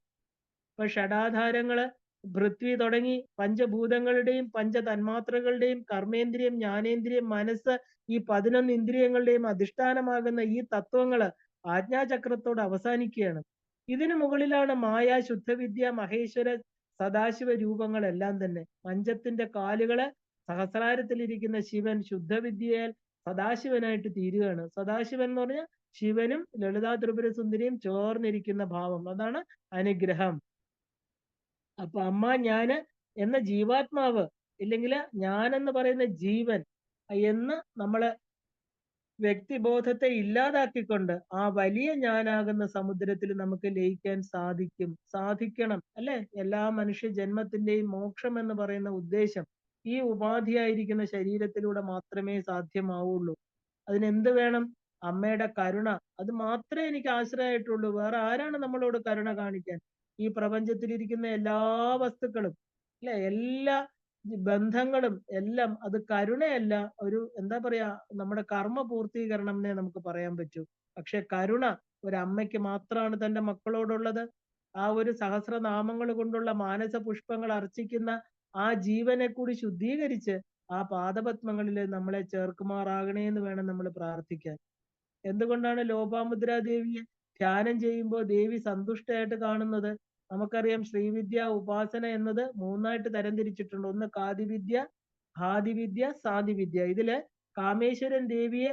ഇപ്പൊ ഷഡാധാരങ്ങള് പൃഥ്വി തുടങ്ങി പഞ്ചഭൂതങ്ങളുടെയും പഞ്ചതന്മാത്രകളുടെയും കർമ്മേന്ദ്രിയം, ജ്ഞാനേന്ദ്രിയം, മനസ്സ്, ഈ 11 ഇന്ദ്രിയങ്ങളുടെയും അധിഷ്ഠാനമാകുന്ന ഈ തത്വങ്ങള് ആജ്ഞാചക്രത്തോട് അവസാനിക്കുകയാണ്. ഇതിനു മുകളിലാണ് മായ, ശുദ്ധവിദ്യ, മഹേശ്വര, സദാശിവ രൂപങ്ങളെല്ലാം തന്നെ. പഞ്ചത്തിന്റെ കാലുകള് സഹസ്രാരത്തിലിരിക്കുന്ന ശിവൻ ശുദ്ധവിദ്യയാൽ സദാശിവനായിട്ട് തീരുകയാണ്. സദാശിവൻ എന്ന് പറഞ്ഞാൽ ശിവനും ലളിതാ ത്രിപുര സുന്ദരിയും ചേർന്നിരിക്കുന്ന ഭാവം, അതാണ് അനുഗ്രഹം. അപ്പൊ അമ്മ ഞാന് എന്ന ജീവാത്മാവ്, ഇല്ലെങ്കിൽ ഞാൻ എന്ന് പറയുന്ന ജീവൻ എന്ന് നമ്മള് വ്യക്തിബോധത്തെ ഇല്ലാതാക്കിക്കൊണ്ട് ആ വലിയ ഞാനാകുന്ന സമുദ്രത്തിൽ നമുക്ക് ലയിക്കാൻ സാധിക്കണം അല്ലെ? എല്ലാ മനുഷ്യ ജന്മത്തിന്റെയും മോക്ഷം എന്ന് പറയുന്ന ഉദ്ദേശം ഈ ഉപാധിയായിരിക്കുന്ന ശരീരത്തിലൂടെ മാത്രമേ സാധ്യമാവുള്ളൂ. അതിനെന്ത് വേണം? അമ്മയുടെ കരുണ. അത് മാത്രമേ എനിക്ക് ആശ്രയമായിട്ടുള്ളൂ. വേറെ ആരാണ് നമ്മളോട് കരുണ കാണിക്കാൻ? ഈ പ്രപഞ്ചത്തിലിരിക്കുന്ന എല്ലാ വസ്തുക്കളും അല്ലെ, എല്ലാ ബന്ധങ്ങളും എല്ലാം അത് കരുണയല്ല, ഒരു എന്താ പറയാ, നമ്മുടെ കർമ്മ പൂർത്തീകരണം എന്നേ നമുക്ക് പറയാൻ പറ്റൂ. പക്ഷെ കരുണ ഒരമ്മയ്ക്ക് മാത്രമാണ് തന്റെ മക്കളോടുള്ളത്. ആ ഒരു സഹസ്രനാമങ്ങൾ കൊണ്ടുള്ള മാനസ പുഷ്പങ്ങൾ അർച്ചിക്കുന്ന ആ ജീവനെ കൂടി ശുദ്ധീകരിച്ച് ആ പാദപത്മങ്ങളിൽ നമ്മളെ ചേർക്കുമാറാകണേ എന്ന് വേണം നമ്മൾ പ്രാർത്ഥിക്കാൻ. എന്തുകൊണ്ടാണ് ലോപാമുദ്ര ദേവിയെ ധ്യാനം ചെയ്യുമ്പോൾ ദേവി സന്തുഷ്ടയായിട്ട് കാണുന്നത്? നമുക്കറിയാം ശ്രീവിദ്യ ഉപാസന എന്നത് മൂന്നായിട്ട് തരംതിരിച്ചിട്ടുണ്ട്. ഒന്ന് കാതിവിദ്യ, ഹാദിവിദ്യ, സാദിവിദ്യ. ഇതില് കാമേശ്വരൻ ദേവിയെ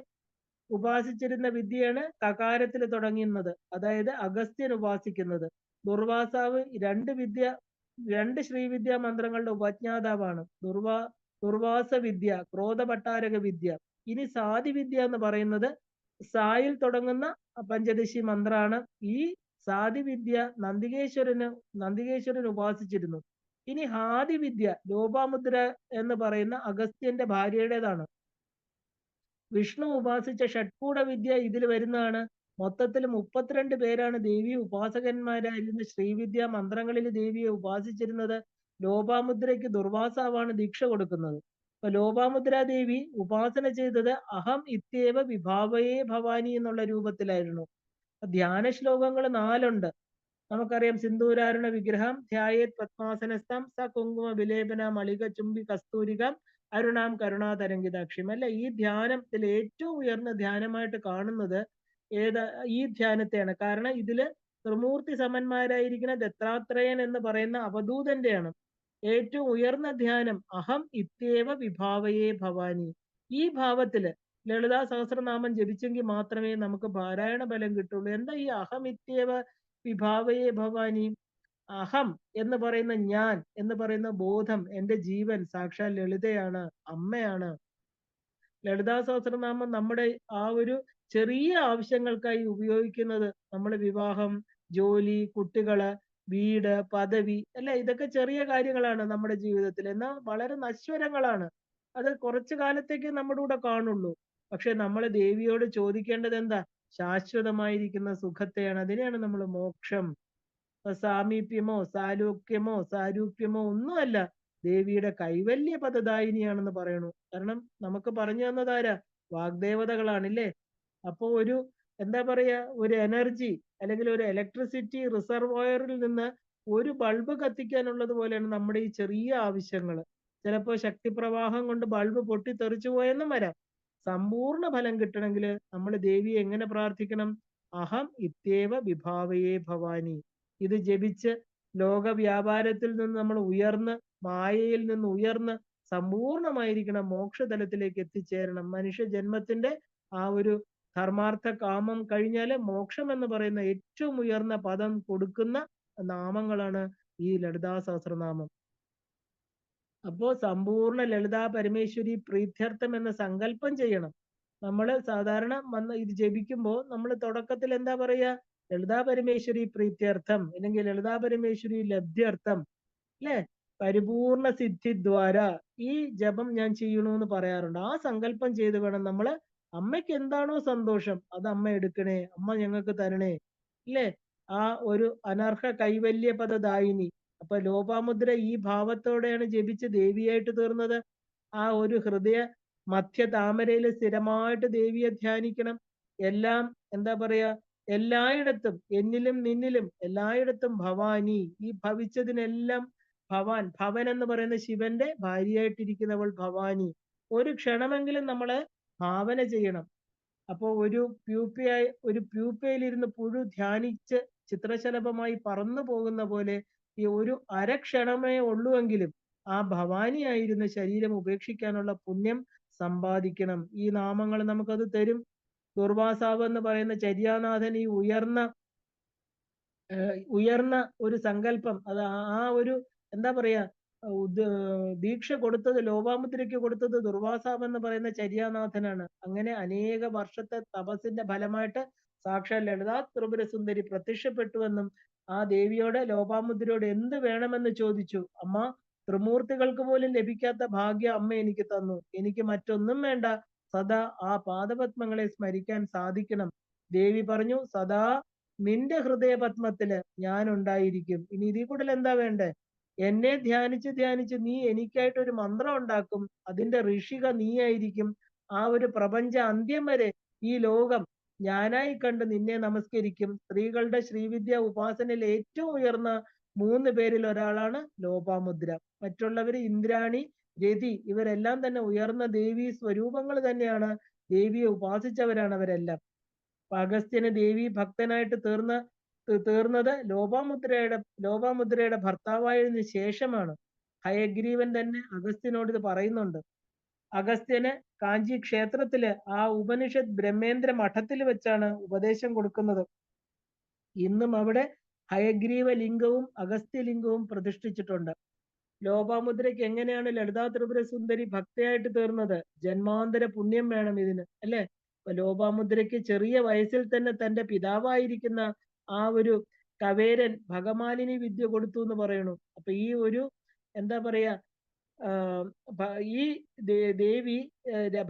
ഉപാസിച്ചിരുന്ന വിദ്യയാണ് കകാരത്തിൽ തുടങ്ങുന്നത്, അതായത് അഗസ്ത്യൻ ഉപാസിക്കുന്നത്. ദുർവാസാവ് രണ്ട് ശ്രീവിദ്യ മന്ത്രങ്ങളുടെ ഉപജ്ഞാതാവാണ്. ദുർവാസ വിദ്യ, ക്രോധപട്ടാരക വിദ്യ. ഇനി സാദിവിദ്യ എന്ന് പറയുന്നത് സായിൽ തുടങ്ങുന്ന പഞ്ചദശി മന്ത്രാണ്. ഈ സാദിവിദ്യ നന്ദികേശ്വരൻ ഉപാസിച്ചിരുന്നു. ഇനി ഹാദിവിദ്യ ലോപാമുദ്ര എന്ന് പറയുന്ന അഗസ്ത്യന്റെ ഭാര്യയുടേതാണ്. വിഷ്ണു ഉപാസിച്ച ഷഡ്കൂട വിദ്യ ഇതിൽ വരുന്നതാണ്. മൊത്തത്തിൽ 32 പേരാണ് ദേവി ഉപാസകന്മാരായിരുന്ന ശ്രീവിദ്യ മന്ത്രങ്ങളിൽ ദേവിയെ ഉപാസിച്ചിരുന്നത്. ലോപാമുദ്രയ്ക്ക് ദുർവാസാവാണ് ദീക്ഷ കൊടുക്കുന്നത്. അപ്പൊ ലോപാമുദ്ര ദേവി ഉപാസന ചെയ്തത് അഹം ഇത്യേവ വിഭാവയേ ഭവാനി എന്നുള്ള രൂപത്തിലായിരുന്നു. ധ്യാന ശ്ലോകങ്ങൾ 4 ഉണ്ട്. നമുക്കറിയാം സിന്ദൂരാരുണ വിഗ്രഹം ധ്യായേത് പത്മാസനസ്ഥം സ കുങ്കുമ വിലേപന മളിക ചുംബി കസ്തൂരികം അരുണാം കരുണാതരംഗിതാക്ഷ്യം അല്ലെ? ഈ ധ്യാനത്തിൽ ഏറ്റവും ഉയർന്ന ധ്യാനമായിട്ട് കാണുന്നത് ഈ ധ്യാനത്തെയാണ്. കാരണം ഇതില് ത്രിമൂർത്തി സമന്മാരായിരിക്കുന്ന ദത്താത്രേയൻ എന്ന് പറയുന്ന അവധൂതന്റെയാണ് ഏറ്റവും ഉയർന്ന ധ്യാനം. അഹം ഇത്യേവ വിഭാവയേ ഭവാനി. ഈ ഭാവത്തില് ലളിതാ സഹസ്രനാമം ജപിച്ചെങ്കിൽ മാത്രമേ നമുക്ക് പാരായണ ബലം കിട്ടുള്ളൂ. എന്താ ഈ അഹം ഇത്യേവ വിഭാവയേ ഭവാനി? അഹം എന്ന് പറയുന്ന ഞാൻ എന്ന് പറയുന്ന ബോധം, എന്റെ ജീവൻ സാക്ഷാൽ ലളിതയാണ്, അമ്മയാണ്. ലളിതാ സഹസ്രനാമം നമ്മുടെ ആ ഒരു ചെറിയ ആവശ്യങ്ങൾക്കായി ഉപയോഗിക്കുന്നത്. നമ്മൾ വിവാഹം, ജോലി, കുട്ടികള്, വീട്, പദവി അല്ല, ഇതൊക്കെ ചെറിയ കാര്യങ്ങളാണ് നമ്മുടെ ജീവിതത്തിൽ. എന്നാൽ വളരെ നശ്വരങ്ങളാണ്. അത് കുറച്ചു കാലത്തേക്ക് നമ്മുടെ കൂടെ കാണുള്ളൂ. പക്ഷെ നമ്മൾ ദേവിയോട് ചോദിക്കേണ്ടത് എന്താ? ശാശ്വതമായിരിക്കുന്ന സുഖത്തെയാണ്. അതിനെയാണ് നമ്മൾ മോക്ഷം. സാമീപ്യമോ സാലോക്യമോ സാരൂപ്യമോ ഒന്നുമല്ല, ദേവിയുടെ കൈവല്യ പദദായിനിയാണെന്ന് പറയണു. കാരണം നമുക്ക് പറഞ്ഞു തന്നതാരാ? വാഗ്ദേവതകളാണില്ലേ? അപ്പോ ഒരു എന്താ പറയാ, ഒരു എനർജി അല്ലെങ്കിൽ ഒരു ഇലക്ട്രിസിറ്റി റിസർവോയറിൽ നിന്ന് ഒരു ബൾബ് കത്തിക്കാനുള്ളത് പോലെയാണ് നമ്മുടെ ഈ ചെറിയ ആവശ്യങ്ങൾ. ചിലപ്പോൾ ശക്തിപ്രവാഹം കൊണ്ട് ബൾബ് പൊട്ടിത്തെറിച്ചു പോയെന്നും വരാം. സമ്പൂർണ്ണ ഫലം കിട്ടണമെങ്കിൽ നമ്മൾ ദേവിയെ എങ്ങനെ പ്രാർത്ഥിക്കണം? അഹം ഇത്യേവ വിഭാവയേ ഭവാനി. ഇത് ജപിച്ച് ലോക വ്യാപാരത്തിൽ നിന്ന് നമ്മൾ ഉയർന്ന്, മായയിൽ നിന്ന് ഉയർന്ന് സമ്പൂർണമായിരിക്കണം മോക്ഷതലത്തിലേക്ക് എത്തിച്ചേരണം. മനുഷ്യ ജന്മത്തിന്റെ ആ ഒരു ധർമാർത്ഥ കാമം കഴിഞ്ഞാല് മോക്ഷം എന്ന് പറയുന്ന ഏറ്റവും ഉയർന്ന പദം കൊടുക്കുന്ന നാമങ്ങളാണ് ഈ ലളിതാ സഹസ്രനാമം. അപ്പോ സമ്പൂർണ്ണ ലളിതാ പരമേശ്വരി പ്രീത്യർത്ഥം എന്ന സങ്കല്പം ചെയ്യണം. നമ്മൾ സാധാരണ വന്ന് ഇത് ജപിക്കുമ്പോൾ നമ്മൾ തുടക്കത്തിൽ എന്താ പറയാ? ലളിതാ പരമേശ്വരി പ്രീത്യർത്ഥം, അല്ലെങ്കിൽ ലളിതാ പരമേശ്വരി ലബ്ധ്യർത്ഥം, അല്ലെ? പരിപൂർണ സിദ്ധിദ്വാര ഈ ജപം ഞാൻ ചെയ്യണമെന്ന് പറയാറുണ്ട്. ആ സങ്കല്പം ചെയ്ത് വേണം നമ്മള്, അമ്മയ്ക്ക് എന്താണോ സന്തോഷം അത് അമ്മ എടുക്കണേ, അമ്മ ഞങ്ങൾക്ക് തരണേ, ഇല്ലേ? ആ ഒരു അനർഹ കൈവല്യ പദദായിനി. അപ്പൊ ലോപാമുദ്ര ഈ ഭാവത്തോടെയാണ് ജപിച്ച് ദേവിയായിട്ട് തീർന്നത്. ആ ഒരു ഹൃദയ മധ്യ താമരയിൽ സ്ഥിരമായിട്ട് ദേവിയെ ധ്യാനിക്കണം. എല്ലാം എന്താ പറയാ, എല്ലായിടത്തും എന്നിലും നിന്നിലും എല്ലായിടത്തും ഭവാനി, ഈ ഭവിച്ചതിനെല്ലാം ഭവാൻ, ഭവൻ എന്ന് പറയുന്ന ശിവന്റെ ഭാര്യയായിട്ടിരിക്കുന്നവൾ ഭവാനി. ഒരു ക്ഷണമെങ്കിലും നമ്മള് ഭാവന ചെയ്യണം. അപ്പോ ഒരു പ്യൂപ്പയിലിരുന്ന് പുഴു ധ്യാനിച്ച് ചിത്രശലഭമായി പറന്നു പോകുന്ന പോലെ ഈ ഒരു അരക്ഷണമേ ഉള്ളുവെങ്കിലും ആ ഭവാനിയായിരുന്ന ശരീരം ഉപേക്ഷിക്കാനുള്ള പുണ്യം സമ്പാദിക്കണം. ഈ നാമങ്ങൾ നമുക്കത് തരും. ദുർവാസാവ് എന്ന് പറയുന്ന ചര്യാനാഥൻ ഈ ഉയർന്ന ഒരു സങ്കല്പം, അത് ആ ഒരു എന്താ പറയാ, ദീക്ഷ കൊടുത്തത്, ലോപാമുദ്രയ്ക്ക് കൊടുത്തത് ദുർവാസാവ് എന്ന് പറയുന്ന ചര്യാനാഥനാണ്. അങ്ങനെ അനേക വർഷത്തെ തപസ്സിന്റെ ഫലമായിട്ട് സാക്ഷാൽ ലളിതാ ത്രിപുര സുന്ദരി പ്രത്യക്ഷപ്പെട്ടുവെന്നും ആ ദേവിയോട് ലോപാമുദ്രയോട് എന്ത് വേണമെന്ന് ചോദിച്ചു. അമ്മ, ത്രിമൂർത്തികൾക്ക് പോലും ലഭിക്കാത്ത ഭാഗ്യം അമ്മ എനിക്ക് തന്നു, എനിക്ക് മറ്റൊന്നും വേണ്ട, സദാ ആ പാദപത്മങ്ങളെ സ്മരിക്കാൻ സാധിക്കണം. ദേവി പറഞ്ഞു, സദാ നിന്റെ ഹൃദയപത്മത്തില് ഞാൻ ഉണ്ടായിരിക്കും. ഇനി ഇതിൽ കൂടുതൽ എന്താ വേണ്ടേ? എന്നെ ധ്യാനിച്ച് ധ്യാനിച്ച് നീ എനിക്കായിട്ട് ഒരു മന്ത്രം ഉണ്ടാക്കും, അതിന്റെ ഋഷിക നീയായിരിക്കും. ആ ഒരു പ്രപഞ്ച അന്ത്യം വരെ ഈ ലോകം ഞാനായി കണ്ട് നിന്നെ നമസ്കരിക്കും. സ്ത്രീകളുടെ ശ്രീവിദ്യ ഉപാസനയിൽ ഏറ്റവും ഉയർന്ന 3 പേരിൽ ഒരാളാണ് ലോപാമുദ്ര. മറ്റുള്ളവര് ഇന്ദ്രാണി, രതി, ഇവരെല്ലാം തന്നെ ഉയർന്ന ദേവീ സ്വരൂപങ്ങൾ തന്നെയാണ്. ദേവിയെ ഉപാസിച്ചവരാണ് അവരെല്ലാം. അഗസ്ത്യന് ദേവി ഭക്തനായിട്ട് തീർന്നത് ലോപാമുദ്രയുടെ ഭർത്താവായതിനു ശേഷമാണ്. ഹയഗ്രീവൻ തന്നെ അഗസ്ത്യനോട് ഇത് പറയുന്നുണ്ട്. അഗസ്ത്യന് കാഞ്ചി ക്ഷേത്രത്തില് ആ ഉപനിഷത്ത് ബ്രഹ്മേന്ദ്ര മഠത്തിൽ വെച്ചാണ് ഉപദേശം കൊടുക്കുന്നത്. ഇന്നും അവിടെ ഹയഗ്രീവ ലിംഗവും അഗസ്ത്യ ലിംഗവും പ്രതിഷ്ഠിച്ചിട്ടുണ്ട്. ലോപാമുദ്രയ്ക്ക് എങ്ങനെയാണ് ലളിതാ ത്രിപുര സുന്ദരി ഭക്തയായിട്ട് തീർന്നത്? ജന്മാന്തര പുണ്യം വേണം ഇതിന്, അല്ലെ? ലോപാമുദ്രയ്ക്ക് ചെറിയ വയസ്സിൽ തന്നെ തന്റെ പിതാവായിരിക്കുന്ന ആ ഒരു കവേരൻ ഭഗമാലിനി വിദ്യ കൊടുത്തു എന്ന് പറയണു. അപ്പൊ ഈ ഒരു എന്താ പറയാ, ഈ ദേവി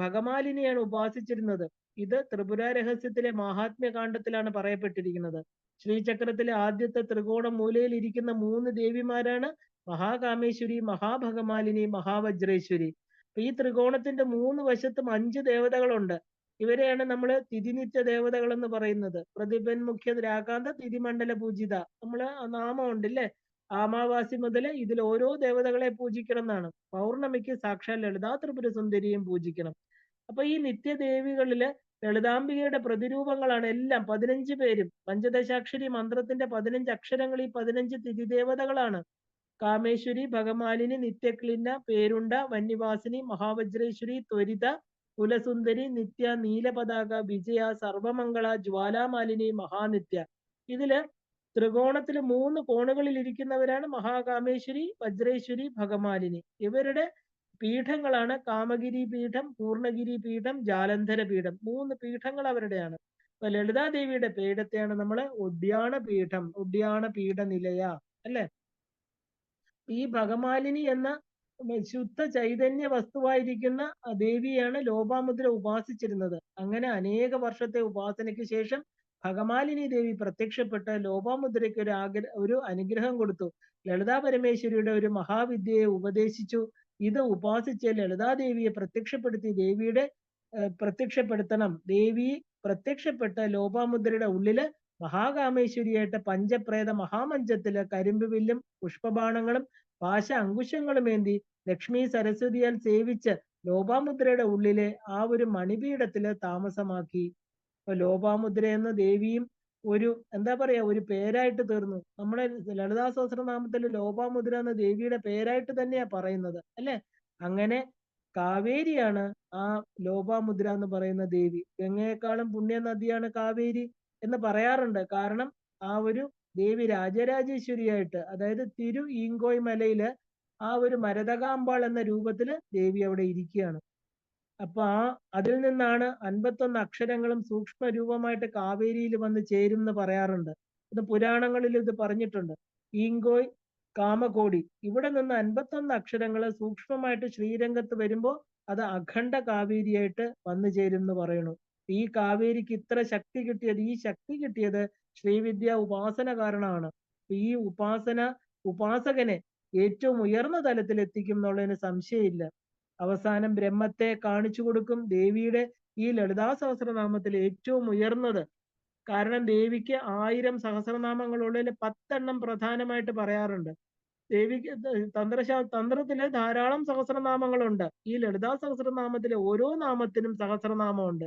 ഭഗമാലിനിയാണ് ഉപാസിച്ചിരുന്നത്. ഇത് ത്രിപുര രഹസ്യത്തിലെ മഹാത്മ്യ കാണ്ഡത്തിലാണ് പറയപ്പെട്ടിരിക്കുന്നത്. ശ്രീചക്രത്തിലെ ആദ്യത്തെ ത്രികോണ മൂലയിൽ ഇരിക്കുന്ന 3 ദേവിമാരാണ് മഹാകാമേശ്വരി, മഹാഭഗമാലിനി, മഹാവജ്രേശ്വരി. ഈ ത്രികോണത്തിന്റെ 3 വശത്തും 5 ദേവതകളുണ്ട്. ഇവരെയാണ് നമ്മൾ തിഥിനിത്യ ദേവതകൾ എന്ന് പറയുന്നത്. പ്രതിപൻ മുഖ്യ രാകാന്ത തിഥിമണ്ഡല പൂജിത, നമ്മള് നാമം ഉണ്ടല്ലേ? ആമാവാസി മുതൽ ഇതിൽ ഓരോ ദേവതകളെ പൂജിക്കണം എന്നാണ്. പൗർണമിക്ക് സാക്ഷാൽ ലളിതാ ത്രിപുര സുന്ദരിയും പൂജിക്കണം. അപ്പൊ ഈ നിത്യദേവികളില് ലളിതാംബികയുടെ പ്രതിരൂപങ്ങളാണ് എല്ലാം. 15 പേരും പഞ്ചദശാക്ഷരി മന്ത്രത്തിന്റെ 15 അക്ഷരങ്ങൾ ഈ 15 തിഥിദേവതകളാണ്. കാമേശ്വരി, ഭഗമാലിനി, നിത്യക്ലിന്ന, പേരുണ്ട, വന്യവാസിനി, മഹാവജ്രേശ്വരി, ത്വരിത, കുലസുന്ദരി, നിത്യ, നീലപതാക, വിജയ, സർവമംഗള, ജ്വാലാമാലിനി, മഹാനിത്യ. ഇതില് ത്രികോണത്തിൽ 3 കോണുകളിൽ ഇരിക്കുന്നവരാണ് മഹാകാമേശ്വരി, വജ്രേശ്വരി, ഭഗമാലിനി. ഇവരുടെ പീഠങ്ങളാണ് കാമഗിരി പീഠം, പൂർണ്ണഗിരി പീഠം, ജാലന്ധര പീഠം. 3 പീഠങ്ങൾ അവരുടെയാണ്. അപ്പൊ ലളിതാദേവിയുടെ പീഠത്തെയാണ് നമ്മള് ഉദ്യാന പീഠം, ഉദ്യാന പീഠ നിലയ, അല്ലെ? ഈ ഭഗമാലിനി എന്ന ശുദ്ധ ചൈതന്യ വസ്തുവായിരിക്കുന്ന ദേവിയാണ് ലോപാമുദ്ര ഉപാസിച്ചിരുന്നത്. അങ്ങനെ അനേക വർഷത്തെ ഉപാസനയ്ക്ക് ശേഷം ഭഗമാലിനി ദേവി പ്രത്യക്ഷപ്പെട്ട് ലോപാമുദ്രയ്ക്ക് ഒരു അനുഗ്രഹം കൊടുത്തു. ലളിതാ പരമേശ്വരിയുടെ ഒരു മഹാവിദ്യയെ ഉപദേശിച്ചു. ഇത് ഉപാസിച്ച് ലളിതാദേവിയെ പ്രത്യക്ഷപ്പെടുത്തണം. ദേവി പ്രത്യക്ഷപ്പെട്ട ലോപാമുദ്രയുടെ ഉള്ളില് മഹാകാമേശ്വരിയായിട്ട് പഞ്ചപ്രേത മഹാമഞ്ചത്തില് കരിമ്പ് വില്ലും പുഷ്പബാണങ്ങളും പാശ അങ്കുശങ്ങളുമേന്തി ലക്ഷ്മി സരസ്വതിയാൽ സേവിച്ച് ലോപാമുദ്രയുടെ ഉള്ളിലെ ആ ഒരു മണിപീഠത്തില് താമസമാക്കി. അപ്പൊ ലോപാമുദ്ര എന്ന ദേവിയും ഒരു എന്താ പറയാ, ഒരു പേരായിട്ട് തീർന്നു. നമ്മുടെ ലളിതാ സഹസ്രനാമത്തിൽ ലോപാമുദ്ര എന്ന ദേവിയുടെ പേരായിട്ട് തന്നെയാ പറയുന്നത്, അല്ലെ? അങ്ങനെ കാവേരിയാണ് ആ ലോപാമുദ്ര എന്ന് പറയുന്ന ദേവി. ഗംഗയെക്കാളും പുണ്യ നദിയാണ് കാവേരി എന്ന് പറയാറുണ്ട്. കാരണം ആ ഒരു ദേവി രാജരാജേശ്വരിയായിട്ട്, അതായത് തിരു ഈങ്കോയ് മലയില് ആ ഒരു മരതകാമ്പാൾ എന്ന രൂപത്തില് ദേവി അവിടെ ഇരിക്കുകയാണ്. അപ്പൊ അതിൽ നിന്നാണ് 51 അക്ഷരങ്ങളും സൂക്ഷ്മ രൂപമായിട്ട് കാവേരിയിൽ വന്ന് ചേരും എന്ന് പറയാറുണ്ട്. ഇത് പുരാണങ്ങളിൽ ഇത് പറഞ്ഞിട്ടുണ്ട്. ഈങ്കോയ്, കാമകോടി, ഇവിടെ നിന്ന് 51 അക്ഷരങ്ങൾ സൂക്ഷ്മമായിട്ട് ശ്രീരംഗത്ത് വരുമ്പോ അത് അഖണ്ഡ കാവേരിയായിട്ട് വന്നു ചേരും എന്ന് പറയുന്നു. ഈ കാവേരിക്ക് ഇത്ര ശക്തി കിട്ടിയത്, ഈ ശക്തി കിട്ടിയത് ശ്രീവിദ്യ ഉപാസന കാരണമാണ്. ഈ ഉപാസകനെ ഏറ്റവും ഉയർന്ന തലത്തിൽ എത്തിക്കും എന്നുള്ളതിന് സംശയമില്ല. അവസാനം ബ്രഹ്മത്തെ കാണിച്ചു കൊടുക്കും. ദേവിയുടെ ഈ ലളിതാ സഹസ്രനാമത്തിൽ ഏറ്റവും ഉയർന്നത്, കാരണം ദേവിക്ക് 1000 സഹസ്രനാമങ്ങളുള്ളതിൽ 10 പ്രധാനമായിട്ട് പറയാറുണ്ട്. ദേവിക്ക് തന്ത്രത്തില് ധാരാളം സഹസ്രനാമങ്ങളുണ്ട്. ഈ ലളിതാ സഹസ്രനാമത്തിലെ ഓരോ നാമത്തിനും സഹസ്രനാമമുണ്ട്.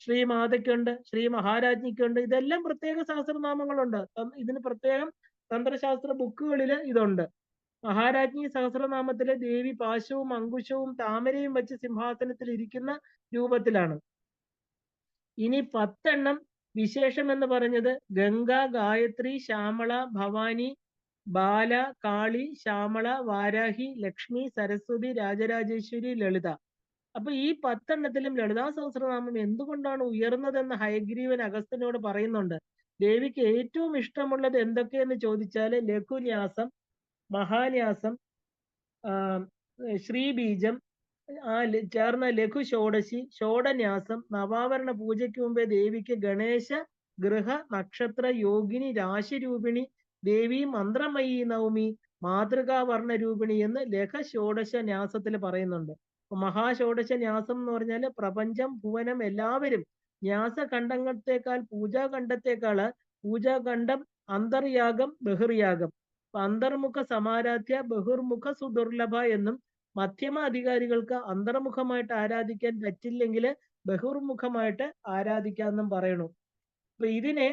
ശ്രീമാതയ്ക്കുണ്ട്, ശ്രീ മഹാരാജ്ഞിക്കുണ്ട്, ഇതെല്ലാം പ്രത്യേക സഹസ്രനാമങ്ങളുണ്ട്. ഇതിന് പ്രത്യേകം തന്ത്രശാസ്ത്ര ബുക്കുകളിൽ ഇതുണ്ട്. മഹാരാജ്ഞി സഹസ്രനാമത്തിലെ ദേവി പാശവും അങ്കുശവും താമരയും വെച്ച് സിംഹാസനത്തിൽ ഇരിക്കുന്ന രൂപത്തിലാണ്. ഇനി 10 വിശേഷം എന്ന് പറഞ്ഞത് ഗംഗ, ഗായത്രി, ശ്യാമള, ഭവാനി, ബാല, കാളി, ശ്യാമള, വാരാഹി, ലക്ഷ്മി, സരസ്വതി, രാജരാജേശ്വരി, ലളിത. അപ്പൊ ഈ 10 ലളിതാ സഹസ്രനാമം എന്തുകൊണ്ടാണ് ഉയർന്നതെന്ന് ഹയഗ്രീവൻ അഗസ്ത്യനോട് പറയുന്നുണ്ട്. ദേവിക്ക് ഏറ്റവും ഇഷ്ടമുള്ളത് എന്തൊക്കെയെന്ന് ചോദിച്ചാല് ലഘുന്യാസം, മഹാന്യാസം, ശ്രീബീജം, ചേർന്ന ലഘു ഷോഡശി, ഷോഡന്യാസം, നവാവരണ പൂജയ്ക്ക് മുമ്പേ ദേവിക്ക് ഗണേശ, ഗൃഹ, നക്ഷത്ര, യോഗിനി, രാശിരൂപിണി, ദേവി മന്ത്രമയി നവമി, മാതൃകാവർണ്ണ രൂപിണി എന്ന് ലഘ ഷോഡശ ന്യാസത്തിൽ പറയുന്നുണ്ട്. മഹാഷോഡശ ന്യാസം എന്ന് പറഞ്ഞാല് പ്രപഞ്ചം, ഭുവനം എല്ലാവരും ന്യാസഖണ്ഡത്തേക്കാൾ പൂജാഖണ്ഡം അന്തർയാഗം, ബഹിർയാഗം. അന്തർമുഖ സമാരാധ്യ, ബഹിർമുഖ സുദുർലഭ എന്നും മധ്യമ അധികാരികൾക്ക് അന്തർമുഖമായിട്ട് ആരാധിക്കാൻ പറ്റില്ലെങ്കിൽ ബഹിർമുഖമായിട്ട് ആരാധിക്കാമെന്നും പറയണു. അപ്പൊ ഇതിനെ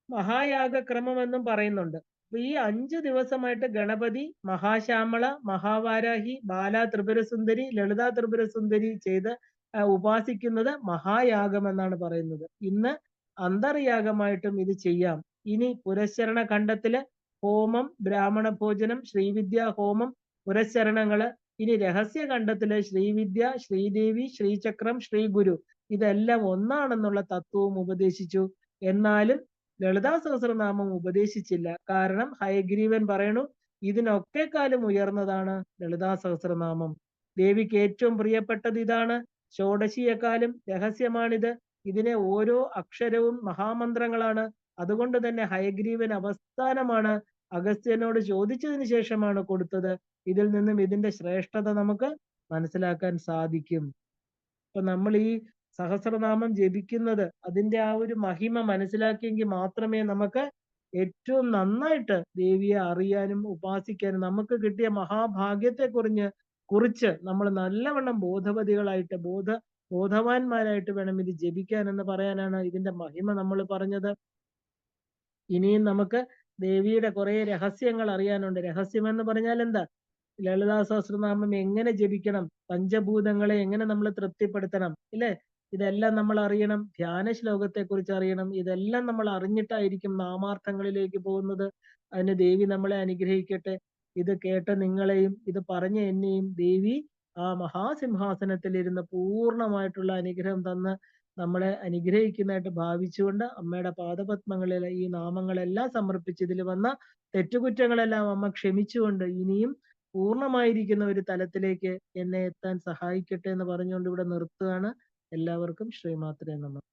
മഹായാഗക്രമം എന്നും പറയുന്നുണ്ട്. അപ്പൊ ഈ 5 ദിവസമായിട്ട് ഗണപതി, മഹാശ്യാമള, മഹാവാരാഹി, ബാല ത്രിപുരസുന്ദരി, ലളിത ത്രിപുരസുന്ദരി ചെയ്ത് ഉപാസിക്കുന്നത് മഹായാഗം എന്നാണ് പറയുന്നത്. ഇന്ന് അന്തർയാഗമായിട്ടും ഇത് ചെയ്യാം. ഇനി പുരസ്ചരണ ഖണ്ഡത്തില് ഹോമം, ബ്രാഹ്മണ ഭോജനം, ശ്രീവിദ്യ ഹോമം, പുരസ്ചരണങ്ങള്. ഇനി രഹസ്യ ഖണ്ഡത്തില് ശ്രീവിദ്യ, ശ്രീദേവി, ശ്രീചക്രം, ശ്രീഗുരു ഇതെല്ലാം ഒന്നാണെന്നുള്ള തത്വവും ഉപദേശിച്ചു. എന്നാലും ലളിതാ സഹസ്രനാമം ഉപദേശിച്ചില്ല. കാരണം ഹയഗ്രീവൻ പറയണു ഇതിനൊക്കെക്കാളും ഉയർന്നതാണ് ലളിതാ സഹസ്രനാമം. ദേവിക്ക് ഏറ്റവും പ്രിയപ്പെട്ടത് ഇതാണ്. ഷോഡശിയെക്കാളും രഹസ്യമാണിത്. ഇതിനെ ഓരോ അക്ഷരവും മഹാമന്ത്രങ്ങളാണ്. അതുകൊണ്ട് തന്നെ ഹയഗ്രീവൻ അവസാനമാണ് അഗസ്ത്യനോട് ചോദിച്ചതിന് ശേഷമാണ് കൊടുത്തത്. ഇതിൽ നിന്നും ഇതിന്റെ ശ്രേഷ്ഠത നമുക്ക് മനസ്സിലാക്കാൻ സാധിക്കും. അപ്പൊ നമ്മൾ ഈ സഹസ്രനാമം ജപിക്കുന്നത് അതിന്റെ ആ ഒരു മഹിമ മനസ്സിലാക്കിയെങ്കിൽ മാത്രമേ നമുക്ക് ഏറ്റവും നന്നായിട്ട് ദേവിയെ അറിയാനും ഉപാസിക്കാനും, നമുക്ക് കിട്ടിയ മഹാഭാഗ്യത്തെ കുറിച്ച് നമ്മൾ നല്ലവണ്ണം ബോധവതികളായിട്ട് ബോധവാന്മാരായിട്ട് വേണം ഇത് ജപിക്കാൻ എന്ന് പറയാനാണ് ഇതിന്റെ മഹിമ നമ്മൾ പറഞ്ഞത്. ഇനിയും നമുക്ക് ദേവിയുടെ കുറെ രഹസ്യങ്ങൾ അറിയാനുണ്ട്. രഹസ്യം എന്ന് പറഞ്ഞാൽ എന്താ? ലളിതാ സഹസ്രനാമം എങ്ങനെ ജപിക്കണം, പഞ്ചഭൂതങ്ങളെ എങ്ങനെ നമ്മൾ തൃപ്തിപ്പെടുത്തണം, ഇല്ലേ? ഇതെല്ലാം നമ്മൾ അറിയണം. ധ്യാന ശ്ലോകത്തെ കുറിച്ച് അറിയണം. ഇതെല്ലാം നമ്മൾ അറിഞ്ഞിട്ടായിരിക്കും നാമാർത്ഥങ്ങളിലേക്ക് പോകുന്നത്. അതിന് ദേവി നമ്മളെ അനുഗ്രഹിക്കട്ടെ. ഇത് കേട്ട നിങ്ങളെയും ഇത് പറഞ്ഞ എന്നെയും ദേവി ആ മഹാസിംഹാസനത്തിൽ ഇരുന്ന് പൂർണ്ണമായിട്ടുള്ള അനുഗ്രഹം തന്ന് നമ്മളെ അനുഗ്രഹിക്കുന്നതായിട്ട് ഭാവിച്ചുകൊണ്ട് അമ്മയുടെ പാദപത്മങ്ങളിൽ ഈ നാമങ്ങളെല്ലാം സമർപ്പിച്ച് ഇതിൽ വന്ന തെറ്റുകുറ്റങ്ങളെല്ലാം അമ്മ ക്ഷമിച്ചുകൊണ്ട് ഇനിയും പൂർണ്ണമായിരിക്കുന്ന ഒരു തലത്തിലേക്ക് എന്നെ എത്താൻ സഹായിക്കട്ടെ എന്ന് പറഞ്ഞുകൊണ്ട് ഇവിടെ നിർത്തുകയാണ്. എല്ലാവർക്കും ശ്രീമാത്രേ നമഃ.